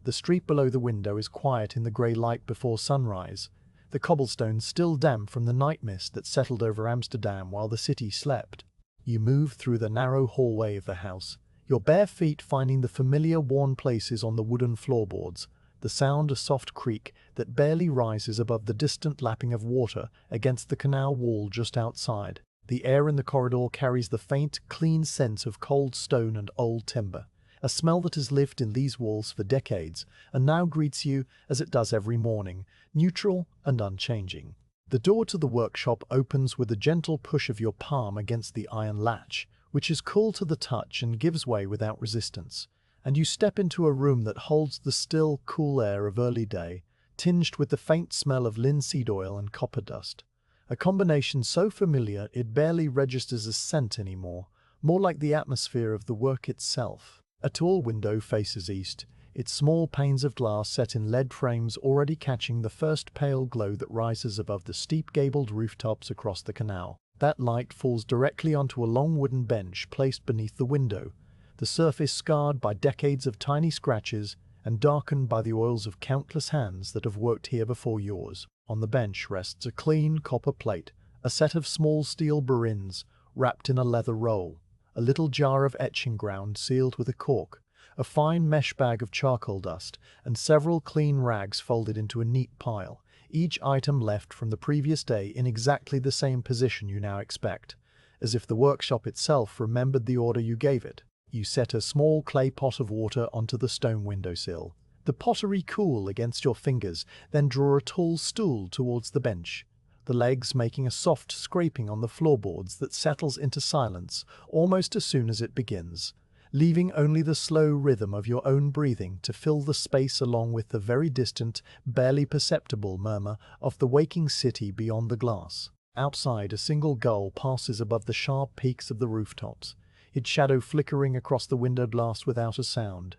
The street below the window is quiet in the grey light before sunrise, the cobblestones still damp from the night mist that settled over Amsterdam while the city slept. You move through the narrow hallway of the house, your bare feet finding the familiar worn places on the wooden floorboards, the sound a soft creak that barely rises above the distant lapping of water against the canal wall just outside. The air in the corridor carries the faint, clean sense of cold stone and old timber, a smell that has lived in these walls for decades and now greets you as it does every morning, neutral and unchanging. The door to the workshop opens with a gentle push of your palm against the iron latch, which is cool to the touch and gives way without resistance, and you step into a room that holds the still, cool air of early day, tinged with the faint smell of linseed oil and copper dust, a combination so familiar it barely registers as scent anymore, more like the atmosphere of the work itself. A tall window faces east, its small panes of glass set in lead frames already catching the first pale glow that rises above the steep gabled rooftops across the canal. That light falls directly onto a long wooden bench placed beneath the window, the surface scarred by decades of tiny scratches and darkened by the oils of countless hands that have worked here before yours. On the bench rests a clean copper plate, a set of small steel burins wrapped in a leather roll, a little jar of etching ground sealed with a cork, a fine mesh bag of charcoal dust, and several clean rags folded into a neat pile, each item left from the previous day in exactly the same position you now expect, as if the workshop itself remembered the order you gave it. You set a small clay pot of water onto the stone windowsill. The pottery cool against your fingers, then draw a tall stool towards the bench, the legs making a soft scraping on the floorboards that settles into silence almost as soon as it begins, leaving only the slow rhythm of your own breathing to fill the space along with the very distant, barely perceptible murmur of the waking city beyond the glass. Outside, a single gull passes above the sharp peaks of the rooftops, its shadow flickering across the window glass without a sound,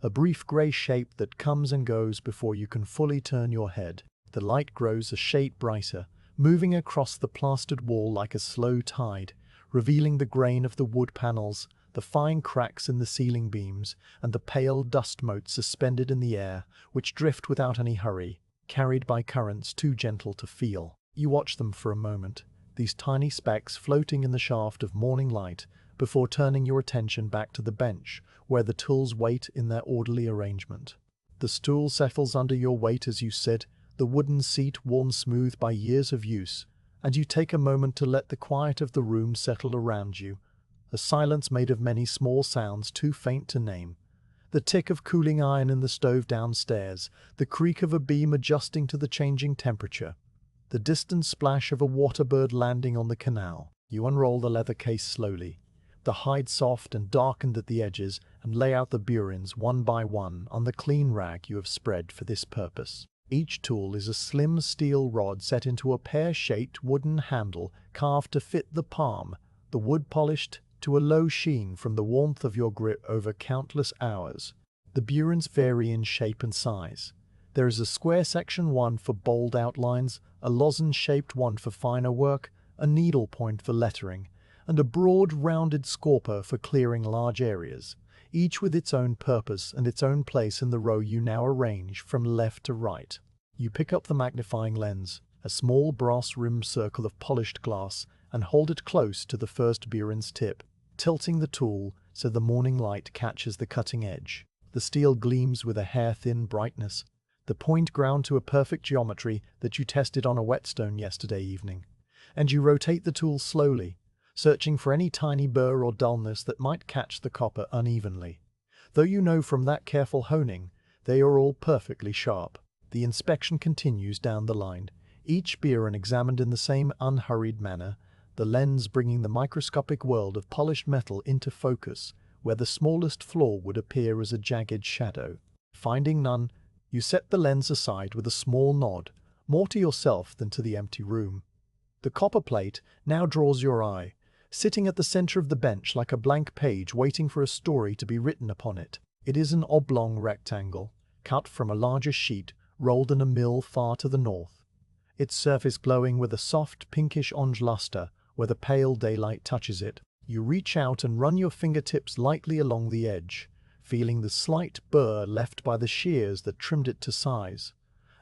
a brief grey shape that comes and goes before you can fully turn your head. The light grows a shade brighter, moving across the plastered wall like a slow tide, revealing the grain of the wood panels, the fine cracks in the ceiling beams, and the pale dust motes suspended in the air, which drift without any hurry, carried by currents too gentle to feel. You watch them for a moment, these tiny specks floating in the shaft of morning light, before turning your attention back to the bench, where the tools wait in their orderly arrangement. The stool settles under your weight as you sit, the wooden seat worn smooth by years of use, and you take a moment to let the quiet of the room settle around you, a silence made of many small sounds too faint to name. The tick of cooling iron in the stove downstairs, the creak of a beam adjusting to the changing temperature, the distant splash of a waterbird landing on the canal. You unroll the leather case slowly, the hide soft and darkened at the edges, and lay out the burins one by one on the clean rag you have spread for this purpose. Each tool is a slim steel rod set into a pear-shaped wooden handle carved to fit the palm, the wood polished to a low sheen from the warmth of your grip over countless hours. The burins vary in shape and size. There is a square section one for bold outlines, a lozenge-shaped one for finer work, a needlepoint for lettering, and a broad, rounded scorper for clearing large areas, each with its own purpose and its own place in the row you now arrange from left to right. You pick up the magnifying lens, a small brass-rimmed circle of polished glass, and hold it close to the first burin's tip, tilting the tool so the morning light catches the cutting edge. The steel gleams with a hair-thin brightness, the point ground to a perfect geometry that you tested on a whetstone yesterday evening, and you rotate the tool slowly, searching for any tiny burr or dullness that might catch the copper unevenly. Though you know from that careful honing, they are all perfectly sharp. The inspection continues down the line, each burin examined in the same unhurried manner, the lens bringing the microscopic world of polished metal into focus, where the smallest flaw would appear as a jagged shadow. Finding none, you set the lens aside with a small nod, more to yourself than to the empty room. The copper plate now draws your eye, sitting at the center of the bench like a blank page waiting for a story to be written upon it. It is an oblong rectangle, cut from a larger sheet, rolled in a mill far to the north, its surface glowing with a soft pinkish-orange luster where the pale daylight touches it. You reach out and run your fingertips lightly along the edge, feeling the slight burr left by the shears that trimmed it to size.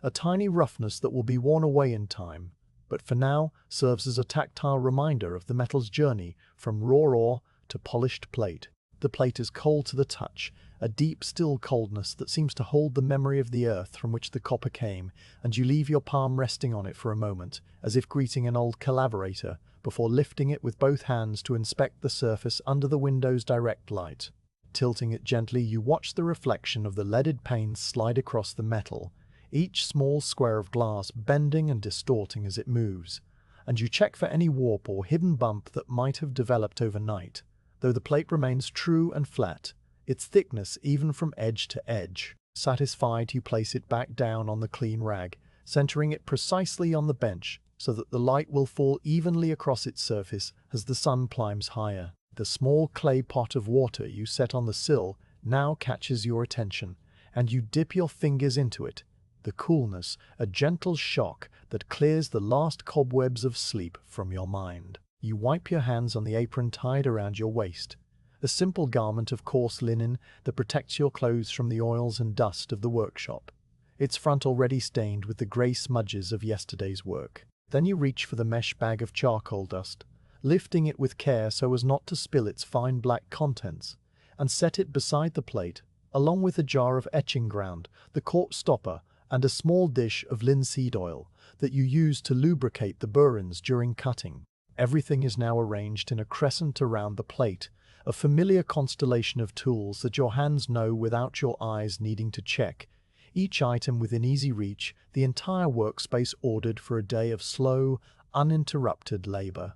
A tiny roughness that will be worn away in time, but for now serves as a tactile reminder of the metal's journey from raw ore to polished plate. The plate is cold to the touch, a deep, still coldness that seems to hold the memory of the earth from which the copper came, and you leave your palm resting on it for a moment, as if greeting an old collaborator, before lifting it with both hands to inspect the surface under the window's direct light. Tilting it gently, you watch the reflection of the leaded panes slide across the metal, each small square of glass bending and distorting as it moves, and you check for any warp or hidden bump that might have developed overnight. Though the plate remains true and flat, its thickness even from edge to edge. Satisfied, you place it back down on the clean rag, centering it precisely on the bench so that the light will fall evenly across its surface as the sun climbs higher. The small clay pot of water you set on the sill now catches your attention, and you dip your fingers into it. The coolness, a gentle shock that clears the last cobwebs of sleep from your mind. You wipe your hands on the apron tied around your waist, a simple garment of coarse linen that protects your clothes from the oils and dust of the workshop, its front already stained with the grey smudges of yesterday's work. Then you reach for the mesh bag of charcoal dust, lifting it with care so as not to spill its fine black contents, and set it beside the plate, along with a jar of etching ground, the cork stopper, and a small dish of linseed oil that you use to lubricate the burins during cutting. Everything is now arranged in a crescent around the plate, a familiar constellation of tools that your hands know without your eyes needing to check, each item within easy reach, the entire workspace ordered for a day of slow, uninterrupted labor.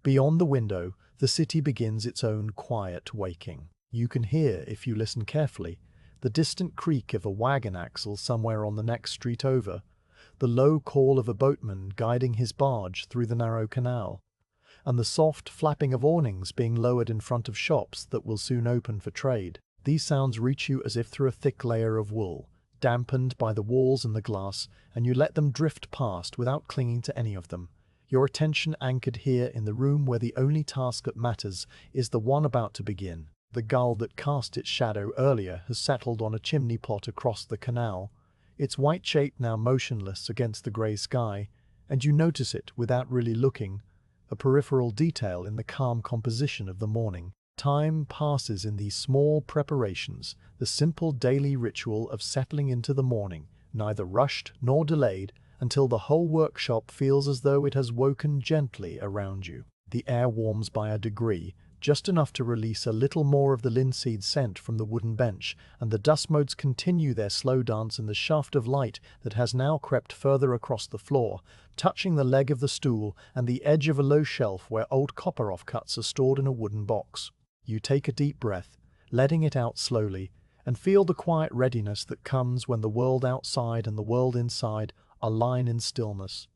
Beyond the window, the city begins its own quiet waking. You can hear, if you listen carefully, the distant creak of a wagon axle somewhere on the next street over, the low call of a boatman guiding his barge through the narrow canal, and the soft flapping of awnings being lowered in front of shops that will soon open for trade. These sounds reach you as if through a thick layer of wool, dampened by the walls and the glass, and you let them drift past without clinging to any of them, your attention anchored here in the room where the only task that matters is the one about to begin. The gull that cast its shadow earlier has settled on a chimney pot across the canal, its white shape now motionless against the grey sky, and you notice it without really looking, a peripheral detail in the calm composition of the morning. Time passes in these small preparations, the simple daily ritual of settling into the morning, neither rushed nor delayed, until the whole workshop feels as though it has woken gently around you. The air warms by a degree, just enough to release a little more of the linseed scent from the wooden bench, and the dust motes continue their slow dance in the shaft of light that has now crept further across the floor, touching the leg of the stool and the edge of a low shelf where old copper offcuts are stored in a wooden box. You take a deep breath, letting it out slowly, and feel the quiet readiness that comes when the world outside and the world inside align in stillness.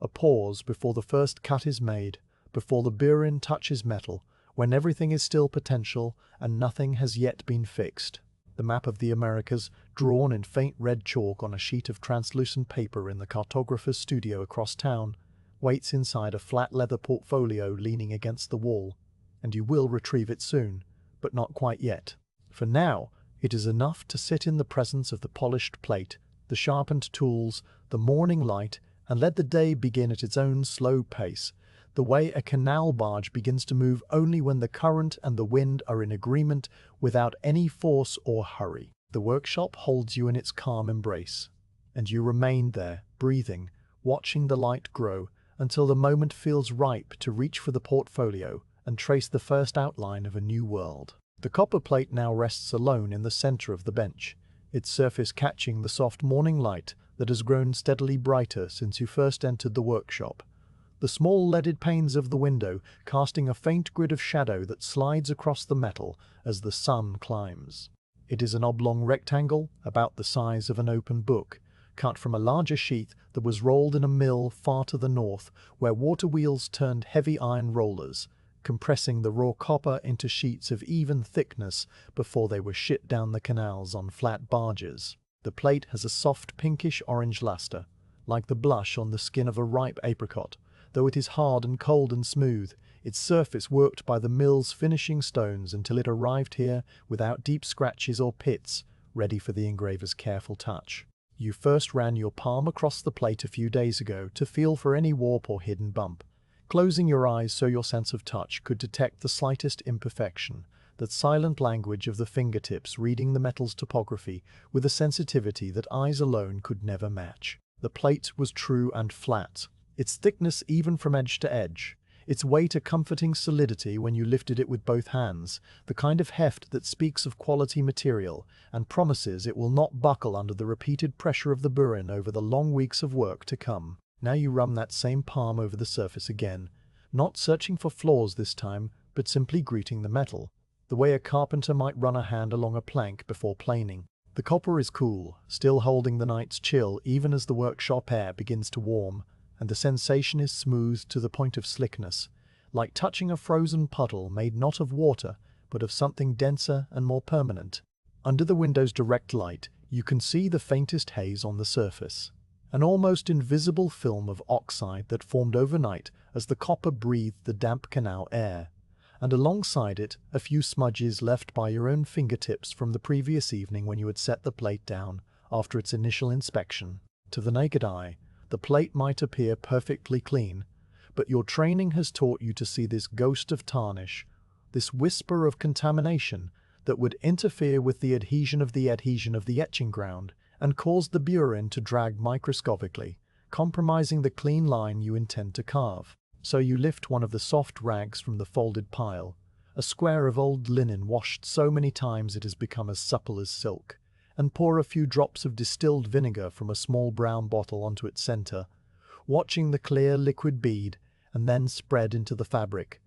A pause before the first cut is made, before the burin touches metal, when everything is still potential and nothing has yet been fixed. The map of the Americas, drawn in faint red chalk on a sheet of translucent paper in the cartographer's studio across town, waits inside a flat leather portfolio leaning against the wall, and you will retrieve it soon, but not quite yet. For now, it is enough to sit in the presence of the polished plate, the sharpened tools, the morning light, and let the day begin at its own slow pace, the way a canal barge begins to move only when the current and the wind are in agreement without any force or hurry. The workshop holds you in its calm embrace, and you remain there, breathing, watching the light grow, until the moment feels ripe to reach for the portfolio and trace the first outline of a new world. The copper plate now rests alone in the center of the bench, its surface catching the soft morning light that has grown steadily brighter since you first entered the workshop. The small leaded panes of the window casting a faint grid of shadow that slides across the metal as the sun climbs. It is an oblong rectangle about the size of an open book, cut from a larger sheath that was rolled in a mill far to the north, where water wheels turned heavy iron rollers, compressing the raw copper into sheets of even thickness before they were shipped down the canals on flat barges. The plate has a soft pinkish-orange luster, like the blush on the skin of a ripe apricot. Though it is hard and cold and smooth, its surface worked by the mill's finishing stones until it arrived here without deep scratches or pits, ready for the engraver's careful touch. You first ran your palm across the plate a few days ago to feel for any warp or hidden bump, closing your eyes so your sense of touch could detect the slightest imperfection, that silent language of the fingertips reading the metal's topography with a sensitivity that eyes alone could never match. The plate was true and flat, its thickness even from edge to edge, its weight a comforting solidity when you lifted it with both hands, the kind of heft that speaks of quality material and promises it will not buckle under the repeated pressure of the burin over the long weeks of work to come. Now you run that same palm over the surface again, not searching for flaws this time, but simply greeting the metal, the way a carpenter might run a hand along a plank before planing. The copper is cool, still holding the night's chill even as the workshop air begins to warm, and the sensation is smooth to the point of slickness, like touching a frozen puddle made not of water, but of something denser and more permanent. Under the window's direct light, you can see the faintest haze on the surface, an almost invisible film of oxide that formed overnight as the copper breathed the damp canal air, and alongside it a few smudges left by your own fingertips from the previous evening when you had set the plate down after its initial inspection. To the naked eye, the plate might appear perfectly clean, but your training has taught you to see this ghost of tarnish, this whisper of contamination that would interfere with the adhesion of the etching ground and cause the burin to drag microscopically, compromising the clean line you intend to carve. So you lift one of the soft rags from the folded pile, a square of old linen washed so many times it has become as supple as silk, and pour a few drops of distilled vinegar from a small brown bottle onto its center, watching the clear liquid bead and then spread into the fabric,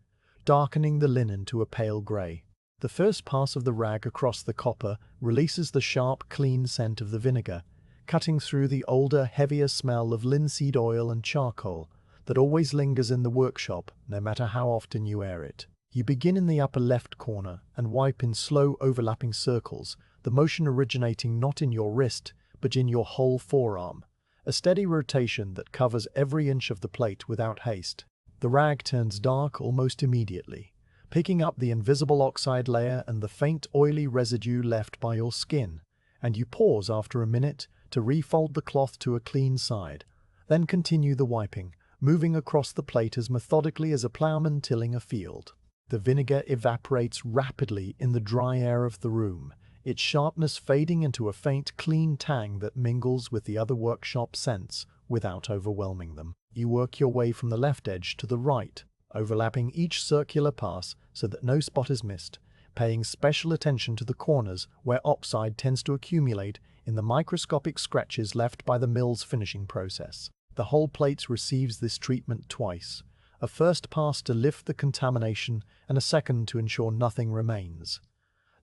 darkening the linen to a pale gray. The first pass of the rag across the copper releases the sharp, clean scent of the vinegar, cutting through the older, heavier smell of linseed oil and charcoal that always lingers in the workshop, no matter how often you air it. You begin in the upper left corner and wipe in slow, overlapping circles, the motion originating not in your wrist, but in your whole forearm, a steady rotation that covers every inch of the plate without haste. The rag turns dark almost immediately, picking up the invisible oxide layer and the faint oily residue left by your skin, and you pause after a minute to refold the cloth to a clean side, then continue the wiping, moving across the plate as methodically as a ploughman tilling a field. The vinegar evaporates rapidly in the dry air of the room, its sharpness fading into a faint, clean tang that mingles with the other workshop scents without overwhelming them. You work your way from the left edge to the right, overlapping each circular pass so that no spot is missed, paying special attention to the corners where oxide tends to accumulate in the microscopic scratches left by the mill's finishing process. The whole plate receives this treatment twice, a first pass to lift the contamination and a second to ensure nothing remains.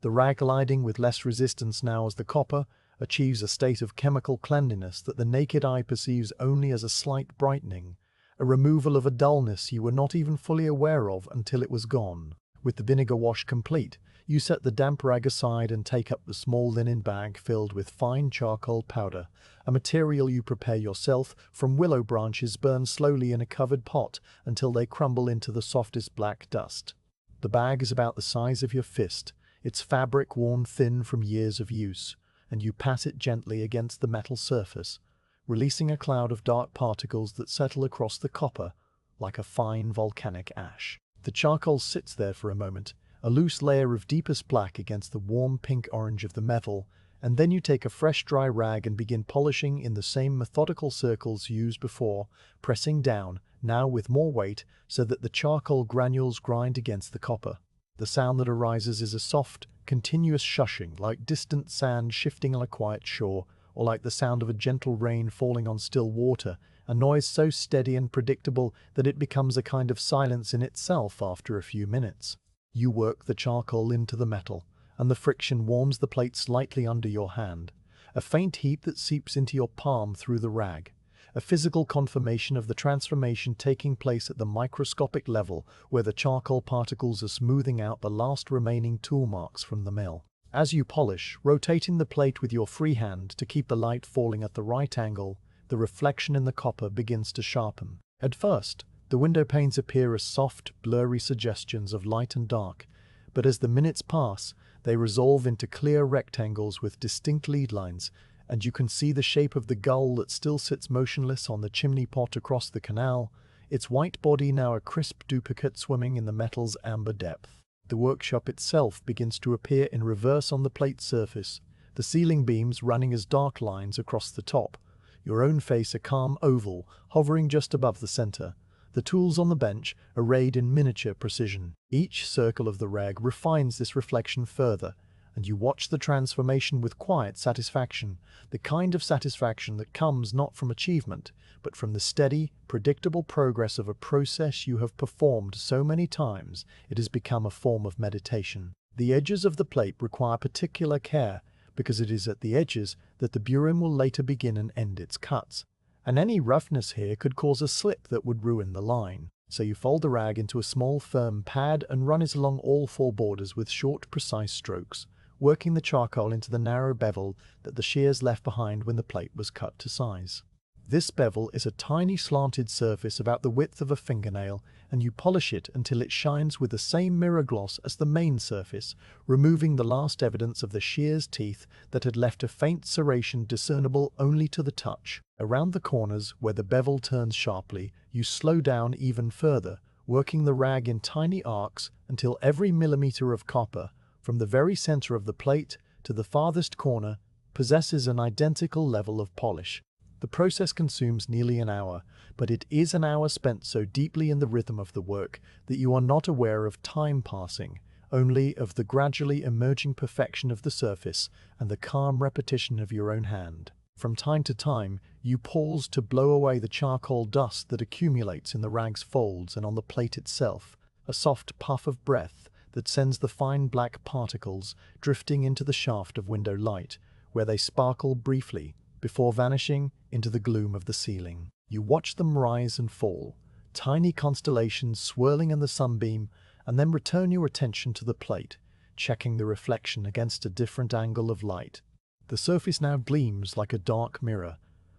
The rag gliding with less resistance now as the copper achieves a state of chemical cleanliness that the naked eye perceives only as a slight brightening, a removal of a dullness you were not even fully aware of until it was gone. With the vinegar wash complete, you set the damp rag aside and take up the small linen bag filled with fine charcoal powder, a material you prepare yourself from willow branches burned slowly in a covered pot until they crumble into the softest black dust. The bag is about the size of your fist, its fabric worn thin from years of use, and you pass it gently against the metal surface, releasing a cloud of dark particles that settle across the copper like a fine volcanic ash. The charcoal sits there for a moment, a loose layer of deepest black against the warm pink-orange of the metal, and then you take a fresh dry rag and begin polishing in the same methodical circles used before, pressing down, now with more weight, so that the charcoal granules grind against the copper. The sound that arises is a soft, continuous shushing, like distant sand shifting on a quiet shore, or like the sound of a gentle rain falling on still water, a noise so steady and predictable that it becomes a kind of silence in itself after a few minutes. You work the charcoal into the metal, and the friction warms the plate slightly under your hand, a faint heat that seeps into your palm through the rag, a physical confirmation of the transformation taking place at the microscopic level where the charcoal particles are smoothing out the last remaining tool marks from the mill. As you polish, rotating the plate with your free hand to keep the light falling at the right angle, the reflection in the copper begins to sharpen. At first, The window panes appear as soft, blurry suggestions of light and dark, but as the minutes pass, they resolve into clear rectangles with distinct lead lines, and you can see the shape of the gull that still sits motionless on the chimney pot across the canal, its white body now a crisp duplicate swimming in the metal's amber depth. The workshop itself begins to appear in reverse on the plate surface, the ceiling beams running as dark lines across the top, your own face a calm oval hovering just above the center, the tools on the bench arrayed in miniature precision. Each circle of the rag refines this reflection further, and you watch the transformation with quiet satisfaction, the kind of satisfaction that comes not from achievement, but from the steady, predictable progress of a process you have performed so many times it has become a form of meditation. The edges of the plate require particular care, because it is at the edges that the burin will later begin and end its cuts, and any roughness here could cause a slip that would ruin the line. So you fold the rag into a small firm pad and run it along all four borders with short, precise strokes, working the charcoal into the narrow bevel that the shears left behind when the plate was cut to size. This bevel is a tiny slanted surface about the width of a fingernail, and you polish it until it shines with the same mirror gloss as the main surface, removing the last evidence of the shears' teeth that had left a faint serration discernible only to the touch. Around the corners, where the bevel turns sharply, you slow down even further, working the rag in tiny arcs until every millimeter of copper, from the very center of the plate to the farthest corner, possesses an identical level of polish. The process consumes nearly an hour, but it is an hour spent so deeply in the rhythm of the work that you are not aware of time passing, only of the gradually emerging perfection of the surface and the calm repetition of your own hand. From time to time, you pause to blow away the charcoal dust that accumulates in the rag's folds and on the plate itself, a soft puff of breath that sends the fine black particles drifting into the shaft of window light, where they sparkle briefly, before vanishing into the gloom of the ceiling. You watch them rise and fall, tiny constellations swirling in the sunbeam, and then return your attention to the plate, checking the reflection against a different angle of light. The surface now gleams like a dark mirror,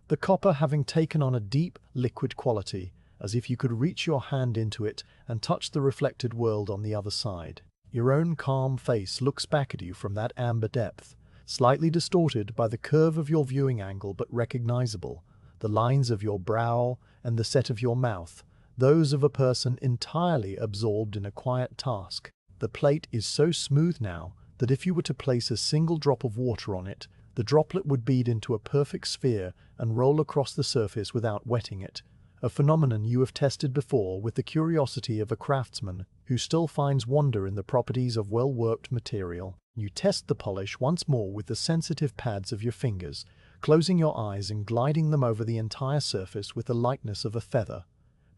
the copper having taken on a deep, liquid quality, as if you could reach your hand into it and touch the reflected world on the other side. Your own calm face looks back at you from that amber depth, slightly distorted by the curve of your viewing angle but recognizable, the lines of your brow and the set of your mouth, those of a person entirely absorbed in a quiet task. The plate is so smooth now that if you were to place a single drop of water on it, the droplet would bead into a perfect sphere and roll across the surface without wetting it, a phenomenon you have tested before with the curiosity of a craftsman who still finds wonder in the properties of well-worked material. You test the polish once more with the sensitive pads of your fingers, closing your eyes and gliding them over the entire surface with the lightness of a feather.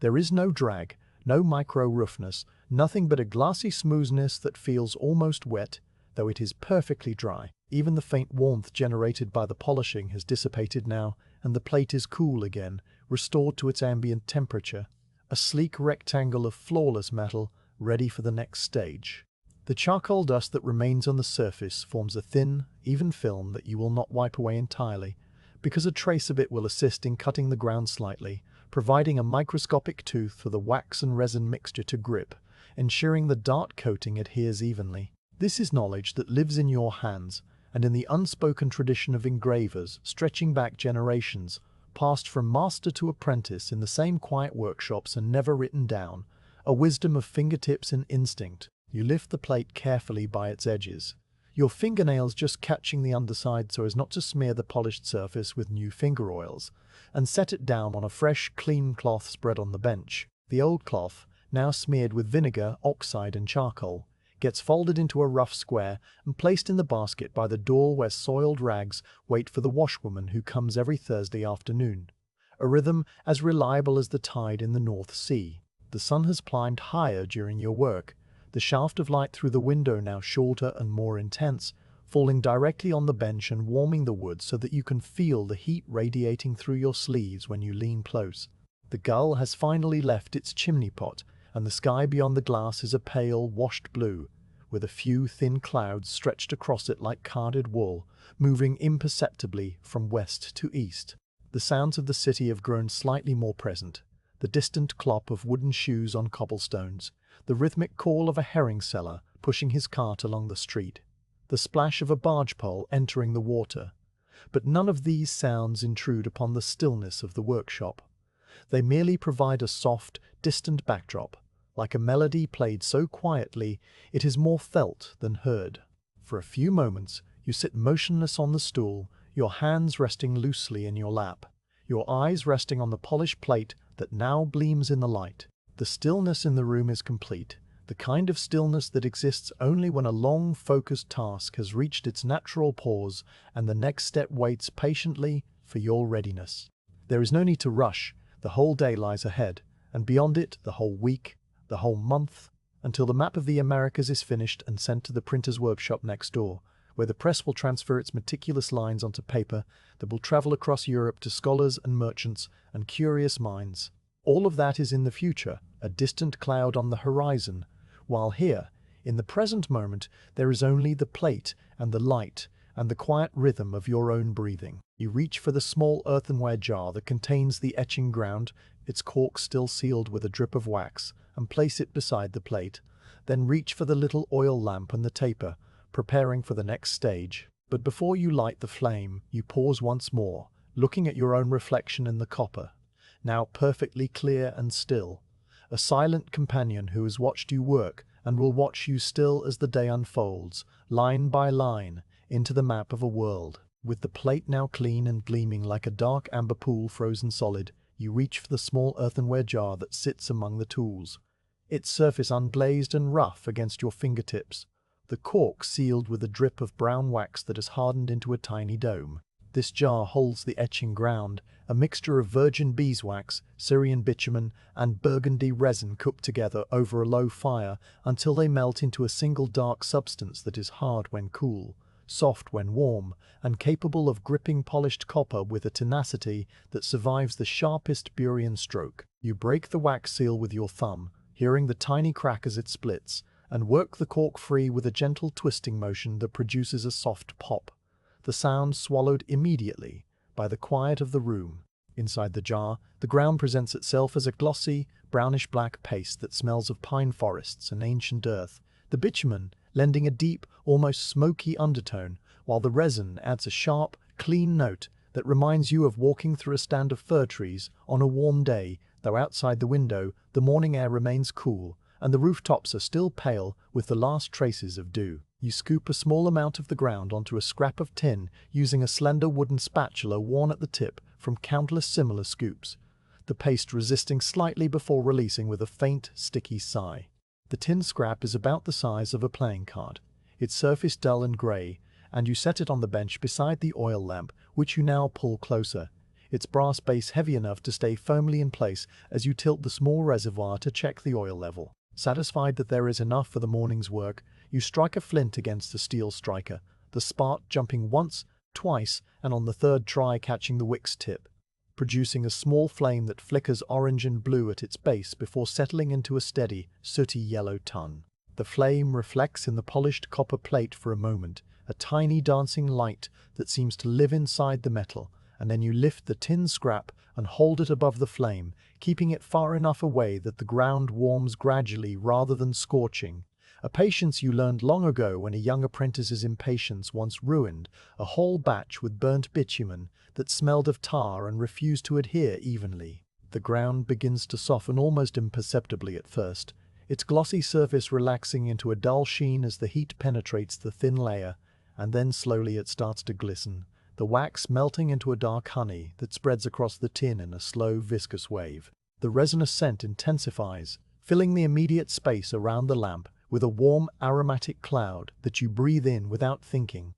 There is no drag, no micro-roughness, nothing but a glassy smoothness that feels almost wet, though it is perfectly dry. Even the faint warmth generated by the polishing has dissipated now, and the plate is cool again, restored to its ambient temperature, a sleek rectangle of flawless metal, ready for the next stage. The charcoal dust that remains on the surface forms a thin, even film that you will not wipe away entirely, because a trace of it will assist in cutting the ground slightly, providing a microscopic tooth for the wax and resin mixture to grip, ensuring the dart coating adheres evenly. This is knowledge that lives in your hands, and in the unspoken tradition of engravers stretching back generations, passed from master to apprentice in the same quiet workshops and never written down, a wisdom of fingertips and instinct. You lift the plate carefully by its edges, your fingernails just catching the underside so as not to smear the polished surface with new finger oils, and set it down on a fresh, clean cloth spread on the bench. The old cloth, now smeared with vinegar, oxide and charcoal, gets folded into a rough square and placed in the basket by the door where soiled rags wait for the washwoman who comes every Thursday afternoon, a rhythm as reliable as the tide in the North Sea. The sun has climbed higher during your work, the shaft of light through the window now shorter and more intense, falling directly on the bench and warming the wood so that you can feel the heat radiating through your sleeves when you lean close. The gull has finally left its chimney pot, and the sky beyond the glass is a pale, washed blue, with a few thin clouds stretched across it like carded wool, moving imperceptibly from west to east. The sounds of the city have grown slightly more present. the distant clop of wooden shoes on cobblestones, the rhythmic call of a herring seller pushing his cart along the street, the splash of a barge pole entering the water. But none of these sounds intrude upon the stillness of the workshop. They merely provide a soft, distant backdrop, like a melody played so quietly it is more felt than heard. For a few moments, you sit motionless on the stool, your hands resting loosely in your lap, your eyes resting on the polished plate that now gleams in the light. The stillness in the room is complete, the kind of stillness that exists only when a long, focused task has reached its natural pause and the next step waits patiently for your readiness. There is no need to rush. The whole day lies ahead, and beyond it, the whole week, the whole month, until the map of the Americas is finished and sent to the printer's workshop next door, where the press will transfer its meticulous lines onto paper that will travel across Europe to scholars and merchants and curious minds. All of that is in the future, a distant cloud on the horizon, while here, in the present moment, there is only the plate and the light and the quiet rhythm of your own breathing. You reach for the small earthenware jar that contains the etching ground, its cork still sealed with a drip of wax, and place it beside the plate. Then reach for the little oil lamp and the taper, preparing for the next stage. But before you light the flame, you pause once more, looking at your own reflection in the copper, now perfectly clear and still. A silent companion who has watched you work and will watch you still as the day unfolds, line by line, into the map of a world. With the plate now clean and gleaming like a dark amber pool frozen solid, you reach for the small earthenware jar that sits among the tools, its surface unglazed and rough against your fingertips, the cork sealed with a drip of brown wax that has hardened into a tiny dome. This jar holds the etching ground, a mixture of virgin beeswax, Syrian bitumen, and burgundy resin cooked together over a low fire until they melt into a single dark substance that is hard when cool, soft when warm, and capable of gripping polished copper with a tenacity that survives the sharpest burin stroke. You break the wax seal with your thumb, hearing the tiny crack as it splits, and work the cork free with a gentle twisting motion that produces a soft pop, the sound swallowed immediately by the quiet of the room. Inside the jar, the ground presents itself as a glossy, brownish-black paste that smells of pine forests and ancient earth, the bitumen lending a deep, almost smoky undertone, while the resin adds a sharp, clean note that reminds you of walking through a stand of fir trees on a warm day, though outside the window the morning air remains cool and the rooftops are still pale with the last traces of dew. You scoop a small amount of the ground onto a scrap of tin using a slender wooden spatula worn at the tip from countless similar scoops, the paste resisting slightly before releasing with a faint, sticky sigh. The tin scrap is about the size of a playing card, its surface dull and grey, and you set it on the bench beside the oil lamp, which you now pull closer, its brass base heavy enough to stay firmly in place as you tilt the small reservoir to check the oil level. Satisfied that there is enough for the morning's work, you strike a flint against the steel striker, the spark jumping once, twice, and on the third try catching the wick's tip, producing a small flame that flickers orange and blue at its base before settling into a steady, sooty yellow tongue. The flame reflects in the polished copper plate for a moment, a tiny dancing light that seems to live inside the metal, and then you lift the tin scrap and hold it above the flame, keeping it far enough away that the ground warms gradually rather than scorching, a patience you learned long ago when a young apprentice's impatience once ruined a whole batch with burnt bitumen that smelled of tar and refused to adhere evenly. The ground begins to soften almost imperceptibly at first, its glossy surface relaxing into a dull sheen as the heat penetrates the thin layer, and then slowly it starts to glisten, the wax melting into a dark honey that spreads across the tin in a slow, viscous wave. The resinous scent intensifies, filling the immediate space around the lamp with a warm, aromatic cloud that you breathe in without thinking.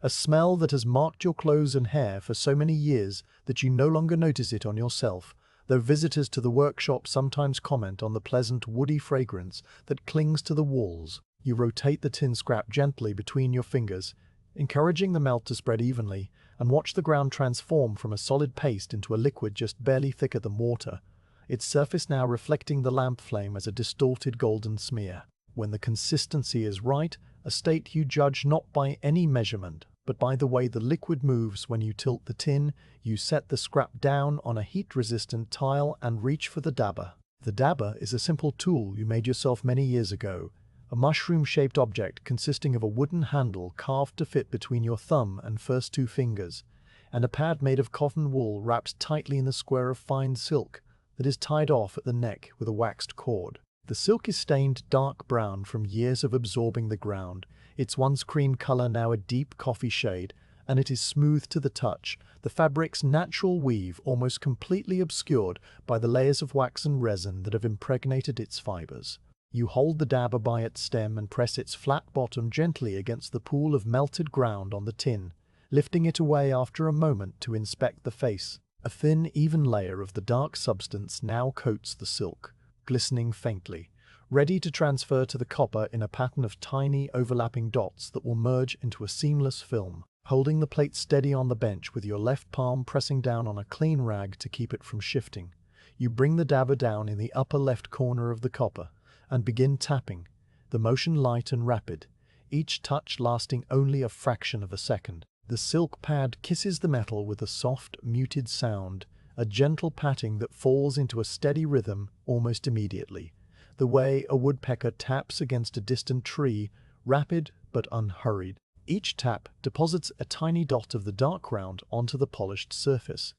A smell that has marked your clothes and hair for so many years that you no longer notice it on yourself, though visitors to the workshop sometimes comment on the pleasant, woody fragrance that clings to the walls. You rotate the tin scrap gently between your fingers, encouraging the melt to spread evenly, and watch the ground transform from a solid paste into a liquid just barely thicker than water, its surface now reflecting the lamp flame as a distorted golden smear. When the consistency is right, a state you judge not by any measurement, but by the way the liquid moves when you tilt the tin. You set the scrap down on a heat-resistant tile and reach for the dabber. The dabber is a simple tool you made yourself many years ago, a mushroom-shaped object consisting of a wooden handle carved to fit between your thumb and first two fingers, and a pad made of cotton wool wrapped tightly in a square of fine silk that is tied off at the neck with a waxed cord. The silk is stained dark brown from years of absorbing the ground, its once cream color now a deep coffee shade, and it is smooth to the touch, the fabric's natural weave almost completely obscured by the layers of wax and resin that have impregnated its fibers. You hold the dabber by its stem and press its flat bottom gently against the pool of melted ground on the tin, lifting it away after a moment to inspect the face. A thin, even layer of the dark substance now coats the silk, glistening faintly, ready to transfer to the copper in a pattern of tiny, overlapping dots that will merge into a seamless film. Holding the plate steady on the bench with your left palm pressing down on a clean rag to keep it from shifting, you bring the dabber down in the upper left corner of the copper and begin tapping, the motion light and rapid, each touch lasting only a fraction of a second. The silk pad kisses the metal with a soft, muted sound, a gentle patting that falls into a steady rhythm almost immediately, the way a woodpecker taps against a distant tree, rapid but unhurried. Each tap deposits a tiny dot of the dark ground onto the polished surface,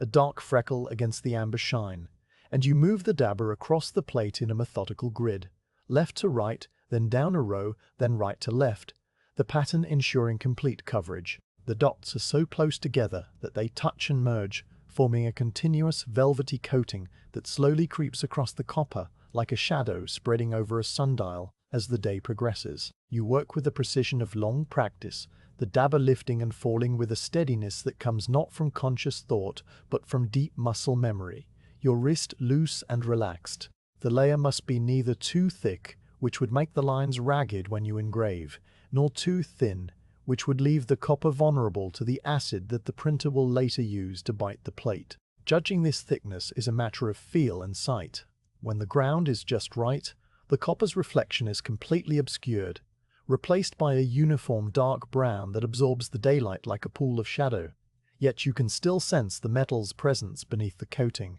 a dark freckle against the amber shine, and you move the dabber across the plate in a methodical grid, left to right, then down a row, then right to left, the pattern ensuring complete coverage. The dots are so close together that they touch and merge, forming a continuous velvety coating that slowly creeps across the copper like a shadow spreading over a sundial as the day progresses. You work with the precision of long practice, the dabber lifting and falling with a steadiness that comes not from conscious thought but from deep muscle memory, your wrist loose and relaxed. The layer must be neither too thick, which would make the lines ragged when you engrave, nor too thin, which would leave the copper vulnerable to the acid that the printer will later use to bite the plate. Judging this thickness is a matter of feel and sight. When the ground is just right, the copper's reflection is completely obscured, replaced by a uniform dark brown that absorbs the daylight like a pool of shadow. Yet you can still sense the metal's presence beneath the coating,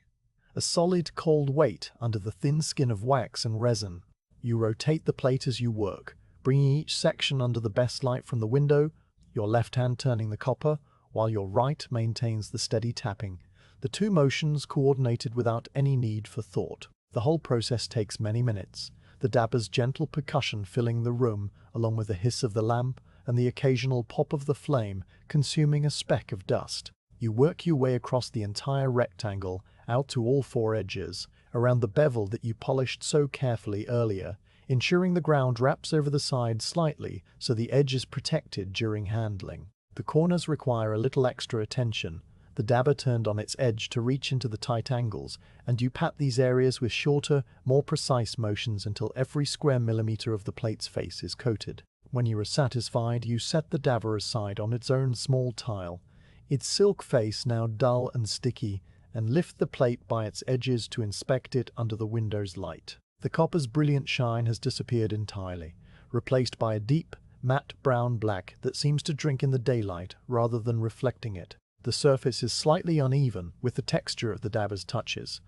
a solid, cold weight under the thin skin of wax and resin. You rotate the plate as you work, bringing each section under the best light from the window, your left hand turning the copper, while your right maintains the steady tapping, the two motions coordinated without any need for thought. The whole process takes many minutes, the dabber's gentle percussion filling the room, along with the hiss of the lamp and the occasional pop of the flame consuming a speck of dust. You work your way across the entire rectangle, out to all four edges, around the bevel that you polished so carefully earlier, ensuring the ground wraps over the side slightly so the edge is protected during handling. The corners require a little extra attention, the dabber turned on its edge to reach into the tight angles, and you pat these areas with shorter, more precise motions until every square millimeter of the plate's face is coated. When you are satisfied, you set the dabber aside on its own small tile, its silk face now dull and sticky, and lift the plate by its edges to inspect it under the window's light. The copper's brilliant shine has disappeared entirely, replaced by a deep, matte brown black that seems to drink in the daylight rather than reflecting it. The surface is slightly uneven with the texture of the dabber's touches,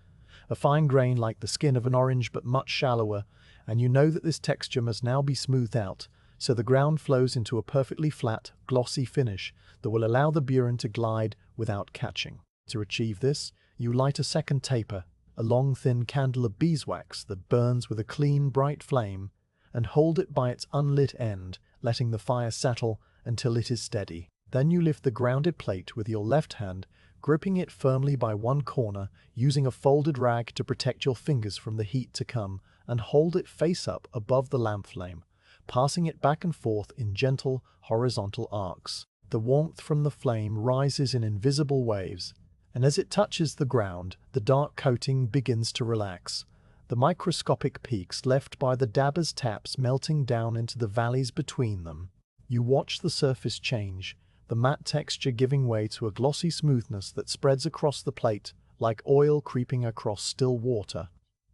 a fine grain like the skin of an orange but much shallower, and you know that this texture must now be smoothed out, so the ground flows into a perfectly flat, glossy finish that will allow the burin to glide without catching. To achieve this, you light a second taper, a long thin candle of beeswax that burns with a clean, bright flame, and hold it by its unlit end, letting the fire settle until it is steady. Then you lift the grounded plate with your left hand, gripping it firmly by one corner, using a folded rag to protect your fingers from the heat to come, and hold it face up above the lamp flame, passing it back and forth in gentle, horizontal arcs. The warmth from the flame rises in invisible waves, and as it touches the ground, the dark coating begins to relax, the microscopic peaks left by the dabber's taps melting down into the valleys between them. You watch the surface change, the matte texture giving way to a glossy smoothness that spreads across the plate like oil creeping across still water,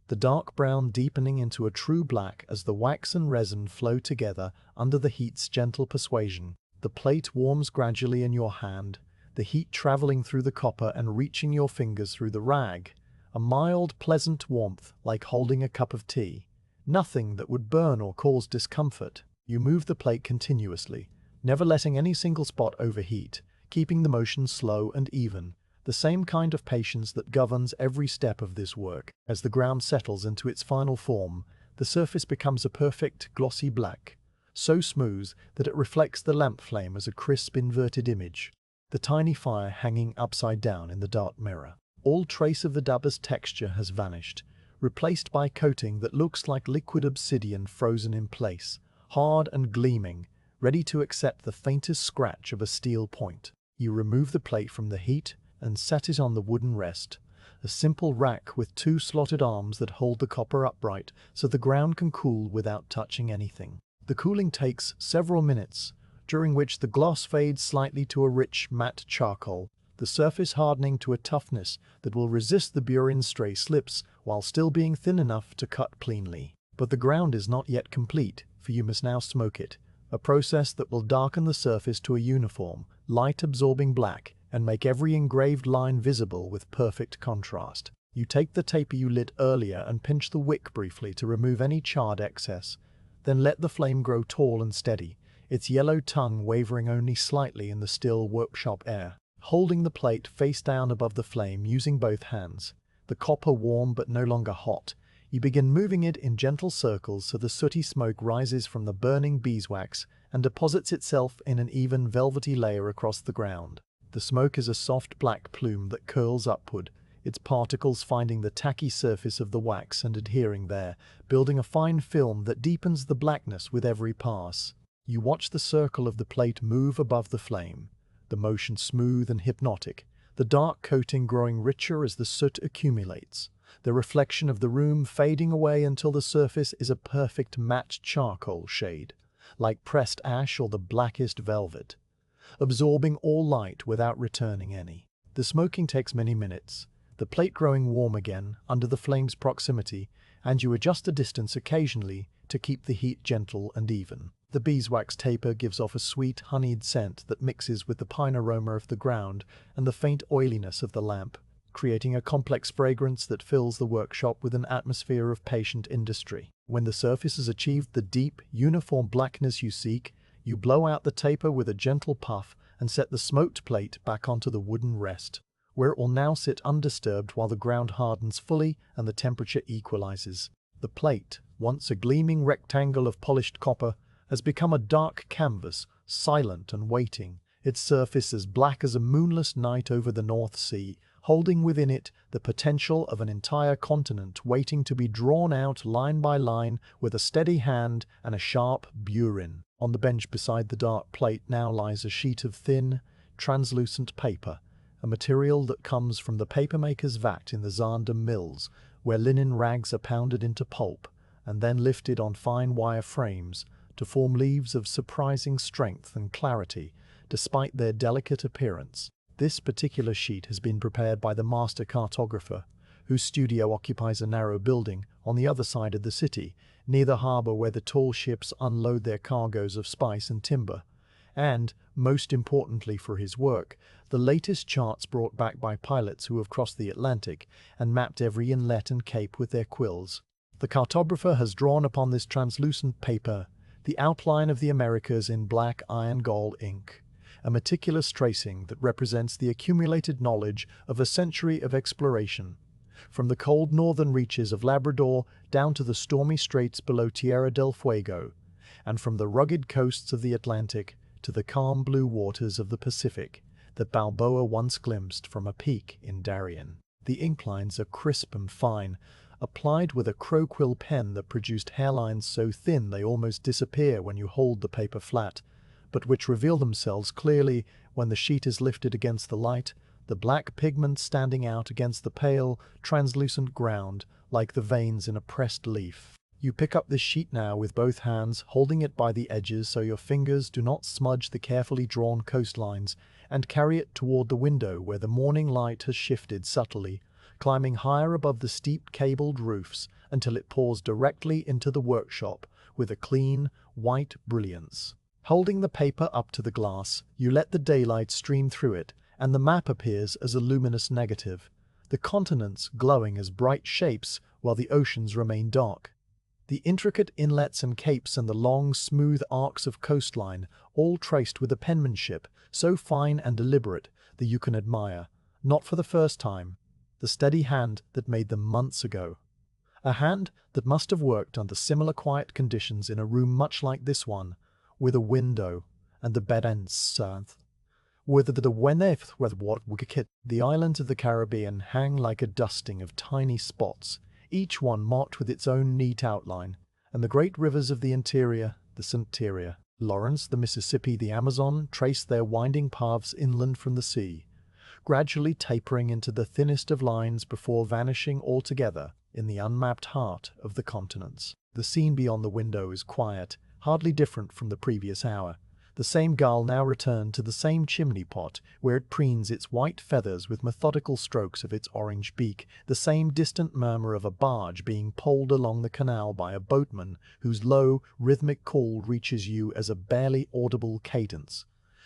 the dark brown deepening into a true black as the wax and resin flow together under the heat's gentle persuasion. The plate warms gradually in your hand, the heat traveling through the copper and reaching your fingers through the rag. A mild, pleasant warmth, like holding a cup of tea. Nothing that would burn or cause discomfort. You move the plate continuously, never letting any single spot overheat, keeping the motion slow and even. The same kind of patience that governs every step of this work. As the ground settles into its final form, the surface becomes a perfect, glossy black, so smooth that it reflects the lamp flame as a crisp, inverted image. The tiny fire hanging upside down in the dark mirror. All trace of the dabba's texture has vanished, replaced by coating that looks like liquid obsidian frozen in place, hard and gleaming, ready to accept the faintest scratch of a steel point. You remove the plate from the heat and set it on the wooden rest, a simple rack with two slotted arms that hold the copper upright so the ground can cool without touching anything. The cooling takes several minutes, during which the gloss fades slightly to a rich, matte charcoal, the surface hardening to a toughness that will resist the burin's stray slips while still being thin enough to cut cleanly. But the ground is not yet complete, for you must now smoke it, a process that will darken the surface to a uniform, light-absorbing black and make every engraved line visible with perfect contrast. You take the taper you lit earlier and pinch the wick briefly to remove any charred excess, then let the flame grow tall and steady, its yellow tongue wavering only slightly in the still workshop air. Holding the plate face down above the flame using both hands, the copper warm but no longer hot, you begin moving it in gentle circles so the sooty smoke rises from the burning beeswax and deposits itself in an even velvety layer across the ground. The smoke is a soft black plume that curls upward, its particles finding the tacky surface of the wax and adhering there, building a fine film that deepens the blackness with every pass. You watch the circle of the plate move above the flame, the motion smooth and hypnotic, the dark coating growing richer as the soot accumulates, the reflection of the room fading away until the surface is a perfect matte charcoal shade, like pressed ash or the blackest velvet, absorbing all light without returning any. The smoking takes many minutes, the plate growing warm again under the flame's proximity, and you adjust the distance occasionally to keep the heat gentle and even. The beeswax taper gives off a sweet, honeyed scent that mixes with the pine aroma of the ground and the faint oiliness of the lamp, creating a complex fragrance that fills the workshop with an atmosphere of patient industry. When the surface has achieved the deep, uniform blackness you seek, you blow out the taper with a gentle puff and set the smoked plate back onto the wooden rest, where it will now sit undisturbed while the ground hardens fully and the temperature equalizes. The plate, once a gleaming rectangle of polished copper, has become a dark canvas, silent and waiting, its surface as black as a moonless night over the North Sea, holding within it the potential of an entire continent waiting to be drawn out line by line with a steady hand and a sharp burin. On the bench beside the dark plate now lies a sheet of thin, translucent paper, a material that comes from the papermaker's vat in the Zaandam mills, where linen rags are pounded into pulp and then lifted on fine wire frames to form leaves of surprising strength and clarity, despite their delicate appearance. This particular sheet has been prepared by the master cartographer, whose studio occupies a narrow building on the other side of the city, near the harbour where the tall ships unload their cargoes of spice and timber. And, most importantly for his work, the latest charts brought back by pilots who have crossed the Atlantic and mapped every inlet and cape with their quills. The cartographer has drawn upon this translucent paper the outline of the Americas in black iron gall ink, a meticulous tracing that represents the accumulated knowledge of a century of exploration, from the cold northern reaches of Labrador down to the stormy straits below Tierra del Fuego, and from the rugged coasts of the Atlantic to the calm blue waters of the Pacific that Balboa once glimpsed from a peak in Darien. The ink lines are crisp and fine, applied with a crow-quill pen that produced hairlines so thin they almost disappear when you hold the paper flat, but which reveal themselves clearly when the sheet is lifted against the light, the black pigment standing out against the pale, translucent ground like the veins in a pressed leaf. You pick up this sheet now with both hands, holding it by the edges so your fingers do not smudge the carefully drawn coastlines, and carry it toward the window where the morning light has shifted subtly, climbing higher above the steep cabled roofs until it pours directly into the workshop with a clean, white brilliance. Holding the paper up to the glass, you let the daylight stream through it, and the map appears as a luminous negative, the continents glowing as bright shapes while the oceans remain dark. The intricate inlets and capes and the long, smooth arcs of coastline, all traced with a penmanship so fine and deliberate that you can admire, not for the first time, the steady hand that made them months ago. A hand that must have worked under similar quiet conditions in a room much like this one, with a window and the bed ends with the weneth with what the islands of the Caribbean hang like a dusting of tiny spots, each one marked with its own neat outline, and the great rivers of the interior, the Santeria, Lawrence, the Mississippi, the Amazon, trace their winding paths inland from the sea, gradually tapering into the thinnest of lines before vanishing altogether in the unmapped heart of the continents. The scene beyond the window is quiet, hardly different from the previous hour. The same gull now returned to the same chimney pot, where it preens its white feathers with methodical strokes of its orange beak, the same distant murmur of a barge being poled along the canal by a boatman whose low, rhythmic call reaches you as a barely audible cadence,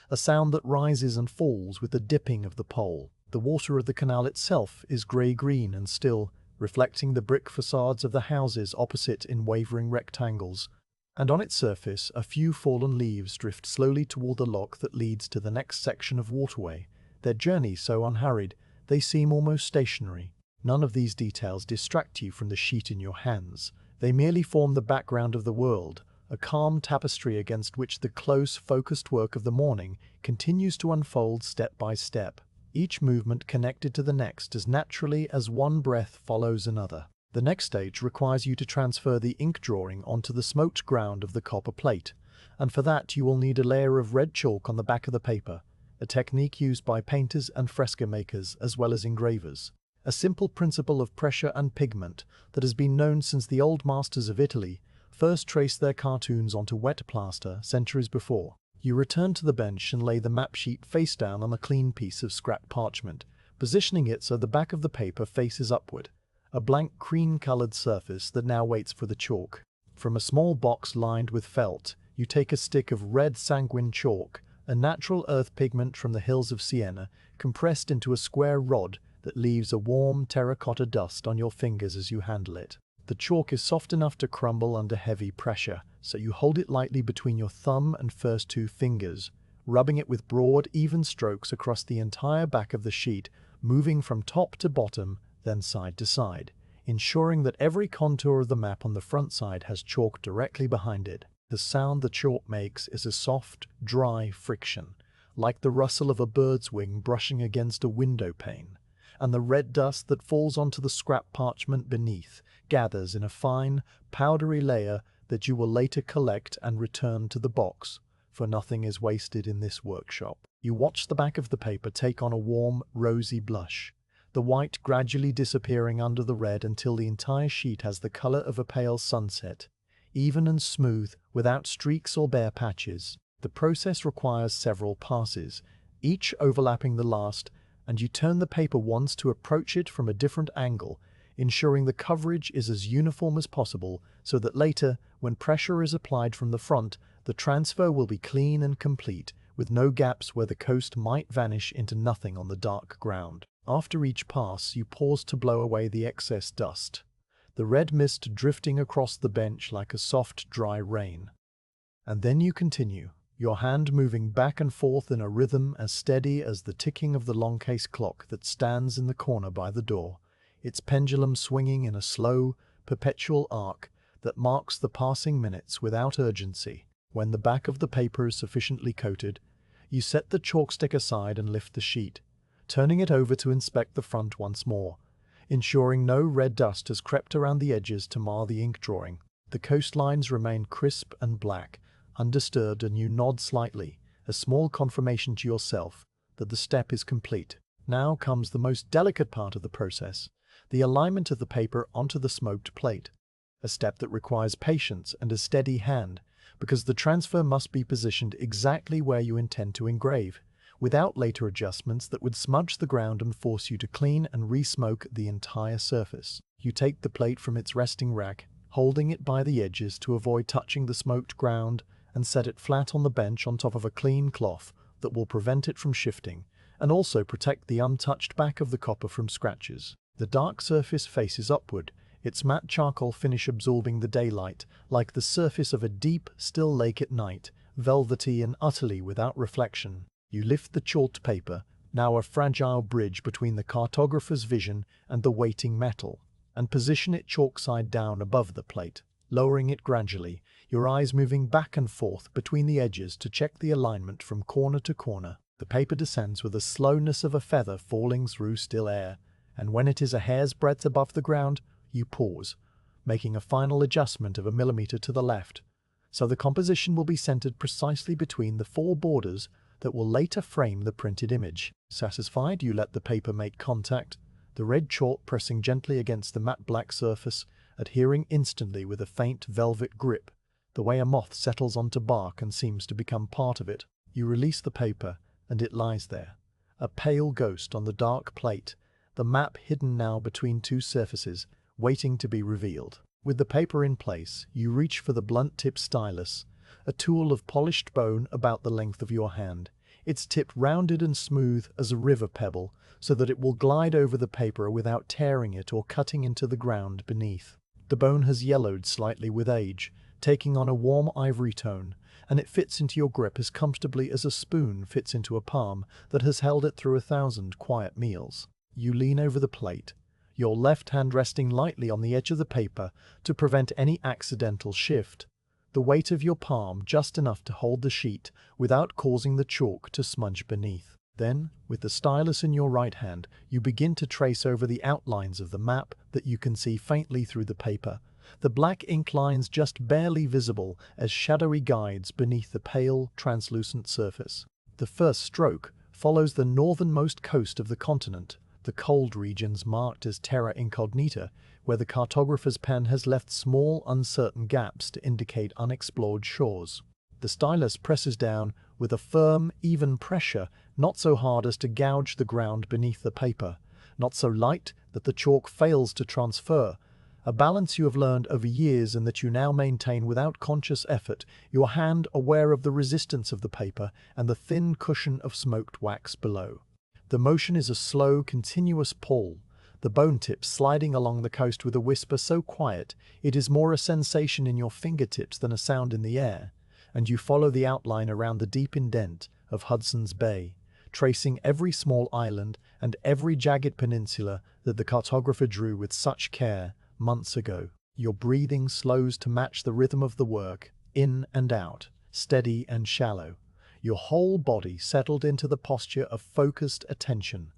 a sound that rises and falls with the dipping of the pole. The water of the canal itself is grey-green and still, reflecting the brick facades of the houses opposite in wavering rectangles, and on its surface a few fallen leaves drift slowly toward the lock that leads to the next section of waterway, their journey so unhurried they seem almost stationary. None of these details distract you from the sheet in your hands. They merely form the background of the world, a calm tapestry against which the close, focused work of the morning continues to unfold step by step, each movement connected to the next as naturally as one breath follows another. The next stage requires you to transfer the ink drawing onto the smoked ground of the copper plate, and for that you will need a layer of red chalk on the back of the paper, a technique used by painters and fresco makers as well as engravers. A simple principle of pressure and pigment that has been known since the old masters of Italy first traced their cartoons onto wet plaster centuries before. You return to the bench and lay the map sheet face down on a clean piece of scrap parchment, positioning it so the back of the paper faces upward, a blank cream-colored surface that now waits for the chalk. From a small box lined with felt, you take a stick of red sanguine chalk, a natural earth pigment from the hills of Siena, compressed into a square rod that leaves a warm terracotta dust on your fingers as you handle it. The chalk is soft enough to crumble under heavy pressure, so you hold it lightly between your thumb and first two fingers, rubbing it with broad, even strokes across the entire back of the sheet, moving from top to bottom, then side to side, ensuring that every contour of the map on the front side has chalk directly behind it. The sound the chalk makes is a soft, dry friction, like the rustle of a bird's wing brushing against a window pane, and the red dust that falls onto the scrap parchment beneath gathers in a fine, powdery layer that you will later collect and return to the box, for nothing is wasted in this workshop. You watch the back of the paper take on a warm, rosy blush, the white gradually disappearing under the red until the entire sheet has the color of a pale sunset, even and smooth, without streaks or bare patches. The process requires several passes, each overlapping the last, and you turn the paper once to approach it from a different angle, ensuring the coverage is as uniform as possible so that later, when pressure is applied from the front, the transfer will be clean and complete, with no gaps where the coast might vanish into nothing on the dark ground. After each pass, you pause to blow away the excess dust, the red mist drifting across the bench like a soft, dry rain. And then you continue, your hand moving back and forth in a rhythm as steady as the ticking of the long case clock that stands in the corner by the door, its pendulum swinging in a slow, perpetual arc that marks the passing minutes without urgency. When the back of the paper is sufficiently coated, you set the chalk stick aside and lift the sheet, turning it over to inspect the front once more, ensuring no red dust has crept around the edges to mar the ink drawing. The coastlines remain crisp and black, undisturbed, and you nod slightly, a small confirmation to yourself that the step is complete. Now comes the most delicate part of the process, the alignment of the paper onto the smoked plate, a step that requires patience and a steady hand, because the transfer must be positioned exactly where you intend to engrave, without later adjustments that would smudge the ground and force you to clean and re-smoke the entire surface. You take the plate from its resting rack, holding it by the edges to avoid touching the smoked ground, and set it flat on the bench on top of a clean cloth that will prevent it from shifting and also protect the untouched back of the copper from scratches. The dark surface faces upward, its matte charcoal finish absorbing the daylight like the surface of a deep, still lake at night, velvety and utterly without reflection. You lift the chalked paper, now a fragile bridge between the cartographer's vision and the waiting metal, and position it chalk side down above the plate, lowering it gradually, your eyes moving back and forth between the edges to check the alignment from corner to corner. The paper descends with the slowness of a feather falling through still air, and when it is a hair's breadth above the ground, you pause, making a final adjustment of a millimeter to the left, so the composition will be centered precisely between the four borders that will later frame the printed image. Satisfied, you let the paper make contact, the red chalk pressing gently against the matte black surface, adhering instantly with a faint velvet grip, the way a moth settles onto bark and seems to become part of it. You release the paper, and it lies there, a pale ghost on the dark plate, the map hidden now between two surfaces, waiting to be revealed. With the paper in place, you reach for the blunt-tipped stylus, a tool of polished bone about the length of your hand, its tip rounded and smooth as a river pebble so that it will glide over the paper without tearing it or cutting into the ground beneath. The bone has yellowed slightly with age, taking on a warm ivory tone, and it fits into your grip as comfortably as a spoon fits into a palm that has held it through 1,000 quiet meals. You lean over the plate, your left hand resting lightly on the edge of the paper to prevent any accidental shift, the weight of your palm just enough to hold the sheet without causing the chalk to smudge beneath. Then, with the stylus in your right hand, you begin to trace over the outlines of the map that you can see faintly through the paper, the black ink lines just barely visible as shadowy guides beneath the pale, translucent surface. The first stroke follows the northernmost coast of the continent, the cold regions marked as terra incognita, where the cartographer's pen has left small, uncertain gaps to indicate unexplored shores. The stylus presses down with a firm, even pressure, not so hard as to gouge the ground beneath the paper, not so light that the chalk fails to transfer, a balance you have learned over years and that you now maintain without conscious effort, your hand aware of the resistance of the paper and the thin cushion of smoked wax below. The motion is a slow, continuous pull, the bone tips sliding along the coast with a whisper so quiet it is more a sensation in your fingertips than a sound in the air, and you follow the outline around the deep indent of Hudson's Bay, tracing every small island and every jagged peninsula that the cartographer drew with such care months ago. Your breathing slows to match the rhythm of the work, in and out, steady and shallow, your whole body settled into the posture of focused attention,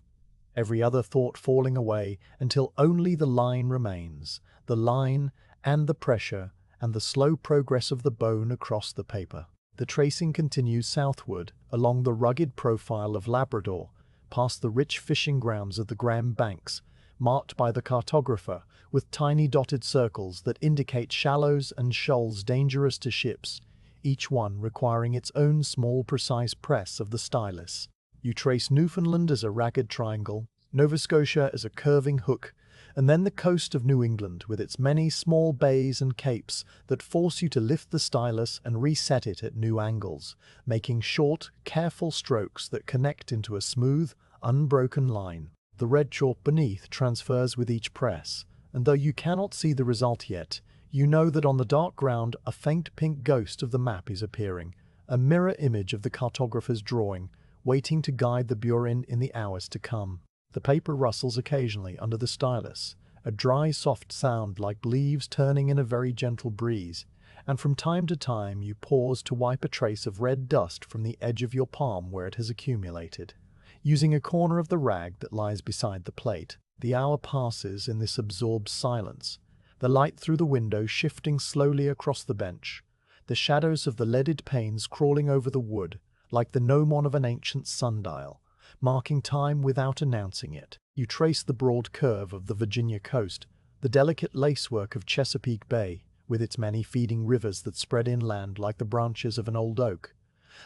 every other thought falling away until only the line remains, the line and the pressure and the slow progress of the bone across the paper. The tracing continues southward along the rugged profile of Labrador, past the rich fishing grounds of the Graham Banks, marked by the cartographer with tiny dotted circles that indicate shallows and shoals dangerous to ships, each one requiring its own small precise press of the stylus. You trace Newfoundland as a ragged triangle, Nova Scotia as a curving hook, and then the coast of New England with its many small bays and capes that force you to lift the stylus and reset it at new angles, making short, careful strokes that connect into a smooth, unbroken line. The red chalk beneath transfers with each press, and though you cannot see the result yet, you know that on the dark ground a faint pink ghost of the map is appearing, a mirror image of the cartographer's drawing, waiting to guide the burin in the hours to come. The paper rustles occasionally under the stylus, a dry, soft sound like leaves turning in a very gentle breeze, and from time to time you pause to wipe a trace of red dust from the edge of your palm where it has accumulated. Using a corner of the rag that lies beside the plate, the hour passes in this absorbed silence, the light through the window shifting slowly across the bench, the shadows of the leaded panes crawling over the wood, like the gnomon of an ancient sundial, marking time without announcing it. You trace the broad curve of the Virginia coast, the delicate lacework of Chesapeake Bay, with its many feeding rivers that spread inland like the branches of an old oak,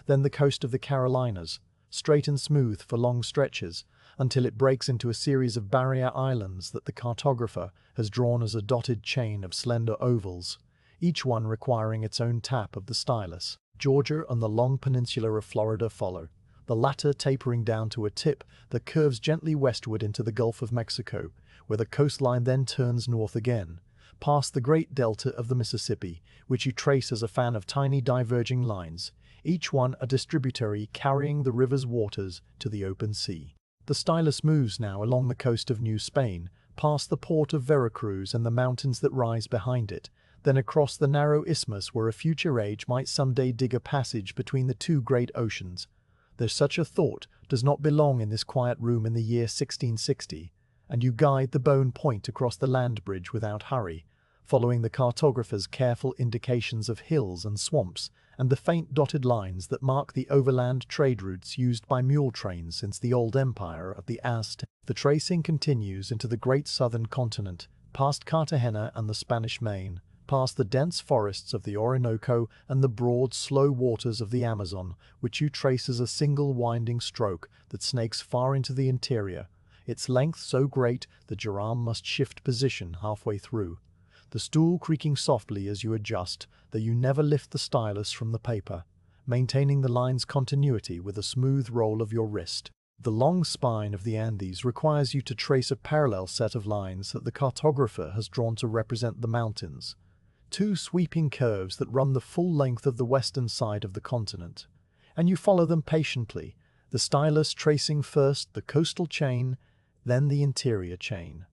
then the coast of the Carolinas, straight and smooth for long stretches, until it breaks into a series of barrier islands that the cartographer has drawn as a dotted chain of slender ovals, each one requiring its own tap of the stylus. Georgia and the long peninsula of Florida follow, the latter tapering down to a tip that curves gently westward into the Gulf of Mexico, where the coastline then turns north again, past the great delta of the Mississippi, which you trace as a fan of tiny diverging lines, each one a distributary carrying the river's waters to the open sea. The stylus moves now along the coast of New Spain, past the port of Veracruz and the mountains that rise behind it, then across the narrow isthmus where a future age might someday dig a passage between the two great oceans. There's such a thought does not belong in this quiet room in the year 1660, and you guide the bone point across the land bridge without hurry, following the cartographer's careful indications of hills and swamps and the faint dotted lines that mark the overland trade routes used by mule trains since the old empire of the Aztecs. The tracing continues into the great southern continent, past Cartagena and the Spanish Main, past the dense forests of the Orinoco and the broad, slow waters of the Amazon, which you trace as a single winding stroke that snakes far into the interior, its length so great that your arm must shift position halfway through, the stool creaking softly as you adjust, that you never lift the stylus from the paper, maintaining the line's continuity with a smooth roll of your wrist. The long spine of the Andes requires you to trace a parallel set of lines that the cartographer has drawn to represent the mountains, two sweeping curves that run the full length of the western side of the continent, and you follow them patiently, the stylus tracing first the coastal chain, then the interior chain,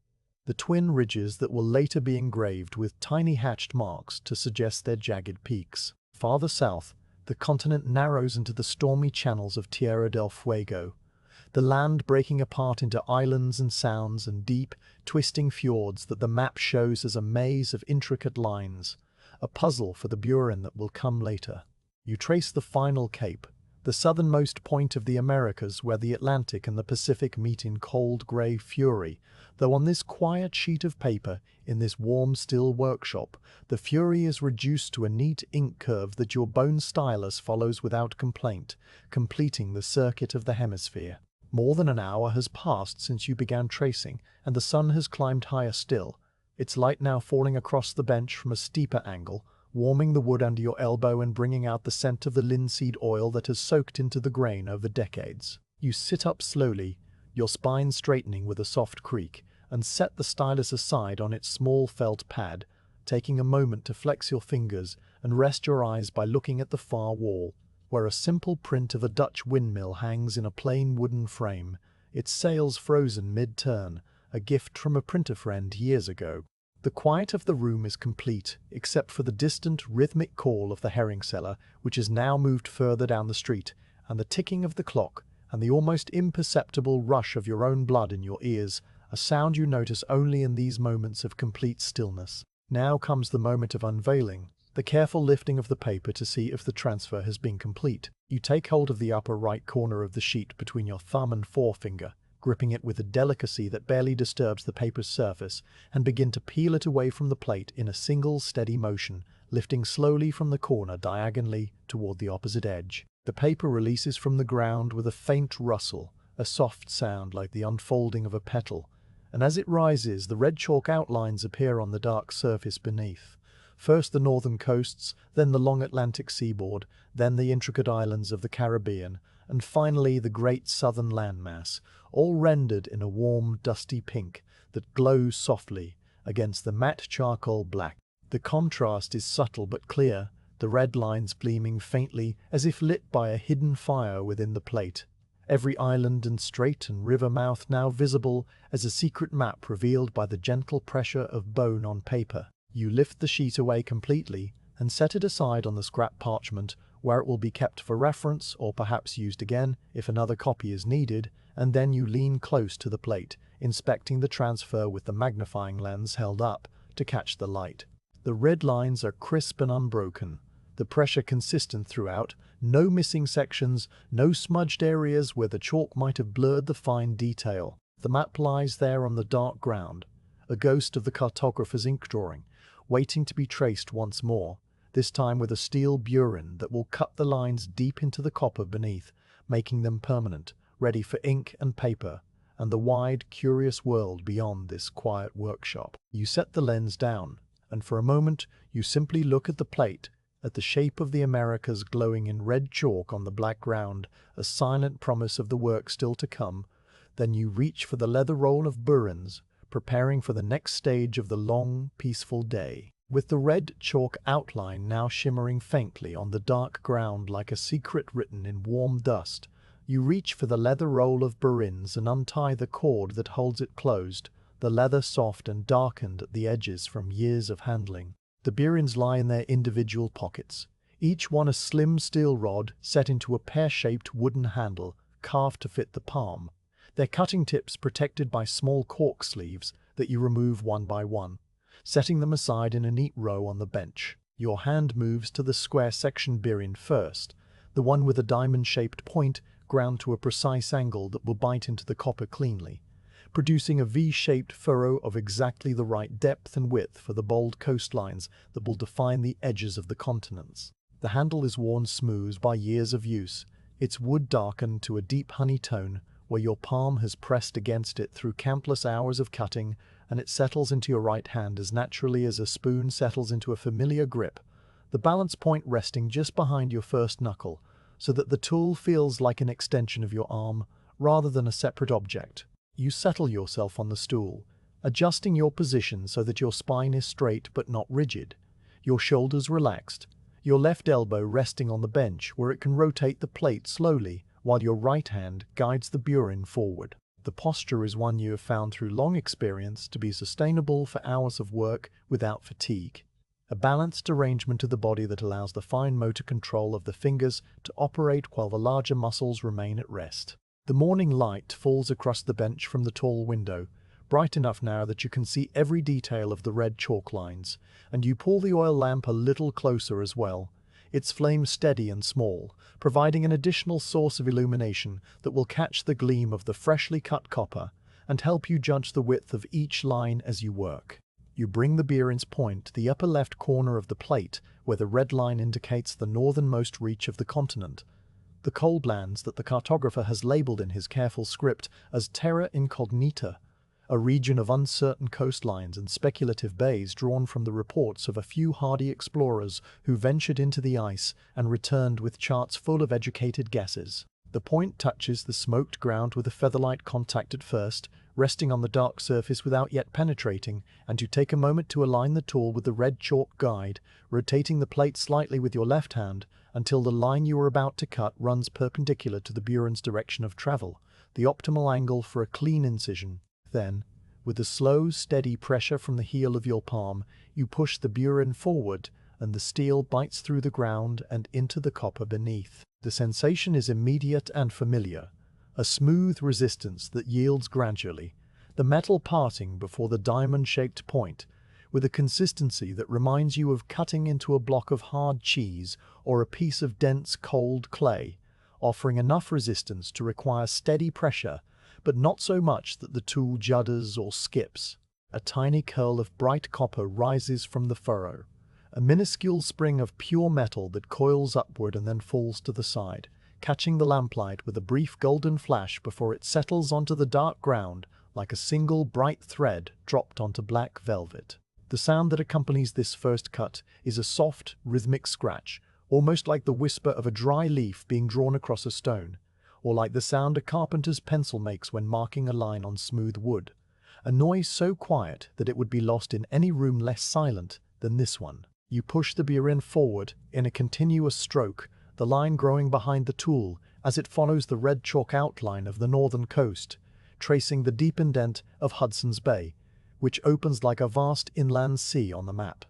the twin ridges that will later be engraved with tiny hatched marks to suggest their jagged peaks. Farther south, the continent narrows into the stormy channels of Tierra del Fuego, the land breaking apart into islands and sounds and deep, twisting fjords that the map shows as a maze of intricate lines, a puzzle for the burin that will come later. You trace the final cape, the southernmost point of the Americas where the Atlantic and the Pacific meet in cold grey fury, though on this quiet sheet of paper, in this warm still workshop, the fury is reduced to a neat ink curve that your bone stylus follows without complaint, completing the circuit of the hemisphere. More than an hour has passed since you began tracing, and the sun has climbed higher still, its light now falling across the bench from a steeper angle, warming the wood under your elbow and bringing out the scent of the linseed oil that has soaked into the grain over decades. You sit up slowly, your spine straightening with a soft creak, and set the stylus aside on its small felt pad, taking a moment to flex your fingers and rest your eyes by looking at the far wall, where a simple print of a Dutch windmill hangs in a plain wooden frame, its sails frozen mid-turn, a gift from a printer friend years ago. The quiet of the room is complete, except for the distant, rhythmic call of the herring seller, which has now moved further down the street, and the ticking of the clock, and the almost imperceptible rush of your own blood in your ears, a sound you notice only in these moments of complete stillness. Now comes the moment of unveiling, the careful lifting of the paper to see if the transfer has been complete. You take hold of the upper right corner of the sheet between your thumb and forefinger, gripping it with a delicacy that barely disturbs the paper's surface, and begin to peel it away from the plate in a single steady motion, lifting slowly from the corner diagonally toward the opposite edge. The paper releases from the ground with a faint rustle, a soft sound like the unfolding of a petal, and as it rises, the red chalk outlines appear on the dark surface beneath. First the northern coasts, then the long Atlantic seaboard, then the intricate islands of the Caribbean, and finally the great southern landmass, all rendered in a warm, dusty pink that glows softly against the matte charcoal black. The contrast is subtle but clear, the red lines gleaming faintly as if lit by a hidden fire within the plate. Every island and strait and river mouth now visible as a secret map revealed by the gentle pressure of bone on paper. You lift the sheet away completely and set it aside on the scrap parchment, where it will be kept for reference or perhaps used again if another copy is needed, and then you lean close to the plate, inspecting the transfer with the magnifying lens held up to catch the light. The red lines are crisp and unbroken, the pressure consistent throughout, no missing sections, no smudged areas where the chalk might have blurred the fine detail. The map lies there on the dark ground, a ghost of the cartographer's ink drawing, waiting to be traced once more, this time with a steel burin that will cut the lines deep into the copper beneath, making them permanent, ready for ink and paper, and the wide, curious world beyond this quiet workshop. You set the lens down, and for a moment you simply look at the plate, at the shape of the Americas glowing in red chalk on the black ground, a silent promise of the work still to come. Then you reach for the leather roll of burins, preparing for the next stage of the long, peaceful day. With the red chalk outline now shimmering faintly on the dark ground like a secret written in warm dust, you reach for the leather roll of burins and untie the cord that holds it closed, the leather soft and darkened at the edges from years of handling. The burins lie in their individual pockets, each one a slim steel rod set into a pear-shaped wooden handle carved to fit the palm, their cutting tips protected by small cork sleeves that you remove one by one, setting them aside in a neat row on the bench. Your hand moves to the square section burin first, the one with a diamond-shaped point ground to a precise angle that will bite into the copper cleanly, producing a V-shaped furrow of exactly the right depth and width for the bold coastlines that will define the edges of the continents. The handle is worn smooth by years of use, its wood darkened to a deep honey tone where your palm has pressed against it through countless hours of cutting, and it settles into your right hand as naturally as a spoon settles into a familiar grip, the balance point resting just behind your first knuckle, so that the tool feels like an extension of your arm rather than a separate object. You settle yourself on the stool, adjusting your position so that your spine is straight but not rigid, your shoulders relaxed, your left elbow resting on the bench where it can rotate the plate slowly while your right hand guides the burin forward. The posture is one you have found through long experience to be sustainable for hours of work without fatigue. A balanced arrangement of the body that allows the fine motor control of the fingers to operate while the larger muscles remain at rest. The morning light falls across the bench from the tall window, bright enough now that you can see every detail of the red chalk lines, and you pull the oil lamp a little closer as well, its flame steady and small, providing an additional source of illumination that will catch the gleam of the freshly cut copper and help you judge the width of each line as you work. You bring the burin's point to the upper left corner of the plate where the red line indicates the northernmost reach of the continent, the coastlands that the cartographer has labeled in his careful script as terra incognita, a region of uncertain coastlines and speculative bays drawn from the reports of a few hardy explorers who ventured into the ice and returned with charts full of educated guesses. The point touches the smoked ground with a featherlight contact at first, resting on the dark surface without yet penetrating, and you take a moment to align the tool with the red chalk guide, rotating the plate slightly with your left hand until the line you are about to cut runs perpendicular to the burin's direction of travel, the optimal angle for a clean incision. Then, with a slow, steady pressure from the heel of your palm, you push the burin forward, and the steel bites through the ground and into the copper beneath. The sensation is immediate and familiar, a smooth resistance that yields gradually, the metal parting before the diamond-shaped point, with a consistency that reminds you of cutting into a block of hard cheese or a piece of dense, cold clay, offering enough resistance to require steady pressure, but not so much that the tool judders or skips. A tiny curl of bright copper rises from the furrow, a minuscule spring of pure metal that coils upward and then falls to the side, catching the lamplight with a brief golden flash before it settles onto the dark ground like a single bright thread dropped onto black velvet. The sound that accompanies this first cut is a soft, rhythmic scratch, almost like the whisper of a dry leaf being drawn across a stone, or like the sound a carpenter's pencil makes when marking a line on smooth wood, a noise so quiet that it would be lost in any room less silent than this one. You push the burin forward in a continuous stroke, the line growing behind the tool as it follows the red chalk outline of the northern coast, tracing the deep indent of Hudson's Bay, which opens like a vast inland sea on the map.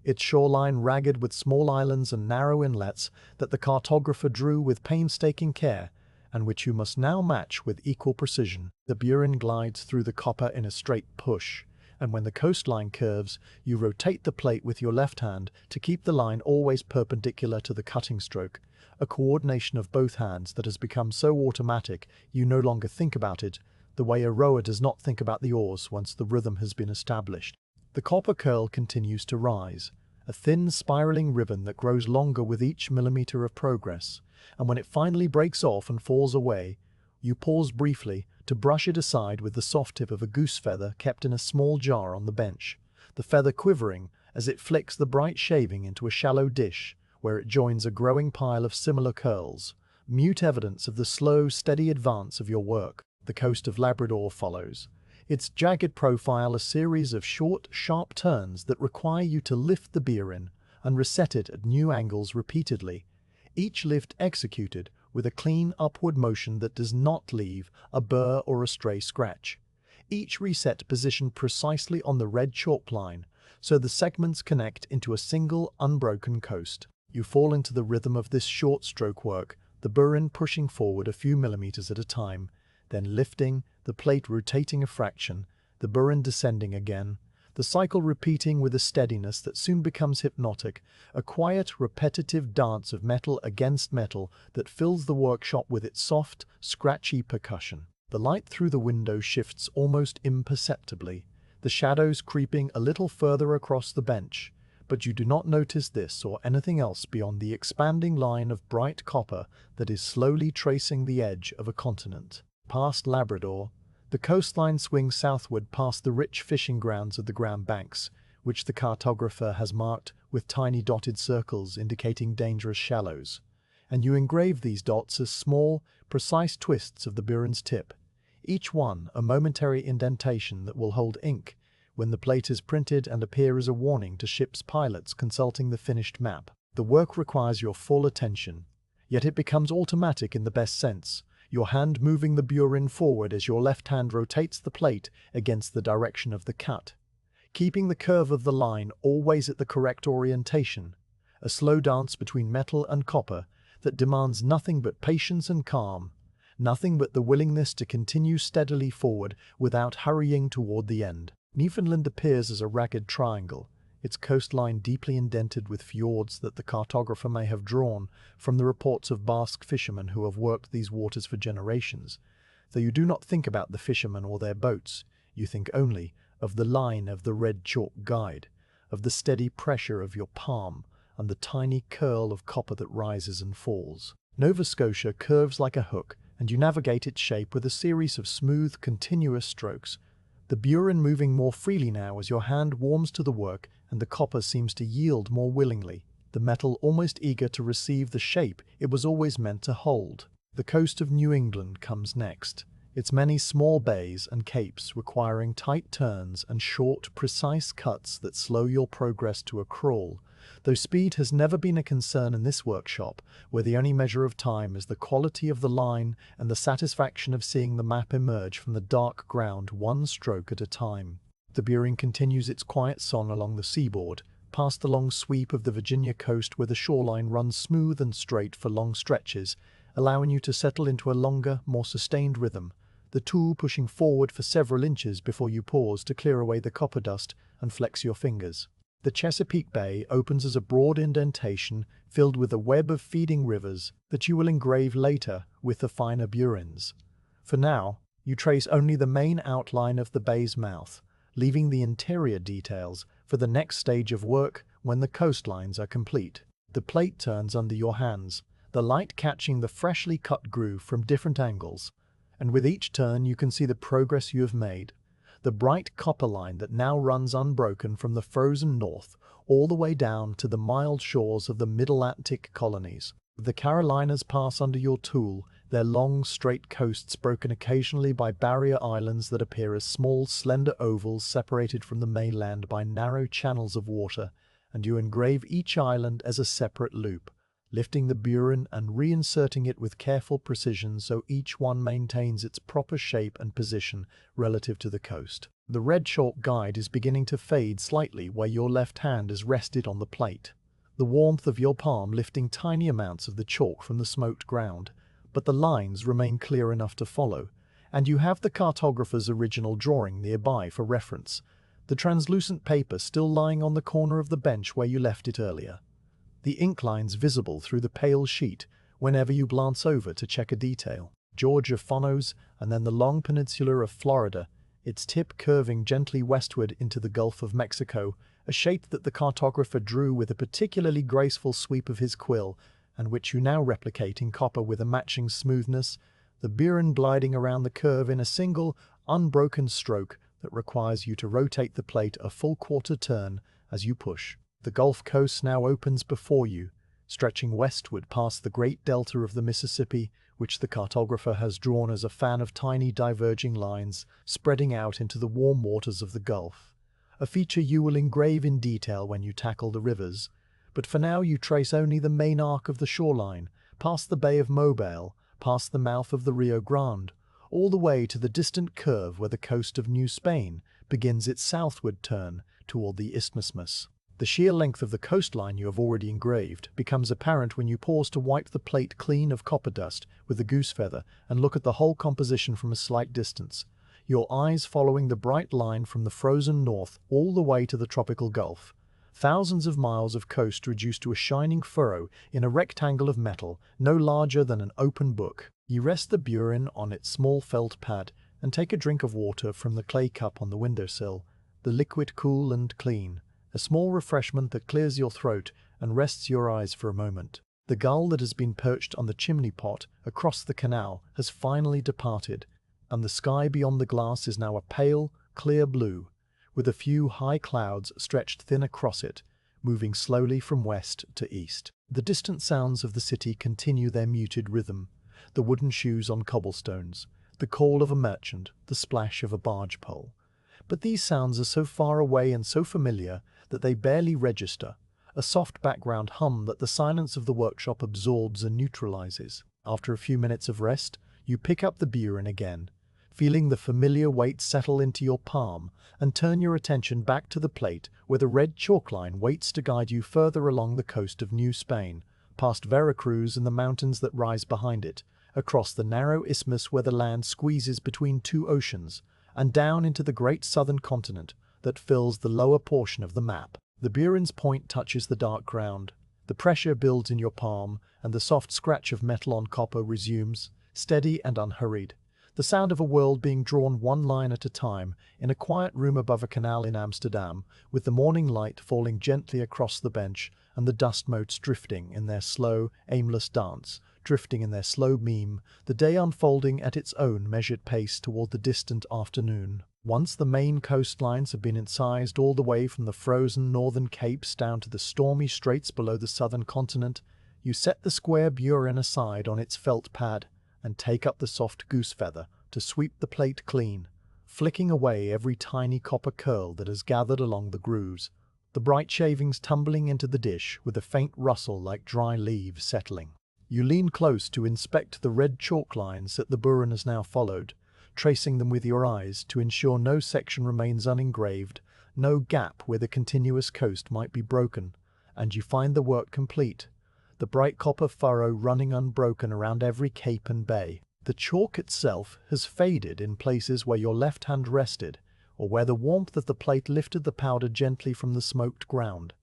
Its shoreline ragged with small islands and narrow inlets that the cartographer drew with painstaking care, and which you must now match with equal precision. The burin glides through the copper in a straight push, and when the coastline curves, you rotate the plate with your left hand to keep the line always perpendicular to the cutting stroke, a coordination of both hands that has become so automatic you no longer think about it, the way a rower does not think about the oars once the rhythm has been established. The copper curl continues to rise, a thin spiraling ribbon that grows longer with each millimeter of progress, and when it finally breaks off and falls away, you pause briefly to brush it aside with the soft tip of a goose feather kept in a small jar on the bench, the feather quivering as it flicks the bright shaving into a shallow dish, where it joins a growing pile of similar curls, mute evidence of the slow, steady advance of your work. The coast of Labrador follows, its jagged profile a series of short, sharp turns that require you to lift the burin and reset it at new angles repeatedly, each lift executed with a clean upward motion that does not leave a burr or a stray scratch. Each reset positioned precisely on the red chalk line, so the segments connect into a single, unbroken coast. You fall into the rhythm of this short stroke work, the burin pushing forward a few millimeters at a time, then lifting, the plate rotating a fraction, the burin descending again, the cycle repeating with a steadiness that soon becomes hypnotic, a quiet, repetitive dance of metal against metal that fills the workshop with its soft, scratchy percussion. The light through the window shifts almost imperceptibly, the shadows creeping a little further across the bench, but you do not notice this or anything else beyond the expanding line of bright copper that is slowly tracing the edge of a continent. Past Labrador, the coastline swings southward past the rich fishing grounds of the Grand Banks, which the cartographer has marked with tiny dotted circles indicating dangerous shallows, and you engrave these dots as small, precise twists of the burin's tip, each one a momentary indentation that will hold ink when the plate is printed and appear as a warning to ship's pilots consulting the finished map. The work requires your full attention, yet it becomes automatic in the best sense, your hand moving the burin forward as your left hand rotates the plate against the direction of the cut, keeping the curve of the line always at the correct orientation, a slow dance between metal and copper that demands nothing but patience and calm, nothing but the willingness to continue steadily forward without hurrying toward the end. Newfoundland appears as a ragged triangle, its coastline deeply indented with fjords that the cartographer may have drawn from the reports of Basque fishermen who have worked these waters for generations. Though you do not think about the fishermen or their boats, you think only of the line of the red chalk guide, of the steady pressure of your palm, and the tiny curl of copper that rises and falls. Nova Scotia curves like a hook, and you navigate its shape with a series of smooth, continuous strokes, the burin moving more freely now as your hand warms to the work and the copper seems to yield more willingly, the metal almost eager to receive the shape it was always meant to hold. The coast of New England comes next, its many small bays and capes requiring tight turns and short, precise cuts that slow your progress to a crawl, though speed has never been a concern in this workshop, where the only measure of time is the quality of the line and the satisfaction of seeing the map emerge from the dark ground one stroke at a time. The burin continues its quiet song along the seaboard, past the long sweep of the Virginia coast where the shoreline runs smooth and straight for long stretches, allowing you to settle into a longer, more sustained rhythm, the tool pushing forward for several inches before you pause to clear away the copper dust and flex your fingers. The Chesapeake Bay opens as a broad indentation filled with a web of feeding rivers that you will engrave later with the finer burins. For now, you trace only the main outline of the bay's mouth, leaving the interior details for the next stage of work when the coastlines are complete. The plate turns under your hands, the light catching the freshly cut groove from different angles, and with each turn you can see the progress you have made. The bright copper line that now runs unbroken from the frozen north all the way down to the mild shores of the mid-Atlantic colonies. The Carolinas pass under your tool, their long, straight coasts broken occasionally by barrier islands that appear as small, slender ovals separated from the mainland by narrow channels of water, and you engrave each island as a separate loop, lifting the burin and reinserting it with careful precision so each one maintains its proper shape and position relative to the coast. The red chalk guide is beginning to fade slightly where your left hand is rested on the plate, the warmth of your palm lifting tiny amounts of the chalk from the smoked ground, but the lines remain clear enough to follow, and you have the cartographer's original drawing nearby for reference, the translucent paper still lying on the corner of the bench where you left it earlier. The ink lines visible through the pale sheet whenever you glance over to check a detail. Georgia follows, and then the long peninsula of Florida, its tip curving gently westward into the Gulf of Mexico, a shape that the cartographer drew with a particularly graceful sweep of his quill, and which you now replicate in copper with a matching smoothness, the burin gliding around the curve in a single, unbroken stroke that requires you to rotate the plate a full quarter turn as you push. The Gulf Coast now opens before you, stretching westward past the great delta of the Mississippi, which the cartographer has drawn as a fan of tiny diverging lines spreading out into the warm waters of the Gulf. A feature you will engrave in detail when you tackle the rivers, but for now you trace only the main arc of the shoreline, past the Bay of Mobile, past the mouth of the Rio Grande, all the way to the distant curve where the coast of New Spain begins its southward turn toward the isthmus. The sheer length of the coastline you have already engraved becomes apparent when you pause to wipe the plate clean of copper dust with the goose feather and look at the whole composition from a slight distance, your eyes following the bright line from the frozen north all the way to the tropical Gulf. Thousands of miles of coast reduced to a shining furrow in a rectangle of metal no larger than an open book. You rest the burin on its small felt pad and take a drink of water from the clay cup on the windowsill, the liquid cool and clean, a small refreshment that clears your throat and rests your eyes for a moment. The gull that has been perched on the chimney pot across the canal has finally departed, and the sky beyond the glass is now a pale, clear blue, with a few high clouds stretched thin across it, moving slowly from west to east. The distant sounds of the city continue their muted rhythm, the wooden shoes on cobblestones, the call of a merchant, the splash of a barge pole. But these sounds are so far away and so familiar that they barely register, a soft background hum that the silence of the workshop absorbs and neutralizes. After a few minutes of rest, you pick up the burin again, feeling the familiar weight settle into your palm, and turn your attention back to the plate where the red chalk line waits to guide you further along the coast of New Spain, past Veracruz and the mountains that rise behind it, across the narrow isthmus where the land squeezes between two oceans, and down into the great southern continent that fills the lower portion of the map. The burin's point touches the dark ground, the pressure builds in your palm, and the soft scratch of metal on copper resumes, steady and unhurried. The sound of a world being drawn one line at a time in a quiet room above a canal in Amsterdam, with the morning light falling gently across the bench and the dust motes drifting in their slow, aimless dance, drifting in their slow meme, the day unfolding at its own measured pace toward the distant afternoon. Once the main coastlines have been incised all the way from the frozen northern capes down to the stormy straits below the southern continent, you set the square burin aside on its felt pad and take up the soft goose feather to sweep the plate clean, flicking away every tiny copper curl that has gathered along the grooves, the bright shavings tumbling into the dish with a faint rustle like dry leaves settling. You lean close to inspect the red chalk lines that the burin has now followed, tracing them with your eyes to ensure no section remains unengraved, no gap where the continuous coast might be broken, and you find the work complete, the bright copper furrow running unbroken around every cape and bay. The chalk itself has faded in places where your left hand rested, or where the warmth of the plate lifted the powder gently from the smoked ground.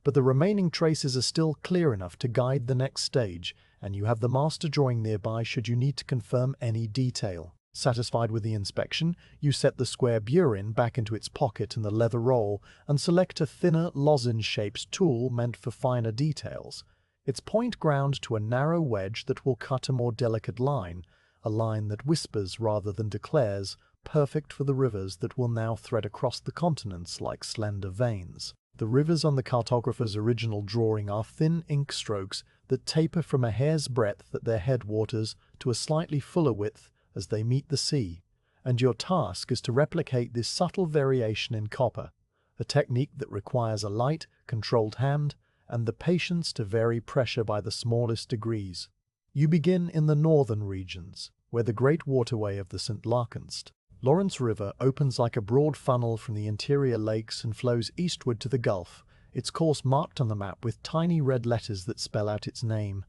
But the remaining traces are still clear enough to guide the next stage, and you have the master drawing nearby should you need to confirm any detail. Satisfied with the inspection, you set the square burin back into its pocket in the leather roll and select a thinner, lozenge-shaped tool meant for finer details, its point ground to a narrow wedge that will cut a more delicate line, a line that whispers rather than declares, perfect for the rivers that will now thread across the continents like slender veins. The rivers on the cartographer's original drawing are thin ink strokes that taper from a hair's breadth at their headwaters to a slightly fuller width as they meet the sea, and your task is to replicate this subtle variation in copper, a technique that requires a light, controlled hand and the patience to vary pressure by the smallest degrees. You begin in the northern regions, where the great waterway of the St. Lawrence River opens like a broad funnel from the interior lakes and flows eastward to the Gulf, its course marked on the map with tiny red letters that spell out its name,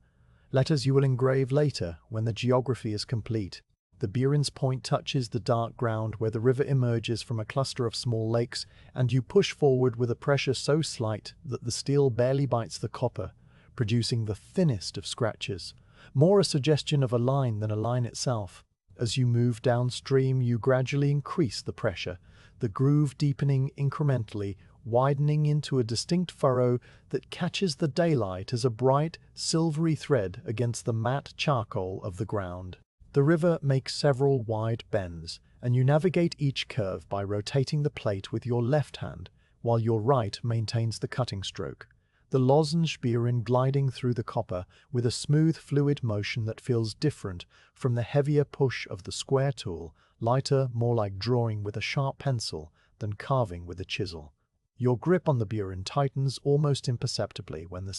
letters you will engrave later when the geography is complete. The burin's point touches the dark ground where the river emerges from a cluster of small lakes, and you push forward with a pressure so slight that the steel barely bites the copper, producing the thinnest of scratches, more a suggestion of a line than a line itself. As you move downstream, you gradually increase the pressure, the groove deepening incrementally, widening into a distinct furrow that catches the daylight as a bright, silvery thread against the matte charcoal of the ground. The river makes several wide bends, and you navigate each curve by rotating the plate with your left hand, while your right maintains the cutting stroke. the lozenge burin gliding through the copper with a smooth fluid motion that feels different from the heavier push of the square tool, lighter, more like drawing with a sharp pencil than carving with a chisel. Your grip on the burin tightens almost imperceptibly when the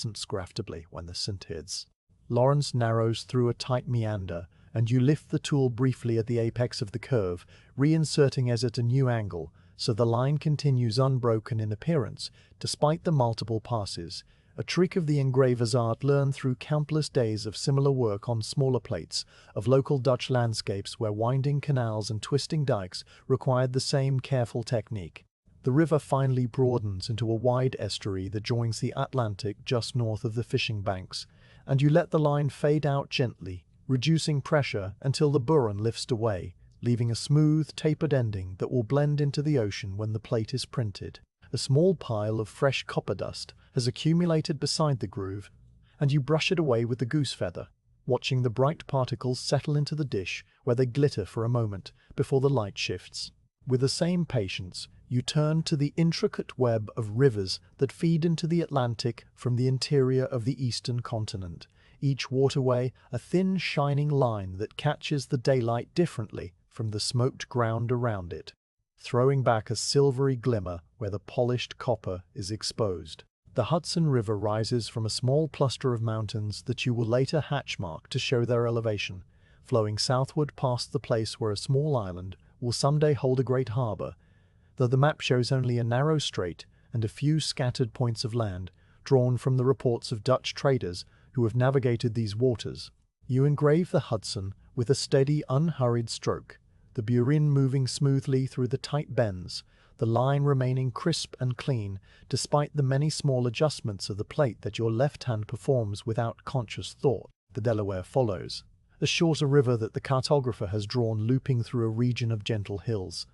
scent hits. Lawrence narrows through a tight meander, and you lift the tool briefly at the apex of the curve, reinserting as at a new angle, so the line continues unbroken in appearance, despite the multiple passes, a trick of the engraver's art learned through countless days of similar work on smaller plates of local Dutch landscapes where winding canals and twisting dikes required the same careful technique. The river finally broadens into a wide estuary that joins the Atlantic just north of the fishing banks, and you let the line fade out gently, reducing pressure until the burin lifts away, leaving a smooth, tapered ending that will blend into the ocean when the plate is printed. A small pile of fresh copper dust has accumulated beside the groove, and you brush it away with the goose feather, watching the bright particles settle into the dish where they glitter for a moment before the light shifts. With the same patience, you turn to the intricate web of rivers that feed into the Atlantic from the interior of the eastern continent, each waterway a thin shining line that catches the daylight differently from the smoked ground around it, throwing back a silvery glimmer where the polished copper is exposed. The Hudson River rises from a small cluster of mountains that you will later hatchmark to show their elevation, flowing southward past the place where a small island will someday hold a great harbor, though the map shows only a narrow strait and a few scattered points of land, drawn from the reports of Dutch traders who have navigated these waters. You engrave the Hudson with a steady, unhurried stroke, the burin moving smoothly through the tight bends, the line remaining crisp and clean despite the many small adjustments of the plate that your left hand performs without conscious thought. The Delaware follows, a shorter river that the cartographer has drawn looping through a region of gentle hills,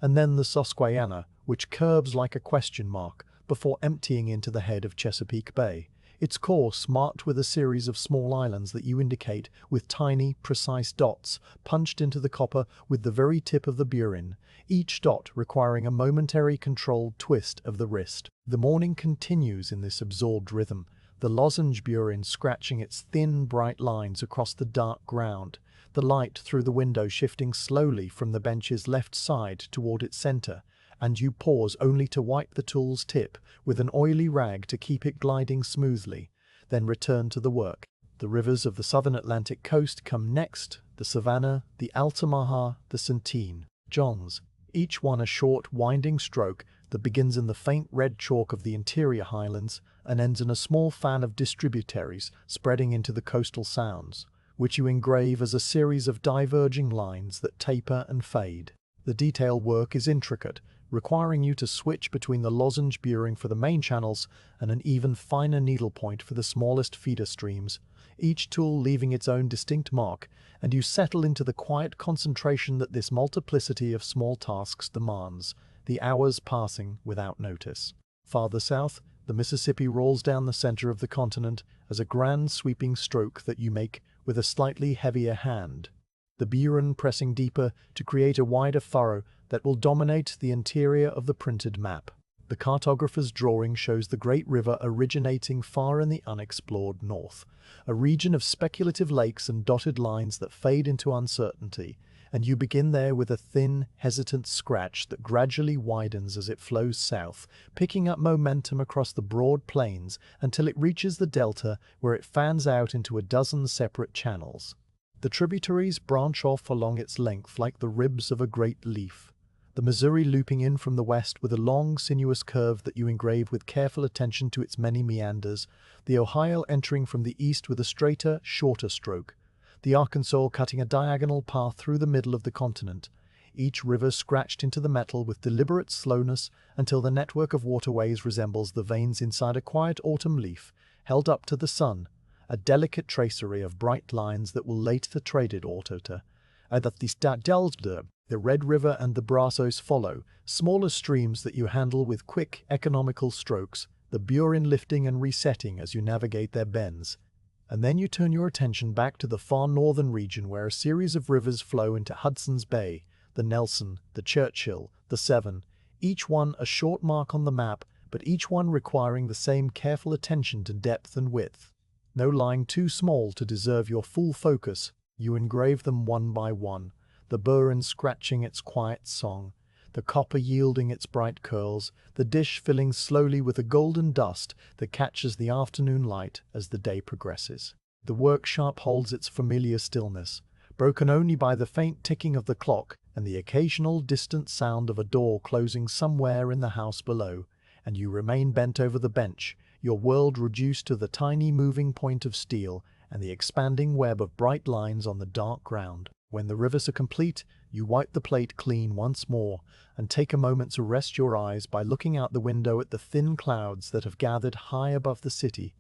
and then the Susquehanna, which curves like a question mark before emptying into the head of Chesapeake Bay, its course marked with a series of small islands that you indicate with tiny, precise dots punched into the copper with the very tip of the burin, each dot requiring a momentary controlled twist of the wrist. The morning continues in this absorbed rhythm, the lozenge burin scratching its thin, bright lines across the dark ground, the light through the window shifting slowly from the bench's left side toward its center, and you pause only to wipe the tool's tip with an oily rag to keep it gliding smoothly, then return to the work. The rivers of the southern Atlantic coast come next, the Savannah, the Altamaha, the Centene, Johns, each one a short, winding stroke that begins in the faint red chalk of the interior highlands and ends in a small fan of distributaries spreading into the coastal sounds, which you engrave as a series of diverging lines that taper and fade. The detail work is intricate, requiring you to switch between the lozenge burin for the main channels and an even finer needlepoint for the smallest feeder streams, each tool leaving its own distinct mark, and you settle into the quiet concentration that this multiplicity of small tasks demands, the hours passing without notice. Farther south, the Mississippi rolls down the center of the continent as a grand sweeping stroke that you make with a slightly heavier hand, the burin pressing deeper to create a wider furrow that will dominate the interior of the printed map. The cartographer's drawing shows the great river originating far in the unexplored north, a region of speculative lakes and dotted lines that fade into uncertainty, and you begin there with a thin, hesitant scratch that gradually widens as it flows south, picking up momentum across the broad plains until it reaches the delta where it fans out into a dozen separate channels. The tributaries branch off along its length like the ribs of a great leaf, the Missouri looping in from the west with a long, sinuous curve that you engrave with careful attention to its many meanders, the Ohio entering from the east with a straighter, shorter stroke, the Arkansas cutting a diagonal path through the middle of the continent, each river scratched into the metal with deliberate slowness until the network of waterways resembles the veins inside a quiet autumn leaf held up to the sun, a delicate tracery of bright lines that will later traded autota, and that the Red River and the Brazos follow, smaller streams that you handle with quick, economical strokes, the burin lifting and resetting as you navigate their bends. And then you turn your attention back to the far northern region where a series of rivers flow into Hudson's Bay, the Nelson, the Churchill, the Severn, each one a short mark on the map, but each one requiring the same careful attention to depth and width. No line too small to deserve your full focus, you engrave them one by one, the burin scratching its quiet song, the copper yielding its bright curls, the dish filling slowly with a golden dust that catches the afternoon light as the day progresses. The workshop holds its familiar stillness, broken only by the faint ticking of the clock and the occasional distant sound of a door closing somewhere in the house below, and you remain bent over the bench, your world reduced to the tiny moving point of steel and the expanding web of bright lines on the dark ground. When the rivers are complete, you wipe the plate clean once more and take a moment to rest your eyes by looking out the window at the thin clouds that have gathered high above the city,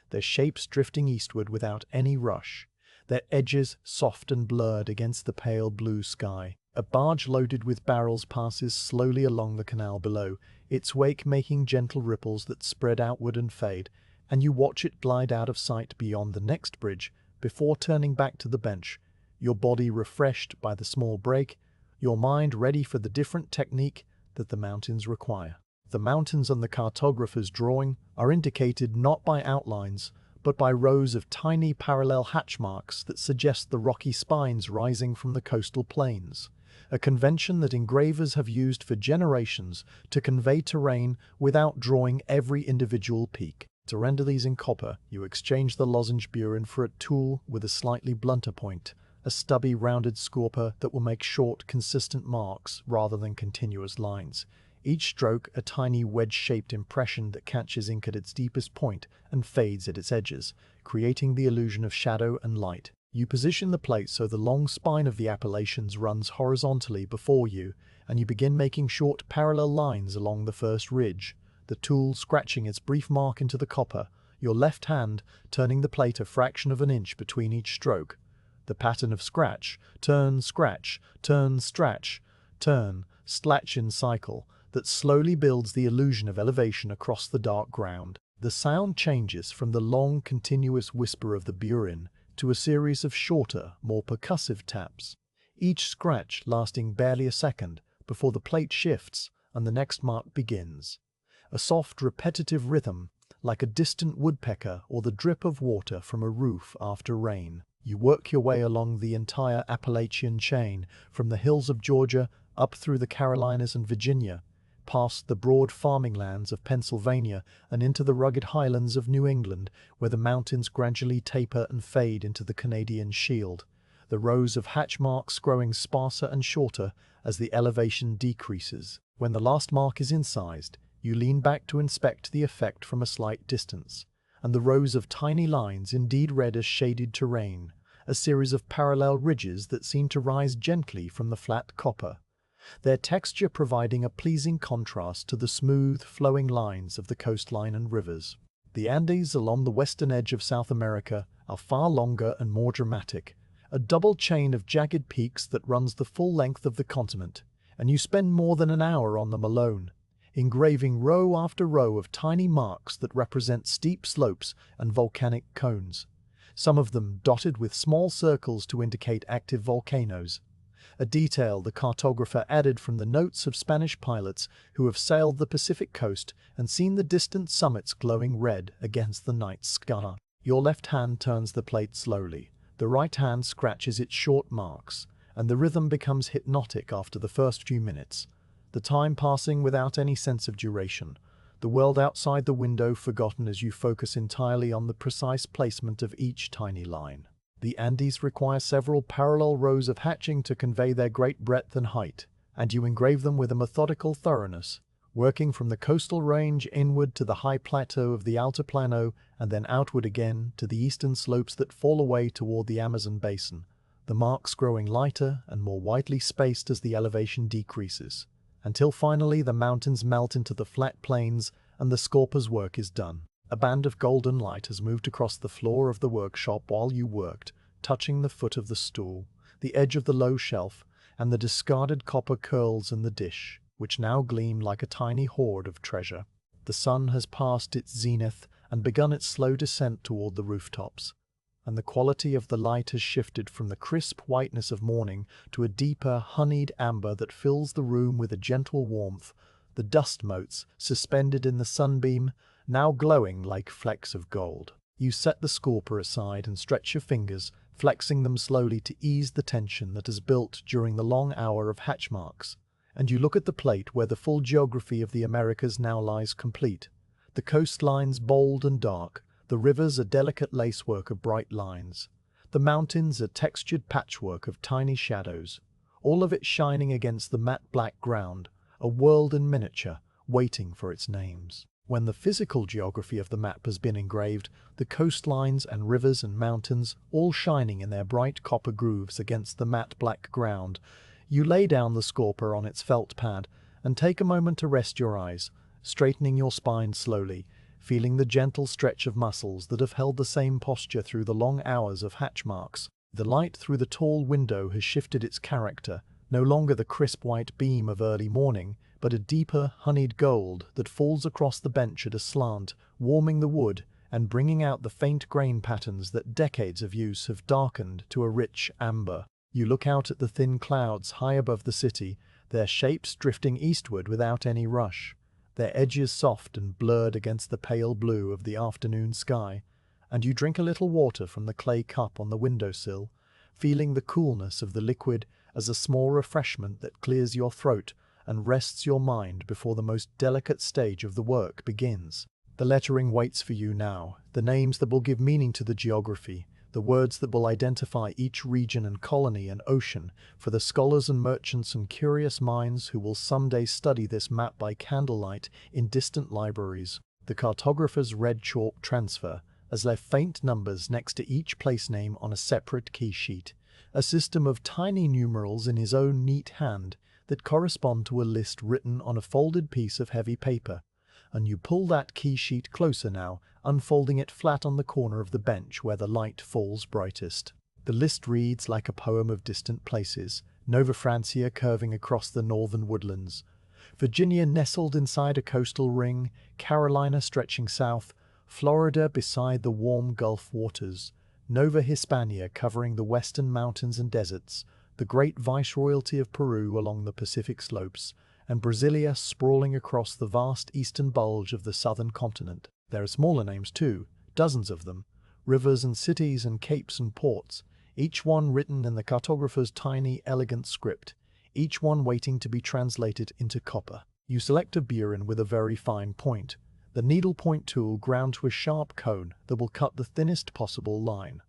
their shapes drifting eastward without any rush, their edges soft and blurred against the pale blue sky. A barge loaded with barrels passes slowly along the canal below, its wake making gentle ripples that spread outward and fade, and you watch it glide out of sight beyond the next bridge before turning back to the bench, your body refreshed by the small break, your mind ready for the different technique that the mountains require. The mountains on the cartographer's drawing are indicated not by outlines, but by rows of tiny parallel hatch marks that suggest the rocky spines rising from the coastal plains, a convention that engravers have used for generations to convey terrain without drawing every individual peak. To render these in copper, you exchange the lozenge burin for a tool with a slightly blunter point, a stubby rounded scorper that will make short, consistent marks rather than continuous lines. Each stroke a tiny wedge-shaped impression that catches ink at its deepest point and fades at its edges, creating the illusion of shadow and light. You position the plate so the long spine of the appellations runs horizontally before you, and you begin making short parallel lines along the first ridge, the tool scratching its brief mark into the copper, your left hand turning the plate a fraction of an inch between each stroke. The pattern of scratch, turn, scratch, turn, stratch, turn, slatch in cycle, that slowly builds the illusion of elevation across the dark ground. The sound changes from the long, continuous whisper of the burin to a series of shorter, more percussive taps, each scratch lasting barely a second before the plate shifts and the next mark begins. A soft, repetitive rhythm, like a distant woodpecker or the drip of water from a roof after rain. You work your way along the entire Appalachian chain, from the hills of Georgia up through the Carolinas and Virginia, past the broad farming lands of Pennsylvania and into the rugged highlands of New England, where the mountains gradually taper and fade into the Canadian shield, the rows of hatch marks growing sparser and shorter as the elevation decreases. When the last mark is incised, you lean back to inspect the effect from a slight distance, and the rows of tiny lines indeed read as shaded terrain, a series of parallel ridges that seem to rise gently from the flat copper, their texture providing a pleasing contrast to the smooth, flowing lines of the coastline and rivers. The Andes along the western edge of South America are far longer and more dramatic, a double chain of jagged peaks that runs the full length of the continent, and you spend more than an hour on them alone, engraving row after row of tiny marks that represent steep slopes and volcanic cones, some of them dotted with small circles to indicate active volcanoes, a detail the cartographer added from the notes of Spanish pilots who have sailed the Pacific coast and seen the distant summits glowing red against the night sky. Your left hand turns the plate slowly, the right hand scratches its short marks, and the rhythm becomes hypnotic after the first few minutes, the time passing without any sense of duration, the world outside the window forgotten as you focus entirely on the precise placement of each tiny line. The Andes require several parallel rows of hatching to convey their great breadth and height, and you engrave them with a methodical thoroughness, working from the coastal range inward to the high plateau of the Altiplano and then outward again to the eastern slopes that fall away toward the Amazon basin, the marks growing lighter and more widely spaced as the elevation decreases, until finally the mountains melt into the flat plains and the scorper's work is done. A band of golden light has moved across the floor of the workshop while you worked, touching the foot of the stool, the edge of the low shelf, and the discarded copper curls in the dish, which now gleam like a tiny hoard of treasure. The sun has passed its zenith and begun its slow descent toward the rooftops, and the quality of the light has shifted from the crisp whiteness of morning to a deeper, honeyed amber that fills the room with a gentle warmth, the dust motes suspended in the sunbeam, now glowing like flecks of gold. You set the scorper aside and stretch your fingers, flexing them slowly to ease the tension that has built during the long hour of hatch marks. And you look at the plate where the full geography of the Americas now lies complete. The coastlines bold and dark, the rivers a delicate lacework of bright lines, the mountains a textured patchwork of tiny shadows, all of it shining against the matte black ground, a world in miniature, waiting for its names. When the physical geography of the map has been engraved, the coastlines and rivers and mountains, all shining in their bright copper grooves against the matte black ground, you lay down the scorper on its felt pad and take a moment to rest your eyes, straightening your spine slowly, feeling the gentle stretch of muscles that have held the same posture through the long hours of hatch marks. The light through the tall window has shifted its character, no longer the crisp white beam of early morning, but a deeper, honeyed gold that falls across the bench at a slant, warming the wood and bringing out the faint grain patterns that decades of use have darkened to a rich amber. You look out at the thin clouds high above the city, their shapes drifting eastward without any rush, their edges soft and blurred against the pale blue of the afternoon sky, and you drink a little water from the clay cup on the windowsill, feeling the coolness of the liquid as a small refreshment that clears your throat and rests your mind before the most delicate stage of the work begins. The lettering waits for you now, the names that will give meaning to the geography, the words that will identify each region and colony and ocean for the scholars and merchants and curious minds who will someday study this map by candlelight in distant libraries. The cartographer's red chalk transfer has left faint numbers next to each place name on a separate key sheet, a system of tiny numerals in his own neat hand that correspond to a list written on a folded piece of heavy paper, and you pull that key sheet closer now, unfolding it flat on the corner of the bench where the light falls brightest. The list reads like a poem of distant places, Nova Francia curving across the northern woodlands, Virginia nestled inside a coastal ring, Carolina stretching south, Florida beside the warm Gulf waters, Nova Hispania covering the western mountains and deserts, the great viceroyalty of Peru along the Pacific slopes, and Brasilia sprawling across the vast eastern bulge of the southern continent. There are smaller names too, dozens of them, rivers and cities and capes and ports, each one written in the cartographer's tiny, elegant script, each one waiting to be translated into copper. You select a burin with a very fine point, the needlepoint tool ground to a sharp cone that will cut the thinnest possible line.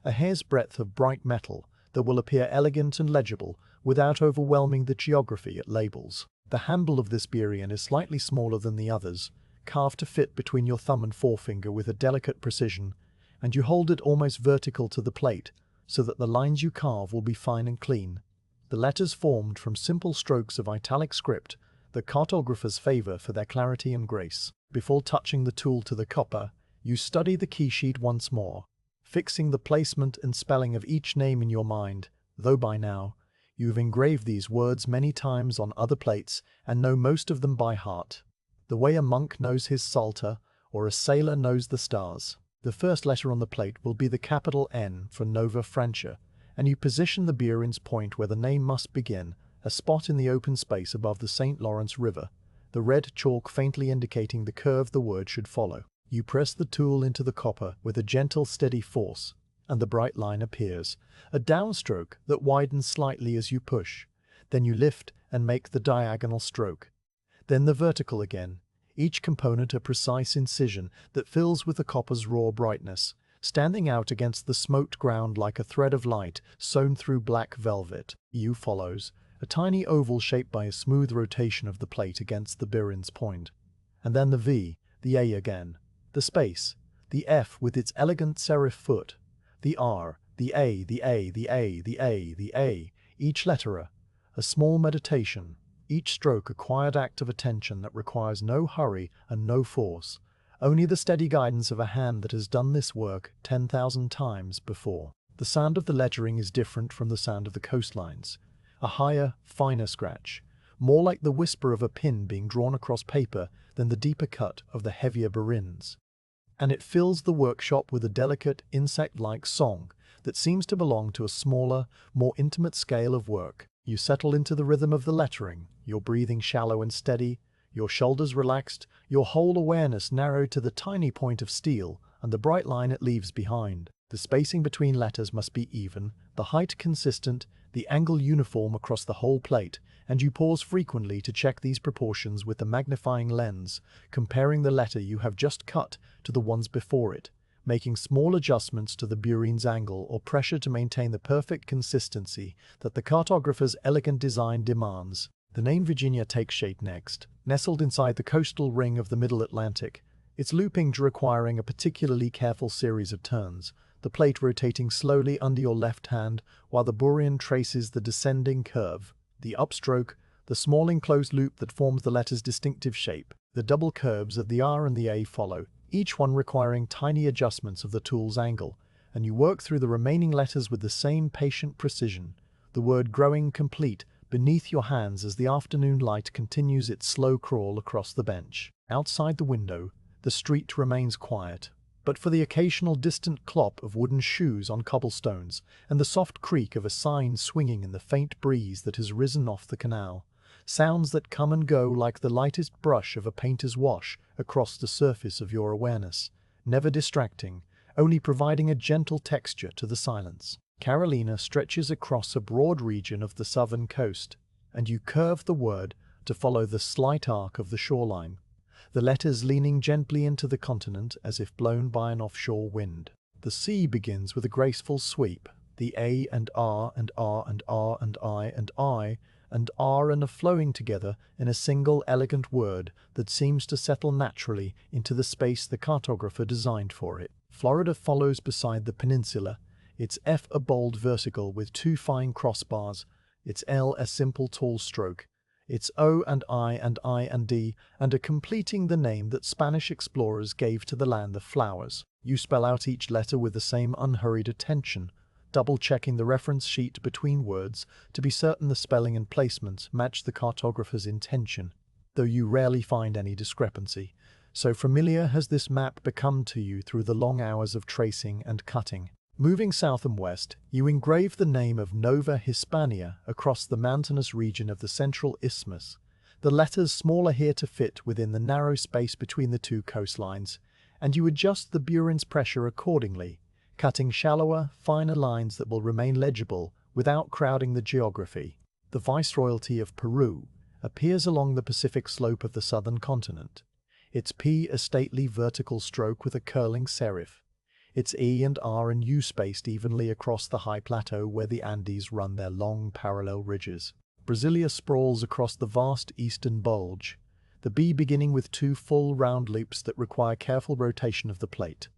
A hair's breadth of bright metal that will appear elegant and legible without overwhelming the geography it labels. The handle of this burin is slightly smaller than the others, carved to fit between your thumb and forefinger with a delicate precision, and you hold it almost vertical to the plate so that the lines you carve will be fine and clean. The letters formed from simple strokes of italic script the cartographer's favor for their clarity and grace. Before touching the tool to the copper, you study the key sheet once more, fixing the placement and spelling of each name in your mind, though by now you have engraved these words many times on other plates and know most of them by heart, the way a monk knows his psalter or a sailor knows the stars. The first letter on the plate will be the capital N for Nova Francia, and you position the burin's point where the name must begin, a spot in the open space above the St. Lawrence River, the red chalk faintly indicating the curve the word should follow. You press the tool into the copper with a gentle, steady force, and the bright line appears, a downstroke that widens slightly as you push. Then you lift and make the diagonal stroke. Then the vertical again, each component a precise incision that fills with the copper's raw brightness, standing out against the smoked ground like a thread of light sewn through black velvet. U follows, a tiny oval shaped by a smooth rotation of the plate against the burin's point. And then the V, the A again, the space, the F with its elegant serif foot, the R, the A, the A, the A, the A, the A, each letter a small meditation, each stroke a quiet act of attention that requires no hurry and no force, only the steady guidance of a hand that has done this work 10,000 times before. The sound of the lettering is different from the sound of the coastlines, a higher, finer scratch, more like the whisper of a pin being drawn across paper than the deeper cut of the heavier burins. And it fills the workshop with a delicate, insect-like song that seems to belong to a smaller, more intimate scale of work. You settle into the rhythm of the lettering, your breathing shallow and steady, your shoulders relaxed, your whole awareness narrowed to the tiny point of steel and the bright line it leaves behind. The spacing between letters must be even, the height consistent, the angle uniform across the whole plate, and you pause frequently to check these proportions with the magnifying lens, comparing the letter you have just cut to the ones before it, making small adjustments to the burin's angle or pressure to maintain the perfect consistency that the cartographer's elegant design demands. The name Virginia takes shape next. Nestled inside the coastal ring of the Middle Atlantic, its looping requiring a particularly careful series of turns, the plate rotating slowly under your left hand while the burin traces the descending curve, the upstroke, the small enclosed loop that forms the letter's distinctive shape. The double curves of the R and the A follow, each one requiring tiny adjustments of the tool's angle, and you work through the remaining letters with the same patient precision, the word growing complete beneath your hands as the afternoon light continues its slow crawl across the bench. Outside the window, the street remains quiet, but for the occasional distant clop of wooden shoes on cobblestones and the soft creak of a sign swinging in the faint breeze that has risen off the canal, sounds that come and go like the lightest brush of a painter's wash across the surface of your awareness, never distracting, only providing a gentle texture to the silence. Carolina stretches across a broad region of the southern coast, and you curve the word to follow the slight arc of the shoreline, the letters leaning gently into the continent as if blown by an offshore wind. The C begins with a graceful sweep, the A and R and R and R and I and R and are flowing together in a single elegant word that seems to settle naturally into the space the cartographer designed for it. Florida follows beside the peninsula, its F a bold vertical with two fine crossbars, its L a simple tall stroke, its O and I and D, and are completing the name that Spanish explorers gave to the land of flowers. You spell out each letter with the same unhurried attention, double-checking the reference sheet between words to be certain the spelling and placement match the cartographer's intention, though you rarely find any discrepancy. So familiar has this map become to you through the long hours of tracing and cutting. Moving south and west, you engrave the name of Nova Hispania across the mountainous region of the central isthmus, the letters smaller here to fit within the narrow space between the two coastlines, and you adjust the burin's pressure accordingly, cutting shallower, finer lines that will remain legible without crowding the geography. The Viceroyalty of Peru appears along the Pacific slope of the southern continent, its P a stately vertical stroke with a curling serif, its E and R and U spaced evenly across the high plateau where the Andes run their long parallel ridges. Brasilia sprawls across the vast eastern bulge, the B beginning with two full round loops that require careful rotation of the plate,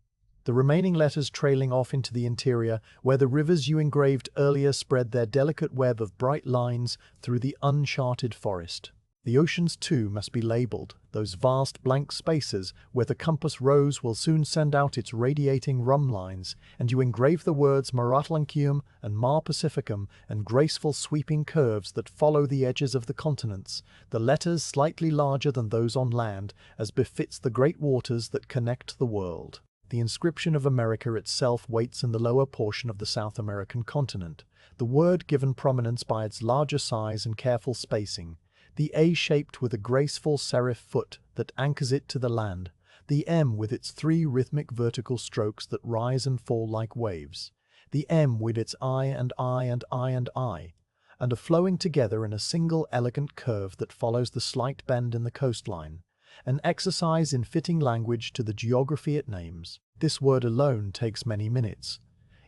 the remaining letters trailing off into the interior where the rivers you engraved earlier spread their delicate web of bright lines through the uncharted forest. The oceans too must be labelled, those vast blank spaces where the compass rose will soon send out its radiating rum lines, and you engrave the words Mar Atlanticum and Mar Pacificum and graceful sweeping curves that follow the edges of the continents, the letters slightly larger than those on land, as befits the great waters that connect the world. The inscription of America itself waits in the lower portion of the South American continent, the word given prominence by its larger size and careful spacing, the A shaped with a graceful serif foot that anchors it to the land, the M with its three rhythmic vertical strokes that rise and fall like waves, the M with its I and I and I and I, and are flowing together in a single elegant curve that follows the slight bend in the coastline, an exercise in fitting language to the geography it names. This word alone takes many minutes,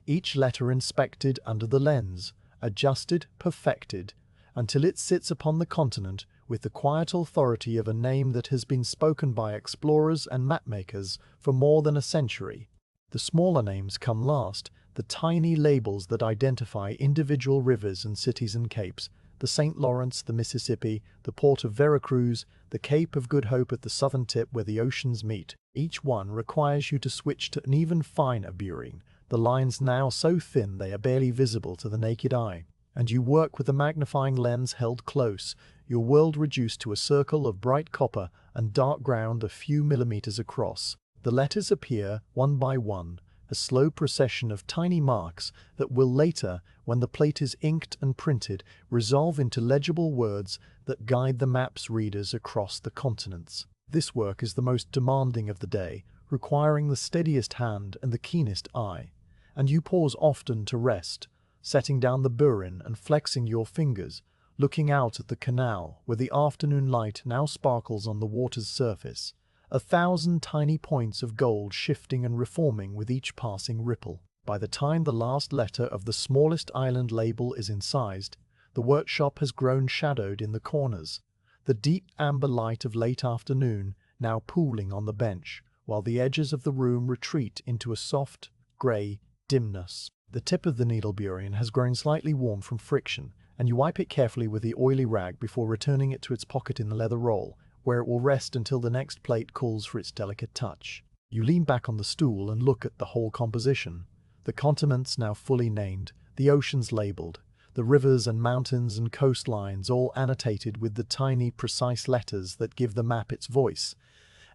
each letter inspected under the lens, adjusted, perfected, until it sits upon the continent with the quiet authority of a name that has been spoken by explorers and mapmakers for more than a century. The smaller names come last, the tiny labels that identify individual rivers and cities and capes, the St. Lawrence, the Mississippi, the port of Veracruz, the Cape of Good Hope at the southern tip where the oceans meet. Each one requires you to switch to an even finer burin, the lines now so thin they are barely visible to the naked eye. And you work with the magnifying lens held close, your world reduced to a circle of bright copper and dark ground a few millimeters across. The letters appear, one by one, a slow procession of tiny marks that will later, when the plate is inked and printed, resolve into legible words that guide the map's readers across the continents. This work is the most demanding of the day, requiring the steadiest hand and the keenest eye, and you pause often to rest, setting down the burin and flexing your fingers, looking out at the canal where the afternoon light now sparkles on the water's surface, 1,000 tiny points of gold shifting and reforming with each passing ripple. By the time the last letter of the smallest island label is incised, the workshop has grown shadowed in the corners, the deep amber light of late afternoon now pooling on the bench, while the edges of the room retreat into a soft, grey dimness. The tip of the needle burin has grown slightly warm from friction, and you wipe it carefully with the oily rag before returning it to its pocket in the leather roll, where it will rest until the next plate calls for its delicate touch. You lean back on the stool and look at the whole composition. The continents now fully named, the oceans labelled, the rivers and mountains and coastlines all annotated with the tiny, precise letters that give the map its voice,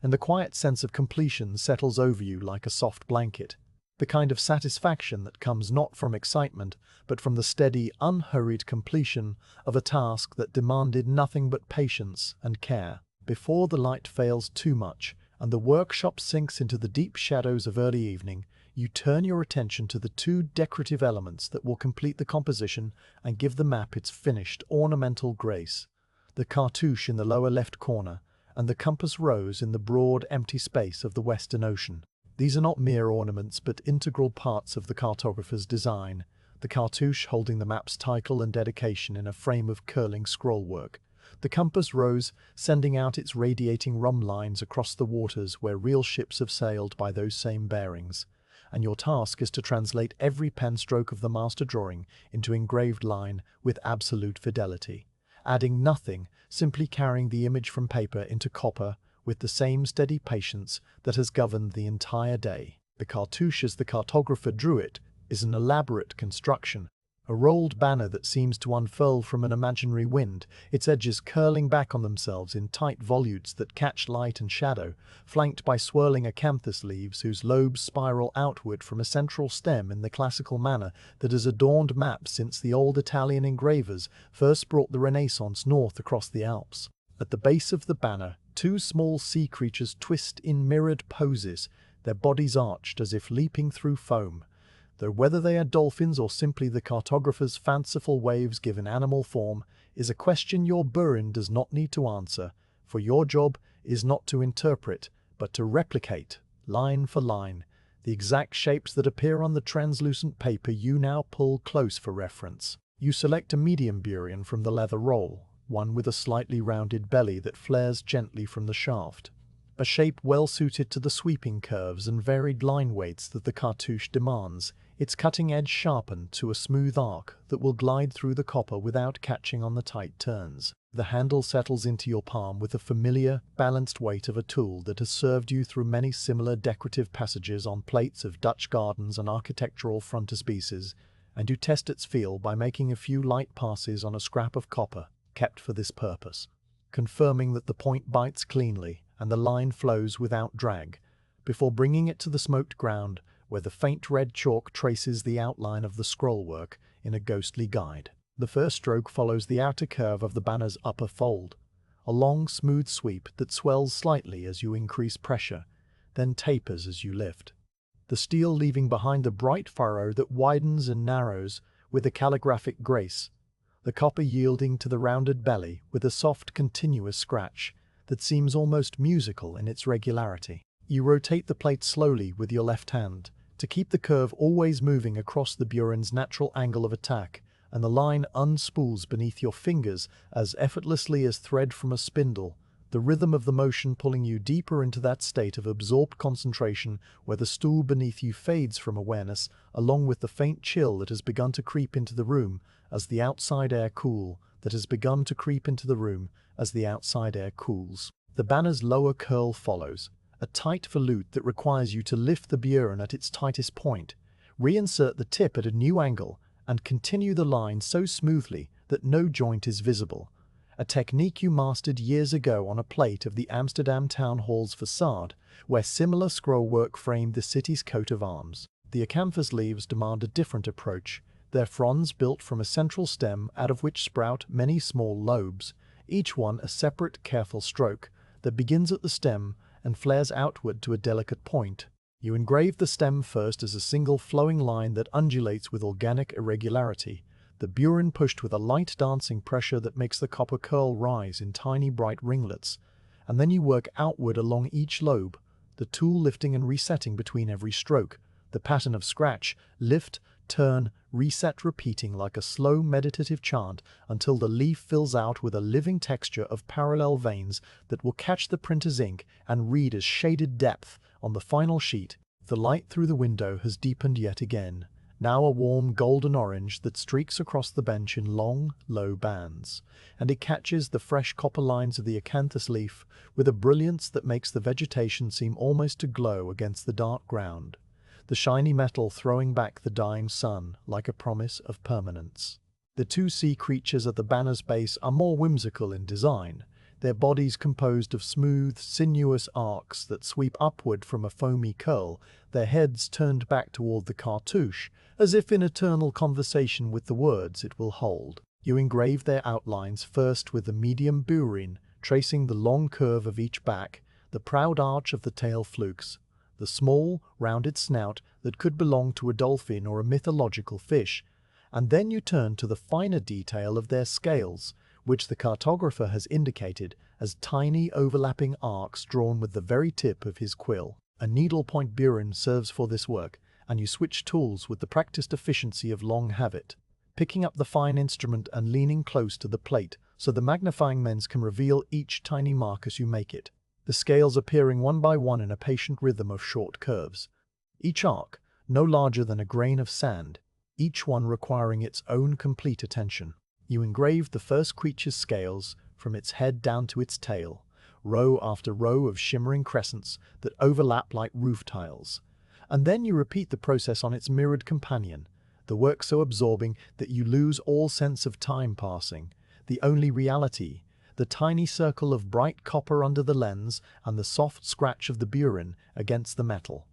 and the quiet sense of completion settles over you like a soft blanket. The kind of satisfaction that comes not from excitement, but from the steady, unhurried completion of a task that demanded nothing but patience and care. Before the light fails too much, and the workshop sinks into the deep shadows of early evening, you turn your attention to the two decorative elements that will complete the composition and give the map its finished, ornamental grace: the cartouche in the lower left corner, and the compass rose in the broad, empty space of the Western Ocean. These are not mere ornaments, but integral parts of the cartographer's design, the cartouche holding the map's title and dedication in a frame of curling scrollwork, the compass rose sending out its radiating rum lines across the waters where real ships have sailed by those same bearings, and your task is to translate every pen stroke of the master drawing into engraved line with absolute fidelity, adding nothing, simply carrying the image from paper into copper with the same steady patience that has governed the entire day. The cartouche, as the cartographer drew it, is an elaborate construction, a rolled banner that seems to unfurl from an imaginary wind, its edges curling back on themselves in tight volutes that catch light and shadow, flanked by swirling acanthus leaves whose lobes spiral outward from a central stem in the classical manner that has adorned maps since the old Italian engravers first brought the Renaissance north across the Alps. At the base of the banner, two small sea creatures twist in mirrored poses, their bodies arched as if leaping through foam, though whether they are dolphins or simply the cartographer's fanciful waves given animal form is a question your burin does not need to answer, for your job is not to interpret, but to replicate, line for line, the exact shapes that appear on the translucent paper you now pull close for reference. You select a medium burin from the leather roll, one with a slightly rounded belly that flares gently from the shaft, a shape well suited to the sweeping curves and varied line weights that the cartouche demands, its cutting edge sharpened to a smooth arc that will glide through the copper without catching on the tight turns. The handle settles into your palm with the familiar, balanced weight of a tool that has served you through many similar decorative passages on plates of Dutch gardens and architectural frontispieces, and you test its feel by making a few light passes on a scrap of copper kept for this purpose, confirming that the point bites cleanly and the line flows without drag, before bringing it to the smoked ground where the faint red chalk traces the outline of the scrollwork in a ghostly guide. The first stroke follows the outer curve of the banner's upper fold, a long, smooth sweep that swells slightly as you increase pressure, then tapers as you lift, the steel leaving behind a bright furrow that widens and narrows with a calligraphic grace, the copper yielding to the rounded belly with a soft, continuous scratch that seems almost musical in its regularity. You rotate the plate slowly with your left hand to keep the curve always moving across the burin's natural angle of attack, and the line unspools beneath your fingers as effortlessly as thread from a spindle, the rhythm of the motion pulling you deeper into that state of absorbed concentration where the stool beneath you fades from awareness, along with the faint chill that has begun to creep into the room as the outside air cools. The banner's lower curl follows, a tight volute that requires you to lift the burin at its tightest point, reinsert the tip at a new angle, and continue the line so smoothly that no joint is visible, a technique you mastered years ago on a plate of the Amsterdam town hall's facade, where similar scrollwork framed the city's coat of arms. The acanthus leaves demand a different approach. They're fronds built from a central stem out of which sprout many small lobes, each one a separate, careful stroke that begins at the stem and flares outward to a delicate point. You engrave the stem first as a single flowing line that undulates with organic irregularity, the burin pushed with a light dancing pressure that makes the copper curl rise in tiny bright ringlets, and then you work outward along each lobe, the tool lifting and resetting between every stroke, the pattern of scratch, lift, turn, reset repeating like a slow meditative chant until the leaf fills out with a living texture of parallel veins that will catch the printer's ink and read as shaded depth on the final sheet. The light through the window has deepened yet again, now a warm golden orange that streaks across the bench in long, low bands, and it catches the fresh copper lines of the acanthus leaf with a brilliance that makes the vegetation seem almost to glow against the dark ground, the shiny metal throwing back the dying sun like a promise of permanence. The two sea creatures at the banner's base are more whimsical in design, their bodies composed of smooth, sinuous arcs that sweep upward from a foamy curl, their heads turned back toward the cartouche, as if in eternal conversation with the words it will hold. You engrave their outlines first with the medium burin, tracing the long curve of each back, the proud arch of the tail flukes, the small, rounded snout that could belong to a dolphin or a mythological fish, and then you turn to the finer detail of their scales, which the cartographer has indicated as tiny overlapping arcs drawn with the very tip of his quill. A needlepoint burin serves for this work, and you switch tools with the practiced efficiency of long habit, picking up the fine instrument and leaning close to the plate so the magnifying lens can reveal each tiny mark as you make it, the scales appearing one by one in a patient rhythm of short curves, each arc no larger than a grain of sand, each one requiring its own complete attention. You engrave the first creature's scales from its head down to its tail, row after row of shimmering crescents that overlap like roof tiles, and then you repeat the process on its mirrored companion, the work so absorbing that you lose all sense of time passing, the only reality, the tiny circle of bright copper under the lens and the soft scratch of the burin against the metal.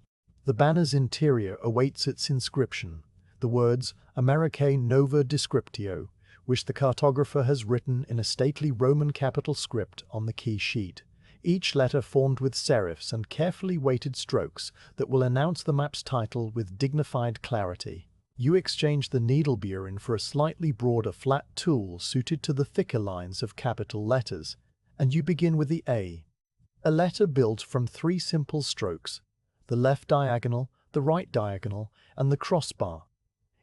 The banner's interior awaits its inscription, the words Americae Nova Descriptio, which the cartographer has written in a stately Roman capital script on the key sheet, each letter formed with serifs and carefully weighted strokes that will announce the map's title with dignified clarity. You exchange the needle burin for a slightly broader flat tool suited to the thicker lines of capital letters, and you begin with the A, a letter built from 3 simple strokes, the left diagonal, the right diagonal, and the crossbar,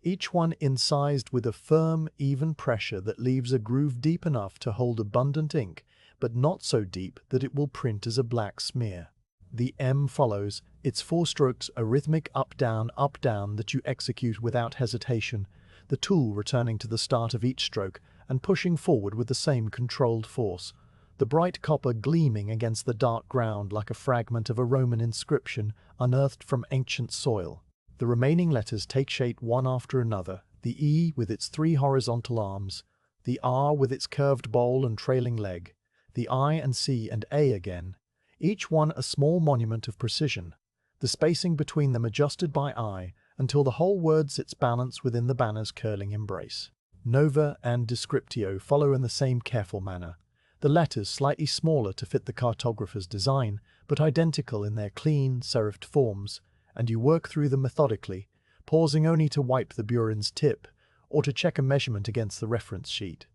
each one incised with a firm, even pressure that leaves a groove deep enough to hold abundant ink, but not so deep that it will print as a black smear. The M follows, its 4 strokes a rhythmic up-down that you execute without hesitation, the tool returning to the start of each stroke and pushing forward with the same controlled force, the bright copper gleaming against the dark ground like a fragment of a Roman inscription unearthed from ancient soil. The remaining letters take shape one after another, the E with its 3 horizontal arms, the R with its curved bowl and trailing leg, the I and C and A again, each one a small monument of precision, the spacing between them adjusted by eye until the whole word sits balanced within the banner's curling embrace. Nova and Descriptio follow in the same careful manner, the letters slightly smaller to fit the cartographer's design, but identical in their clean, serifed forms, and you work through them methodically, pausing only to wipe the burin's tip or to check a measurement against the reference sheet.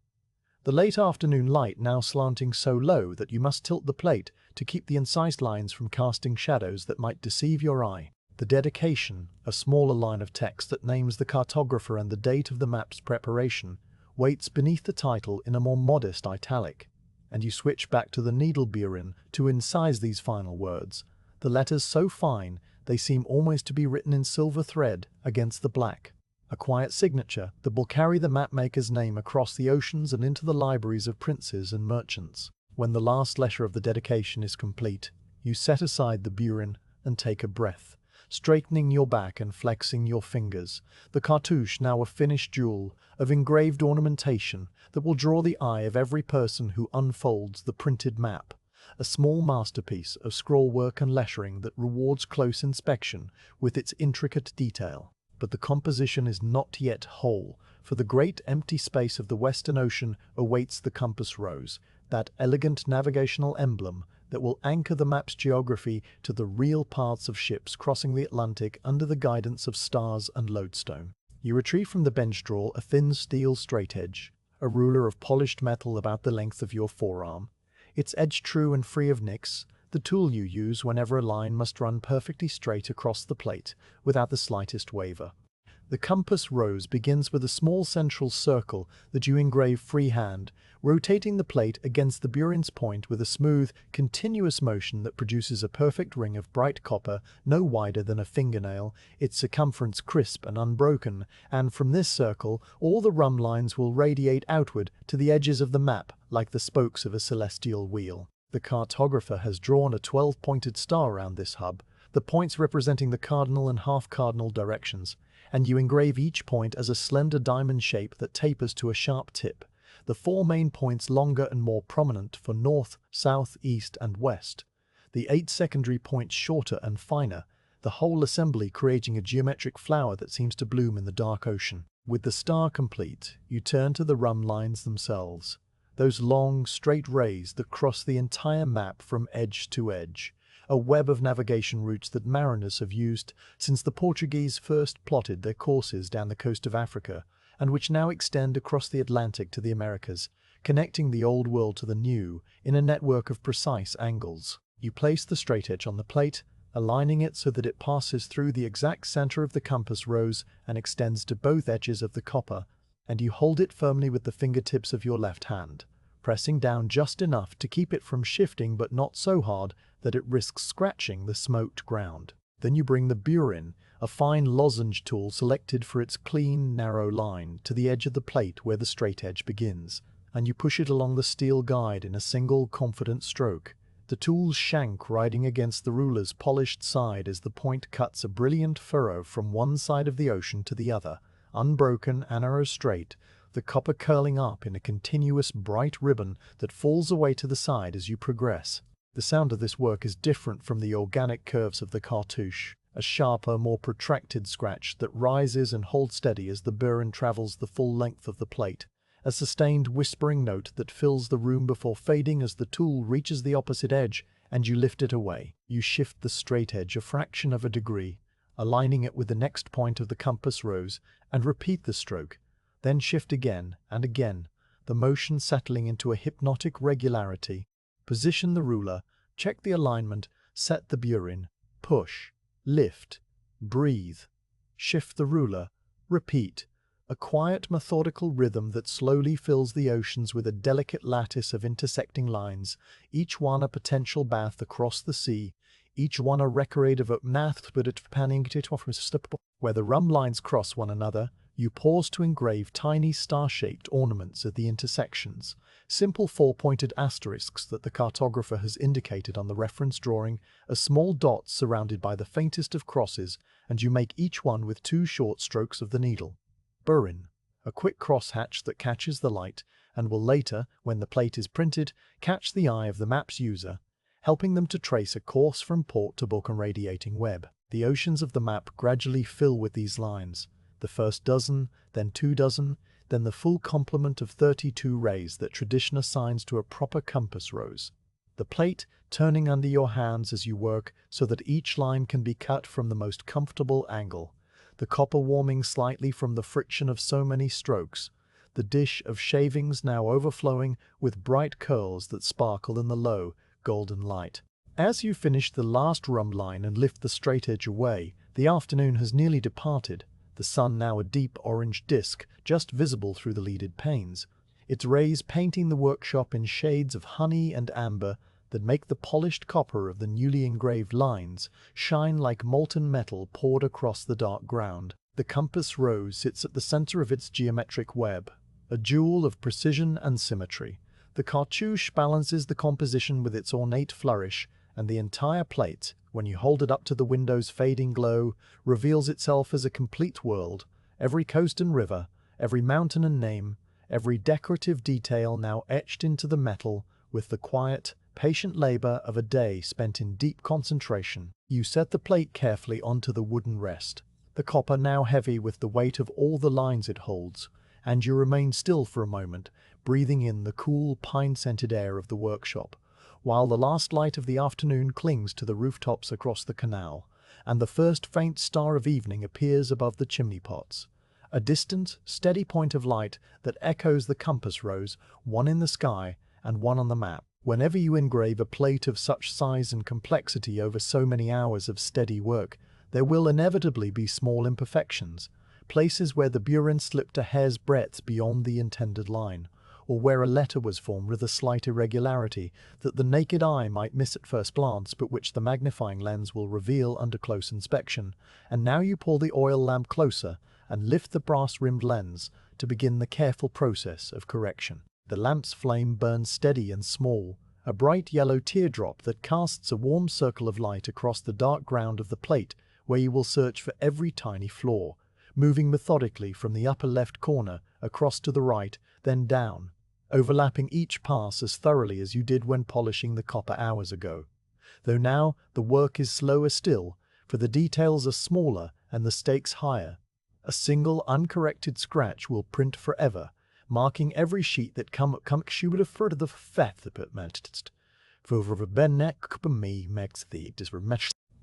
The late afternoon light now slanting so low that you must tilt the plate to keep the incised lines from casting shadows that might deceive your eye. The dedication, a smaller line of text that names the cartographer and the date of the map's preparation, waits beneath the title in a more modest italic, and you switch back to the needle burin to incise these final words, the letters so fine they seem almost to be written in silver thread against the black. A quiet signature that will carry the mapmaker's name across the oceans and into the libraries of princes and merchants. When the last letter of the dedication is complete, you set aside the burin and take a breath, straightening your back and flexing your fingers, the cartouche now a finished jewel of engraved ornamentation that will draw the eye of every person who unfolds the printed map, a small masterpiece of scrollwork and lettering that rewards close inspection with its intricate detail. But the composition is not yet whole, for the great empty space of the Western Ocean awaits the compass rose, that elegant navigational emblem that will anchor the map's geography to the real paths of ships crossing the Atlantic under the guidance of stars and lodestone. You retrieve from the bench drawer a thin steel straightedge, a ruler of polished metal about the length of your forearm, its edge true and free of nicks, the tool you use whenever a line must run perfectly straight across the plate without the slightest waver. The compass rose begins with a small central circle that you engrave freehand, rotating the plate against the burin's point with a smooth, continuous motion that produces a perfect ring of bright copper no wider than a fingernail, its circumference crisp and unbroken, and from this circle all the run lines will radiate outward to the edges of the map like the spokes of a celestial wheel. The cartographer has drawn a 12-pointed star around this hub, the points representing the cardinal and half-cardinal directions, and you engrave each point as a slender diamond shape that tapers to a sharp tip, the 4 main points longer and more prominent for north, south, east, and west, the 8 secondary points shorter and finer, the whole assembly creating a geometric flower that seems to bloom in the dark ocean. With the star complete, you turn to the run lines themselves, those long, straight rays that cross the entire map from edge to edge, a web of navigation routes that mariners have used since the Portuguese first plotted their courses down the coast of Africa, and which now extend across the Atlantic to the Americas, connecting the old world to the new in a network of precise angles. You place the straightedge on the plate, aligning it so that it passes through the exact center of the compass rose and extends to both edges of the copper, and you hold it firmly with the fingertips of your left hand, pressing down just enough to keep it from shifting but not so hard that it risks scratching the smoked ground. Then you bring the burin, a fine lozenge tool selected for its clean, narrow line, to the edge of the plate where the straightedge begins, and you push it along the steel guide in a single, confident stroke, the tool's shank riding against the ruler's polished side as the point cuts a brilliant furrow from one side of the ocean to the other, unbroken and arrow straight, the copper curling up in a continuous bright ribbon that falls away to the side as you progress. The sound of this work is different from the organic curves of the cartouche, a sharper, more protracted scratch that rises and holds steady as the burin travels the full length of the plate, a sustained whispering note that fills the room before fading as the tool reaches the opposite edge and you lift it away. You shift the straightedge a fraction of a degree, aligning it with the next point of the compass rose, and repeat the stroke, then shift again and again, the motion settling into a hypnotic regularity. Position the ruler, check the alignment, set the burin, push, lift, breathe, shift the ruler, repeat, a quiet methodical rhythm that slowly fills the oceans with a delicate lattice of intersecting lines, each one a potential bath across the sea, each one a record of where the rum lines cross one another. You pause to engrave tiny star-shaped ornaments at the intersections, simple 4-pointed asterisks that the cartographer has indicated on the reference drawing, as small dots surrounded by the faintest of crosses, and you make each one with 2 short strokes of the needle. Burin, a quick crosshatch that catches the light, and will later, when the plate is printed, catch the eye of the map's user, helping them to trace a course from port to book and radiating web. The oceans of the map gradually fill with these lines, the first dozen, then 2 dozen, then the full complement of 32 rays that tradition assigns to a proper compass rose. The plate turning under your hands as you work so that each line can be cut from the most comfortable angle, the copper warming slightly from the friction of so many strokes, the dish of shavings now overflowing with bright curls that sparkle in the low, golden light. As you finish the last rum line and lift the straightedge away, the afternoon has nearly departed, the sun now a deep orange disk just visible through the leaded panes, its rays painting the workshop in shades of honey and amber that make the polished copper of the newly engraved lines shine like molten metal poured across the dark ground. The compass rose sits at the center of its geometric web, a jewel of precision and symmetry. The cartouche balances the composition with its ornate flourish, and the entire plate, when you hold it up to the window's fading glow, reveals itself as a complete world, every coast and river, every mountain and name, every decorative detail now etched into the metal with the quiet, patient labor of a day spent in deep concentration. You set the plate carefully onto the wooden rest, the copper now heavy with the weight of all the lines it holds, and you remain still for a moment, breathing in the cool, pine-scented air of the workshop, while the last light of the afternoon clings to the rooftops across the canal, and the first faint star of evening appears above the chimney pots. A distant, steady point of light that echoes the compass rose, one in the sky and one on the map. Whenever you engrave a plate of such size and complexity over so many hours of steady work, there will inevitably be small imperfections, places where the burin slipped a hair's breadth beyond the intended line, or where a letter was formed with a slight irregularity that the naked eye might miss at first glance but which the magnifying lens will reveal under close inspection. And now you pull the oil lamp closer and lift the brass-rimmed lens to begin the careful process of correction. The lamp's flame burns steady and small, a bright yellow teardrop that casts a warm circle of light across the dark ground of the plate where you will search for every tiny flaw, moving methodically from the upper left corner across to the right, then down, overlapping each pass as thoroughly as you did when polishing the copper hours ago. Though now the work is slower still, for the details are smaller and the stakes higher. A single uncorrected scratch will print forever, marking every sheet that comes for the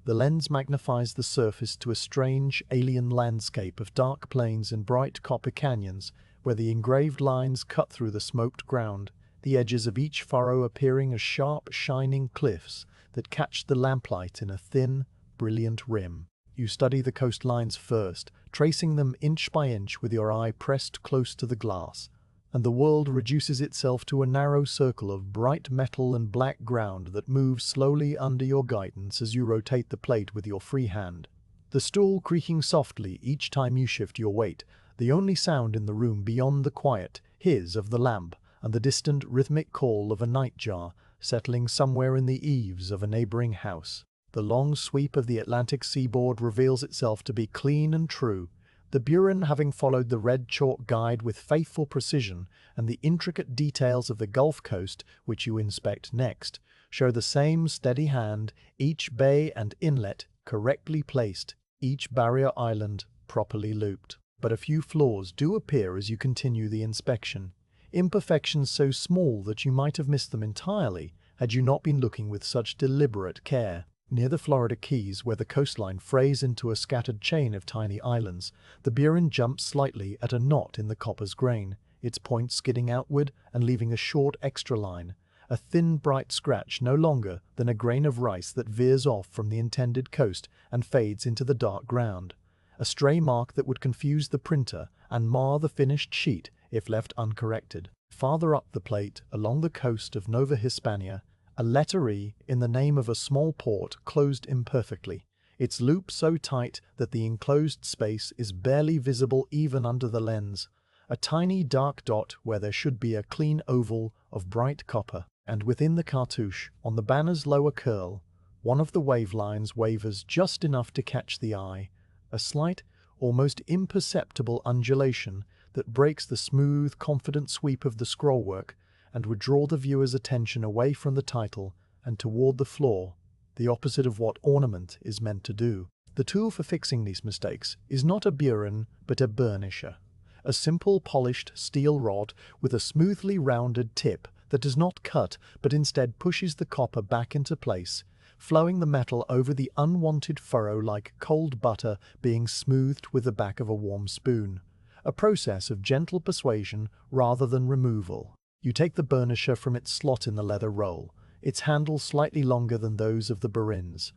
The lens magnifies the surface to a strange, alien landscape of dark plains and bright copper canyons, where the engraved lines cut through the smoked ground, the edges of each furrow appearing as sharp, shining cliffs that catch the lamplight in a thin, brilliant rim. You study the coastlines first, tracing them inch by inch with your eye pressed close to the glass, and the world reduces itself to a narrow circle of bright metal and black ground that moves slowly under your guidance as you rotate the plate with your free hand, the stool creaking softly each time you shift your weight, the only sound in the room beyond the quiet hiss of the lamp and the distant rhythmic call of a nightjar settling somewhere in the eaves of a neighboring house. The long sweep of the Atlantic seaboard reveals itself to be clean and true, the burin having followed the red chalk guide with faithful precision, and the intricate details of the Gulf Coast, which you inspect next, show the same steady hand, each bay and inlet correctly placed, each barrier island properly looped. But a few flaws do appear as you continue the inspection, imperfections so small that you might have missed them entirely had you not been looking with such deliberate care. Near the Florida Keys, where the coastline frays into a scattered chain of tiny islands, the burin jumps slightly at a knot in the copper's grain, its point skidding outward and leaving a short extra line, a thin bright scratch no longer than a grain of rice that veers off from the intended coast and fades into the dark ground, a stray mark that would confuse the printer and mar the finished sheet if left uncorrected. Farther up the plate, along the coast of Nova Hispania, a letter E in the name of a small port closed imperfectly, its loop so tight that the enclosed space is barely visible even under the lens, a tiny dark dot where there should be a clean oval of bright copper, and within the cartouche, on the banner's lower curl, one of the wave lines wavers just enough to catch the eye, a slight, almost imperceptible undulation that breaks the smooth, confident sweep of the scrollwork and would draw the viewer's attention away from the title and toward the floor, the opposite of what ornament is meant to do. The tool for fixing these mistakes is not a burin, but a burnisher, a simple polished steel rod with a smoothly rounded tip that does not cut but instead pushes the copper back into place, flowing the metal over the unwanted furrow like cold butter being smoothed with the back of a warm spoon, a process of gentle persuasion rather than removal. You take the burnisher from its slot in the leather roll, its handle slightly longer than those of the burins,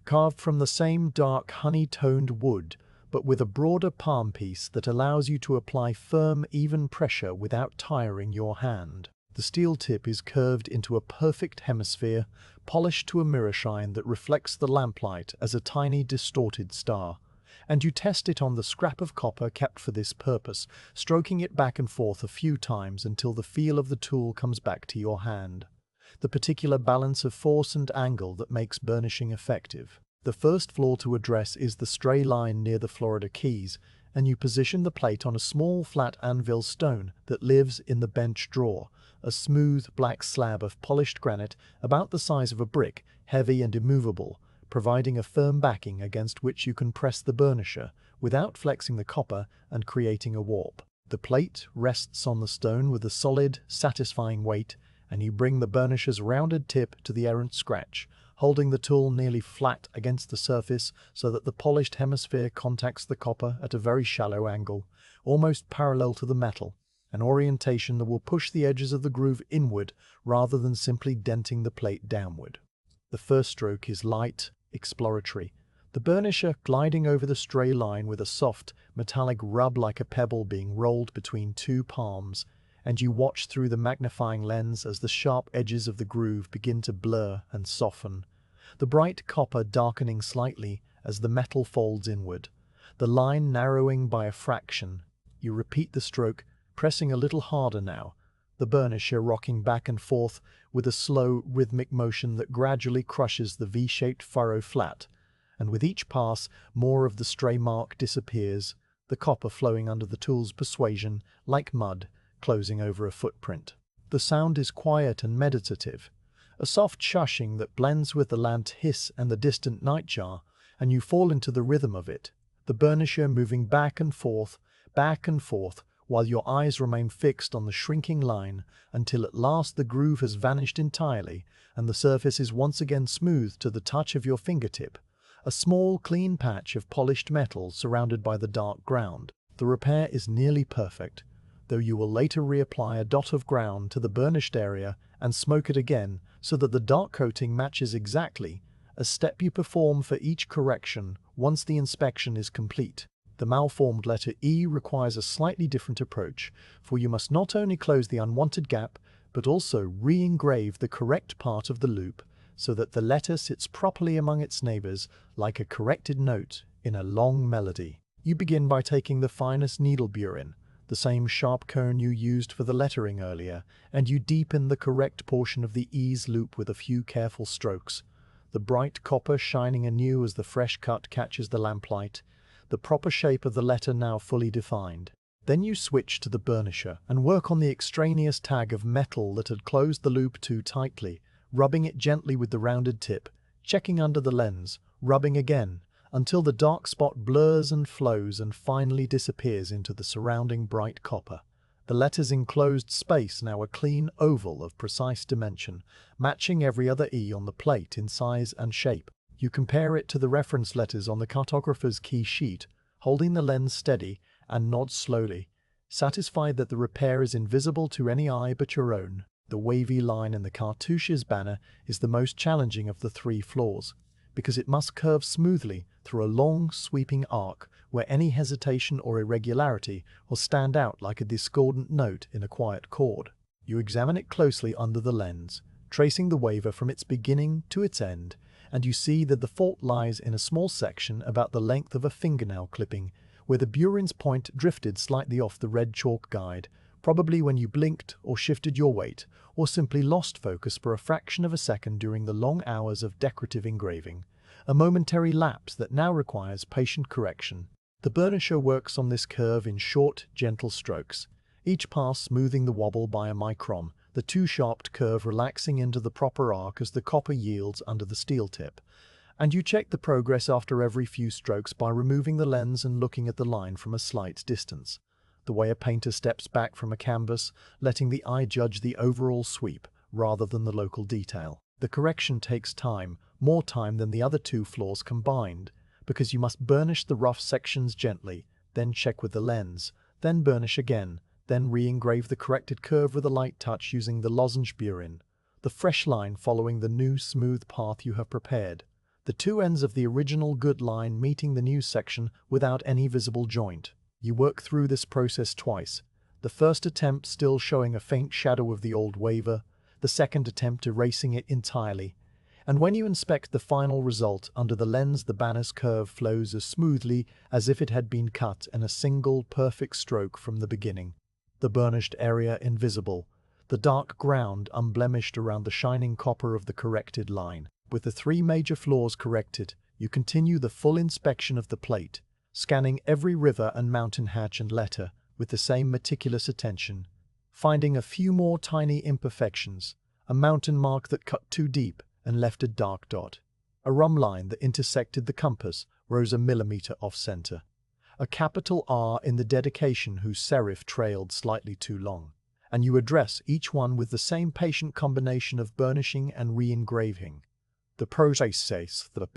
carved from the same dark honey-toned wood, but with a broader palm piece that allows you to apply firm, even pressure without tiring your hand. The steel tip is curved into a perfect hemisphere, polished to a mirror shine that reflects the lamplight as a tiny distorted star, and you test it on the scrap of copper kept for this purpose, stroking it back and forth a few times until the feel of the tool comes back to your hand, the particular balance of force and angle that makes burnishing effective. The first flaw to address is the stray line near the Florida Keys, and you position the plate on a small flat anvil stone that lives in the bench drawer, a smooth black slab of polished granite about the size of a brick, heavy and immovable, providing a firm backing against which you can press the burnisher without flexing the copper and creating a warp. The plate rests on the stone with a solid, satisfying weight, and you bring the burnisher's rounded tip to the errant scratch, holding the tool nearly flat against the surface so that the polished hemisphere contacts the copper at a very shallow angle, almost parallel to the metal, an orientation that will push the edges of the groove inward rather than simply denting the plate downward. The first stroke is light, exploratory, the burnisher gliding over the stray line with a soft, metallic rub like a pebble being rolled between two palms, and you watch through the magnifying lens as the sharp edges of the groove begin to blur and soften, the bright copper darkening slightly as the metal folds inward, the line narrowing by a fraction. You repeat the stroke, pressing a little harder now, the burnisher rocking back and forth with a slow, rhythmic motion that gradually crushes the V-shaped furrow flat, and with each pass, more of the stray mark disappears, the copper flowing under the tool's persuasion, like mud, closing over a footprint. The sound is quiet and meditative, a soft shushing that blends with the lamp's hiss and the distant nightjar, and you fall into the rhythm of it, the burnisher moving back and forth, while your eyes remain fixed on the shrinking line until at last the groove has vanished entirely and the surface is once again smooth to the touch of your fingertip, a small, clean patch of polished metal surrounded by the dark ground. The repair is nearly perfect, though you will later reapply a dot of ground to the burnished area and smoke it again so that the dark coating matches exactly, a step you perform for each correction once the inspection is complete. The malformed letter E requires a slightly different approach, for you must not only close the unwanted gap, but also re-engrave the correct part of the loop so that the letter sits properly among its neighbors like a corrected note in a long melody. You begin by taking the finest needle burin, the same sharp cone you used for the lettering earlier, and you deepen the correct portion of the E's loop with a few careful strokes, the bright copper shining anew as the fresh cut catches the lamplight, the proper shape of the letter now fully defined. Then you switch to the burnisher and work on the extraneous tag of metal that had closed the loop too tightly, rubbing it gently with the rounded tip, checking under the lens, rubbing again, until the dark spot blurs and flows and finally disappears into the surrounding bright copper. The letter's enclosed space now a clean oval of precise dimension, matching every other E on the plate in size and shape. You compare it to the reference letters on the cartographer's key sheet, holding the lens steady, and nod slowly, satisfied that the repair is invisible to any eye but your own. The wavy line in the cartouche's banner is the most challenging of the three flaws, because it must curve smoothly through a long, sweeping arc where any hesitation or irregularity will stand out like a discordant note in a quiet chord. You examine it closely under the lens, tracing the waver from its beginning to its end, and you see that the fault lies in a small section about the length of a fingernail clipping, where the burin's point drifted slightly off the red chalk guide, probably when you blinked or shifted your weight, or simply lost focus for a fraction of a second during the long hours of decorative engraving, a momentary lapse that now requires patient correction. The burnisher works on this curve in short, gentle strokes, each pass smoothing the wobble by a micron, the two-sharped curve relaxing into the proper arc as the copper yields under the steel tip. And you check the progress after every few strokes by removing the lens and looking at the line from a slight distance, the way a painter steps back from a canvas, letting the eye judge the overall sweep rather than the local detail. The correction takes time, more time than the other two flaws combined, because you must burnish the rough sections gently, then check with the lens, then burnish again, then re-engrave the corrected curve with a light touch using the lozenge burin, the fresh line following the new smooth path you have prepared, the two ends of the original good line meeting the new section without any visible joint. You work through this process twice, the first attempt still showing a faint shadow of the old waver, the second attempt erasing it entirely, and when you inspect the final result under the lens, the banner's curve flows as smoothly as if it had been cut in a single perfect stroke from the beginning. The burnished area invisible, the dark ground unblemished around the shining copper of the corrected line. With the three major flaws corrected, you continue the full inspection of the plate, scanning every river and mountain hatch and letter with the same meticulous attention. finding a few more tiny imperfections, a mountain mark that cut too deep and left a dark dot. A rum line that intersected the compass rose a millimeter off-center. A capital R in the dedication whose serif trailed slightly too long. And you address each one with the same patient combination of burnishing and re-engraving. The process says that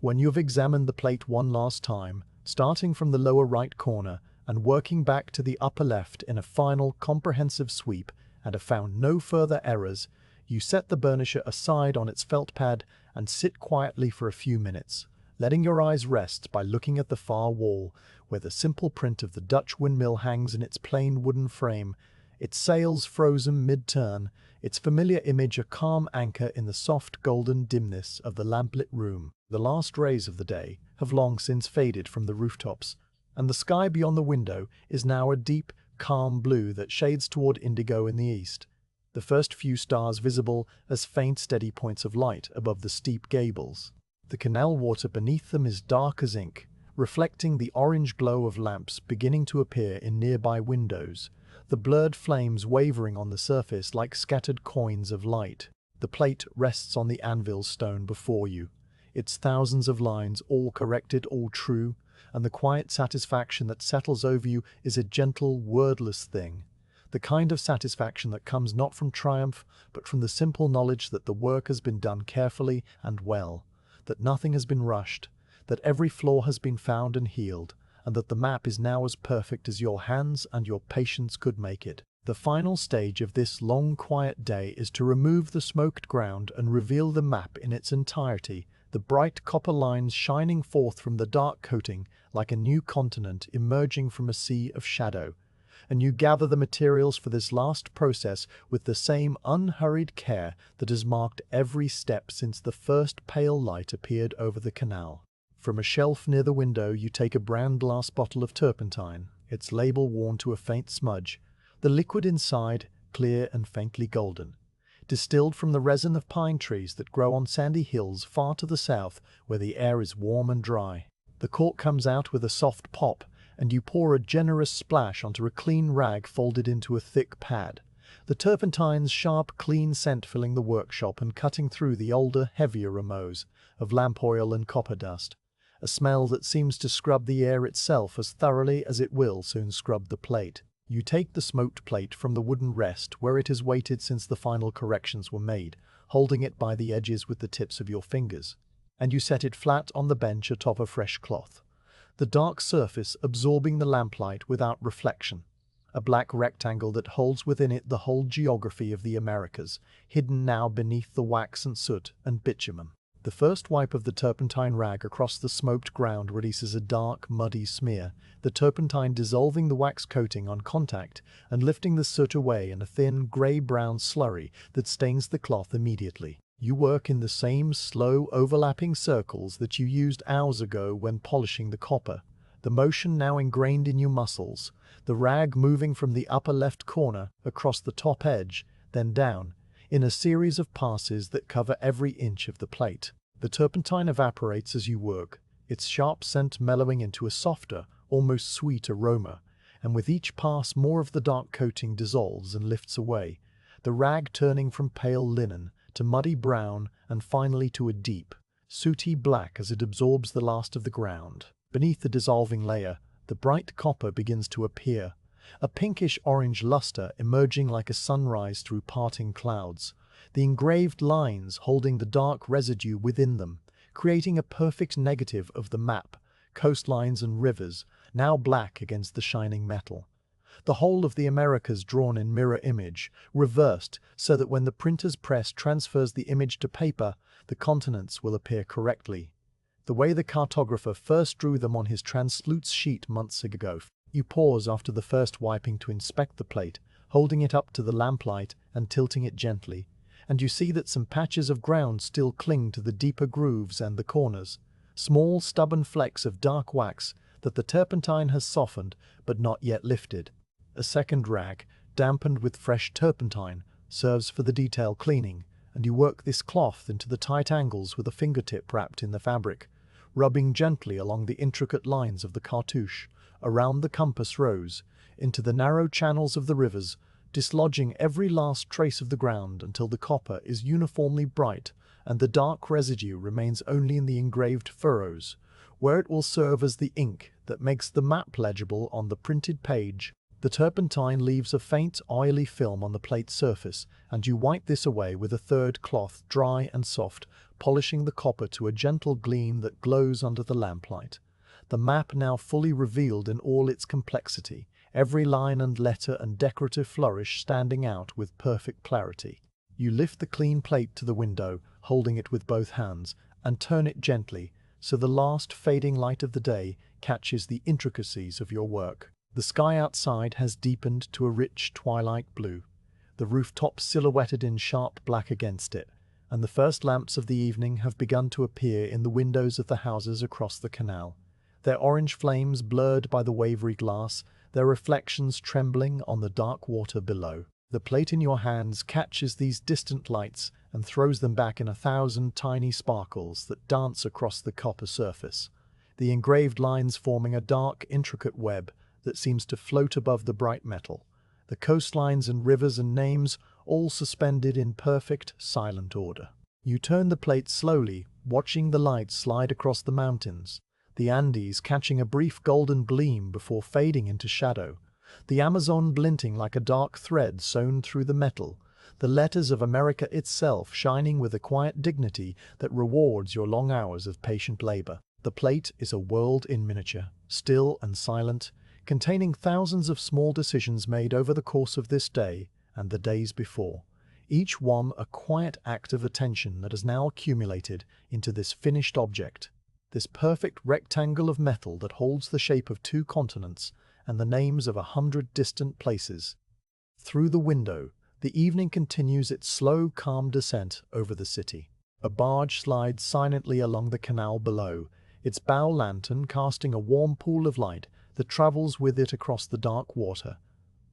when you've examined the plate one last time, starting from the lower right corner and working back to the upper left in a final comprehensive sweep and have found no further errors, you set the burnisher aside on its felt pad and sit quietly for a few minutes, letting your eyes rest by looking at the far wall where the simple print of the Dutch windmill hangs in its plain wooden frame, its sails frozen mid-turn, its familiar image a calm anchor in the soft golden dimness of the lamplit room. The last rays of the day have long since faded from the rooftops, and the sky beyond the window is now a deep, calm blue that shades toward indigo in the east, the first few stars visible as faint steady points of light above the steep gables. The canal water beneath them is dark as ink, reflecting the orange glow of lamps beginning to appear in nearby windows, the blurred flames wavering on the surface like scattered coins of light. The plate rests on the anvil stone before you, its thousands of lines all corrected, all true, and the quiet satisfaction that settles over you is a gentle, wordless thing. The kind of satisfaction that comes not from triumph, but from the simple knowledge that the work has been done carefully and well, that nothing has been rushed, that every flaw has been found and healed, and that the map is now as perfect as your hands and your patience could make it. The final stage of this long, quiet day is to remove the smoked ground and reveal the map in its entirety, the bright copper lines shining forth from the dark coating like a new continent emerging from a sea of shadow. And you gather the materials for this last process with the same unhurried care that has marked every step since the first pale light appeared over the canal. From a shelf near the window you take a brown glass bottle of turpentine, its label worn to a faint smudge, the liquid inside clear and faintly golden, distilled from the resin of pine trees that grow on sandy hills far to the south where the air is warm and dry. The cork comes out with a soft pop, and you pour a generous splash onto a clean rag folded into a thick pad, the turpentine's sharp, clean scent filling the workshop and cutting through the older, heavier aromas of lamp oil and copper dust, a smell that seems to scrub the air itself as thoroughly as it will soon scrub the plate. You take the smoked plate from the wooden rest where it has waited since the final corrections were made, holding it by the edges with the tips of your fingers, and you set it flat on the bench atop a fresh cloth, the dark surface absorbing the lamplight without reflection, a black rectangle that holds within it the whole geography of the Americas, hidden now beneath the wax and soot and bitumen. The first wipe of the turpentine rag across the smoked ground releases a dark, muddy smear, the turpentine dissolving the wax coating on contact and lifting the soot away in a thin, grey-brown slurry that stains the cloth immediately. You work in the same slow, overlapping circles that you used hours ago when polishing the copper, the motion now ingrained in your muscles, the rag moving from the upper left corner across the top edge, then down, in a series of passes that cover every inch of the plate. The turpentine evaporates as you work, its sharp scent mellowing into a softer, almost sweet aroma, and with each pass more of the dark coating dissolves and lifts away, the rag turning from pale linen to muddy brown and finally to a deep, sooty black as it absorbs the last of the ground. Beneath the dissolving layer, the bright copper begins to appear, a pinkish-orange luster emerging like a sunrise through parting clouds, the engraved lines holding the dark residue within them, creating a perfect negative of the map, coastlines and rivers, now black against the shining metal. The whole of the Americas drawn in mirror image, reversed so that when the printer's press transfers the image to paper, the continents will appear correctly, the way the cartographer first drew them on his translute sheet months ago. You pause after the first wiping to inspect the plate, holding it up to the lamplight and tilting it gently, and you see that some patches of ground still cling to the deeper grooves and the corners, small stubborn flecks of dark wax that the turpentine has softened but not yet lifted. A second rag, dampened with fresh turpentine, serves for the detail cleaning, and you work this cloth into the tight angles with a fingertip wrapped in the fabric, rubbing gently along the intricate lines of the cartouche, around the compass rose, into the narrow channels of the rivers, dislodging every last trace of the ground until the copper is uniformly bright and the dark residue remains only in the engraved furrows, where it will serve as the ink that makes the map legible on the printed page. The turpentine leaves a faint, oily film on the plate surface, and you wipe this away with a third cloth, dry and soft, polishing the copper to a gentle gleam that glows under the lamplight. The map now fully revealed in all its complexity, every line and letter and decorative flourish standing out with perfect clarity. You lift the clean plate to the window, holding it with both hands, and turn it gently, so the last fading light of the day catches the intricacies of your work. The sky outside has deepened to a rich twilight blue, the rooftops silhouetted in sharp black against it, and the first lamps of the evening have begun to appear in the windows of the houses across the canal, their orange flames blurred by the wavery glass, their reflections trembling on the dark water below. The plate in your hands catches these distant lights and throws them back in 1,000 tiny sparkles that dance across the copper surface, the engraved lines forming a dark, intricate web that seems to float above the bright metal, the coastlines and rivers and names all suspended in perfect, silent order. You turn the plate slowly, watching the light slide across the mountains, the Andes catching a brief golden gleam before fading into shadow, the Amazon glinting like a dark thread sewn through the metal, the letters of America itself shining with a quiet dignity that rewards your long hours of patient labor. The plate is a world in miniature, still and silent, containing thousands of small decisions made over the course of this day and the days before, each one a quiet act of attention that has now accumulated into this finished object, this perfect rectangle of metal that holds the shape of 2 continents and the names of 100 distant places. Through the window, the evening continues its slow, calm descent over the city. A barge slides silently along the canal below, its bow lantern casting a warm pool of light that travels with it across the dark water,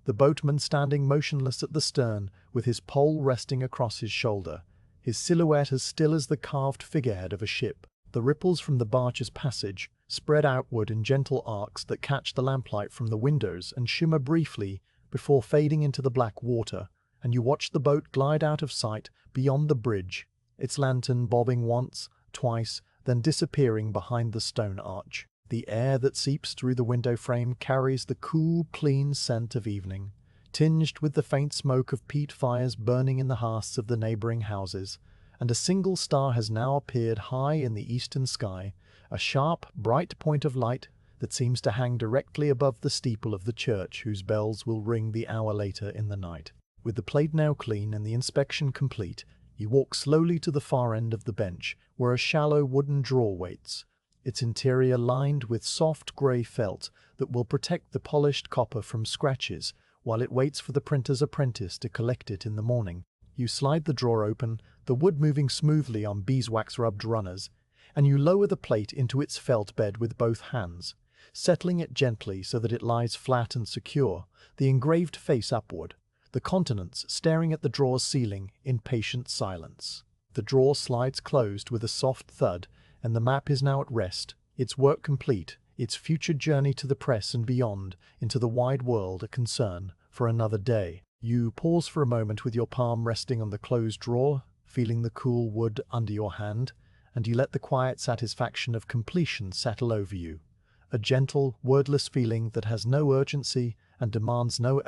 the boatman standing motionless at the stern with his pole resting across his shoulder, his silhouette as still as the carved figurehead of a ship. The ripples from the barge's passage spread outward in gentle arcs that catch the lamplight from the windows and shimmer briefly before fading into the black water, and you watch the boat glide out of sight beyond the bridge, its lantern bobbing once, twice, then disappearing behind the stone arch. The air that seeps through the window frame carries the cool, clean scent of evening, tinged with the faint smoke of peat fires burning in the hearths of the neighboring houses, and a single star has now appeared high in the eastern sky, a sharp, bright point of light that seems to hang directly above the steeple of the church whose bells will ring the hour later in the night. With the plate now clean and the inspection complete, you walk slowly to the far end of the bench, where a shallow wooden drawer waits, its interior lined with soft grey felt that will protect the polished copper from scratches while it waits for the printer's apprentice to collect it in the morning. You slide the drawer open, the wood moving smoothly on beeswax-rubbed runners, and you lower the plate into its felt bed with both hands, settling it gently so that it lies flat and secure, the engraved face upward, the continents staring at the drawer's ceiling in patient silence. The drawer slides closed with a soft thud, and the map is now at rest, its work complete, its future journey to the press and beyond, into the wide world a concern for another day. You pause for a moment with your palm resting on the closed drawer, feeling the cool wood under your hand, and you let the quiet satisfaction of completion settle over you, a gentle, wordless feeling that has no urgency and demands no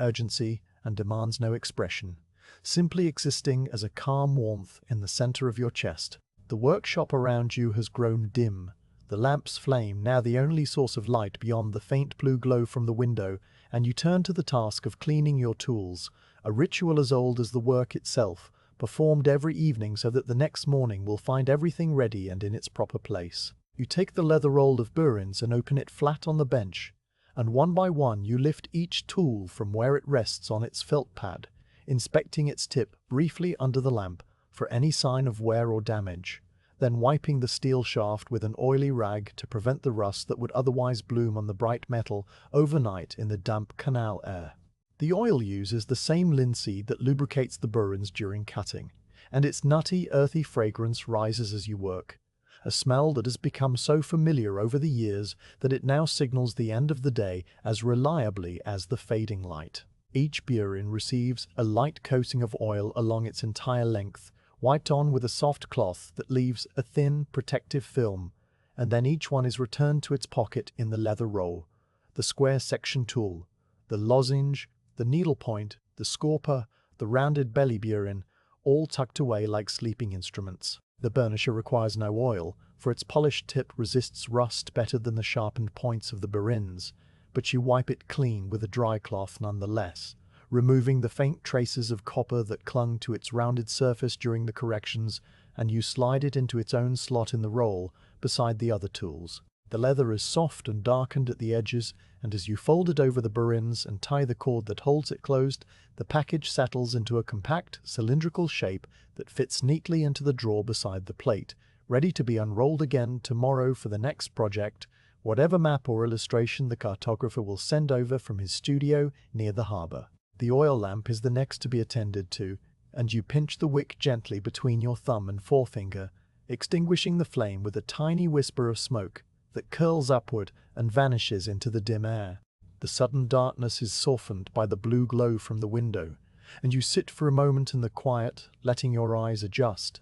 expression, simply existing as a calm warmth in the center of your chest. The workshop around you has grown dim, the lamp's flame now the only source of light beyond the faint blue glow from the window, and you turn to the task of cleaning your tools, a ritual as old as the work itself, performed every evening so that the next morning will find everything ready and in its proper place. You take the leather roll of burins and open it flat on the bench, and one by one you lift each tool from where it rests on its felt pad, inspecting its tip briefly under the lamp for any sign of wear or damage, then wiping the steel shaft with an oily rag to prevent the rust that would otherwise bloom on the bright metal overnight in the damp canal air. The oil uses the same linseed that lubricates the burins during cutting, and its nutty, earthy fragrance rises as you work, a smell that has become so familiar over the years that it now signals the end of the day as reliably as the fading light. Each burin receives a light coating of oil along its entire length, wiped on with a soft cloth that leaves a thin, protective film, and then each one is returned to its pocket in the leather roll. The square section tool, the lozenge, the needlepoint, the scorper, the rounded belly burin, all tucked away like sleeping instruments. The burnisher requires no oil, for its polished tip resists rust better than the sharpened points of the burins, but you wipe it clean with a dry cloth nonetheless, removing the faint traces of copper that clung to its rounded surface during the corrections, and you slide it into its own slot in the roll beside the other tools. The leather is soft and darkened at the edges, and as you fold it over the burins and tie the cord that holds it closed, the package settles into a compact, cylindrical shape that fits neatly into the drawer beside the plate, ready to be unrolled again tomorrow for the next project, whatever map or illustration the cartographer will send over from his studio near the harbour. The oil lamp is the next to be attended to, and you pinch the wick gently between your thumb and forefinger, extinguishing the flame with a tiny whisper of smoke that curls upward and vanishes into the dim air. The sudden darkness is softened by the blue glow from the window, and you sit for a moment in the quiet, letting your eyes adjust,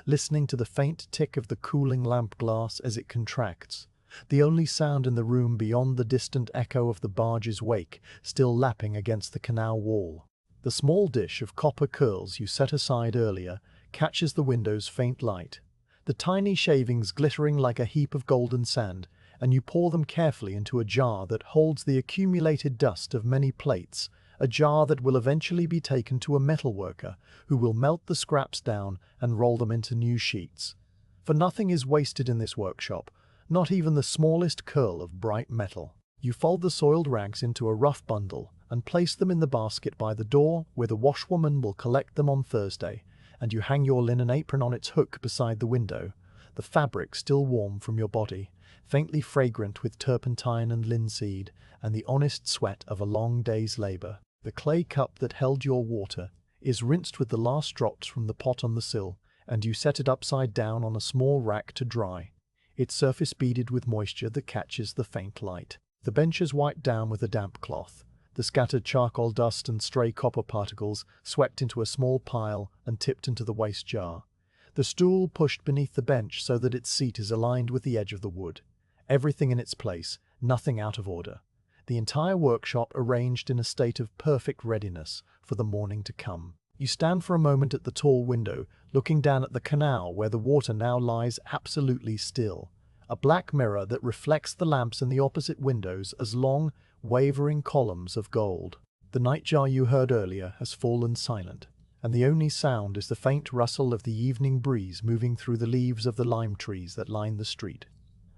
listening to the faint tick of the cooling lamp glass as it contracts, the only sound in the room beyond the distant echo of the barge's wake still lapping against the canal wall. The small dish of copper curls you set aside earlier catches the window's faint light, the tiny shavings glittering like a heap of golden sand, and you pour them carefully into a jar that holds the accumulated dust of many plates, a jar that will eventually be taken to a metalworker who will melt the scraps down and roll them into new sheets. For nothing is wasted in this workshop, not even the smallest curl of bright metal. You fold the soiled rags into a rough bundle and place them in the basket by the door where the washwoman will collect them on Thursday, and you hang your linen apron on its hook beside the window, the fabric still warm from your body, faintly fragrant with turpentine and linseed, and the honest sweat of a long day's labor. The clay cup that held your water is rinsed with the last drops from the pot on the sill, and you set it upside down on a small rack to dry, its surface beaded with moisture that catches the faint light. The bench is wiped down with a damp cloth, the scattered charcoal dust and stray copper particles swept into a small pile and tipped into the waste jar. The stool pushed beneath the bench so that its seat is aligned with the edge of the wood. Everything in its place, nothing out of order. The entire workshop arranged in a state of perfect readiness for the morning to come. You stand for a moment at the tall window, looking down at the canal where the water now lies absolutely still, a black mirror that reflects the lamps in the opposite windows as long, wavering columns of gold. The nightjar you heard earlier has fallen silent, and the only sound is the faint rustle of the evening breeze moving through the leaves of the lime trees that line the street.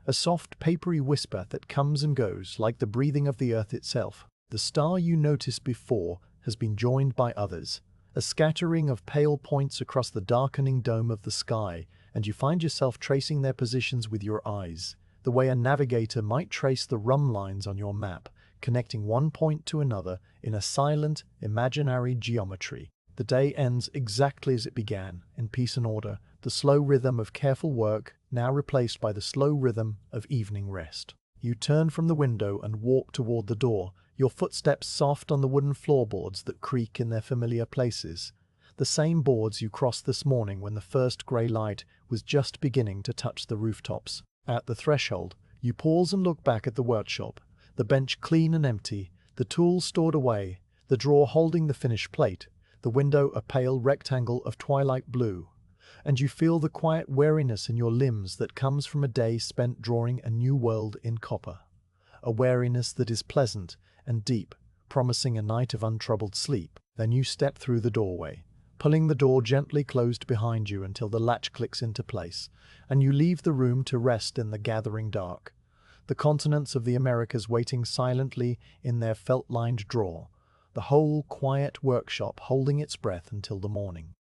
A soft, papery whisper that comes and goes like the breathing of the earth itself. The star you noticed before has been joined by others, a scattering of pale points across the darkening dome of the sky, and you find yourself tracing their positions with your eyes, the way a navigator might trace the rhumb lines on your map, connecting one point to another in a silent, imaginary geometry. The day ends exactly as it began, in peace and order, the slow rhythm of careful work now replaced by the slow rhythm of evening rest. You turn from the window and walk toward the door, your footsteps soft on the wooden floorboards that creak in their familiar places, the same boards you crossed this morning when the first grey light was just beginning to touch the rooftops. At the threshold, you pause and look back at the workshop, the bench clean and empty, the tools stored away, the drawer holding the finished plate, the window a pale rectangle of twilight blue, and you feel the quiet weariness in your limbs that comes from a day spent drawing a new world in copper, a weariness that is pleasant and deep, promising a night of untroubled sleep. Then you step through the doorway, pulling the door gently closed behind you until the latch clicks into place, and you leave the room to rest in the gathering dark, the continents of the Americas waiting silently in their felt-lined drawer, the whole quiet workshop holding its breath until the morning.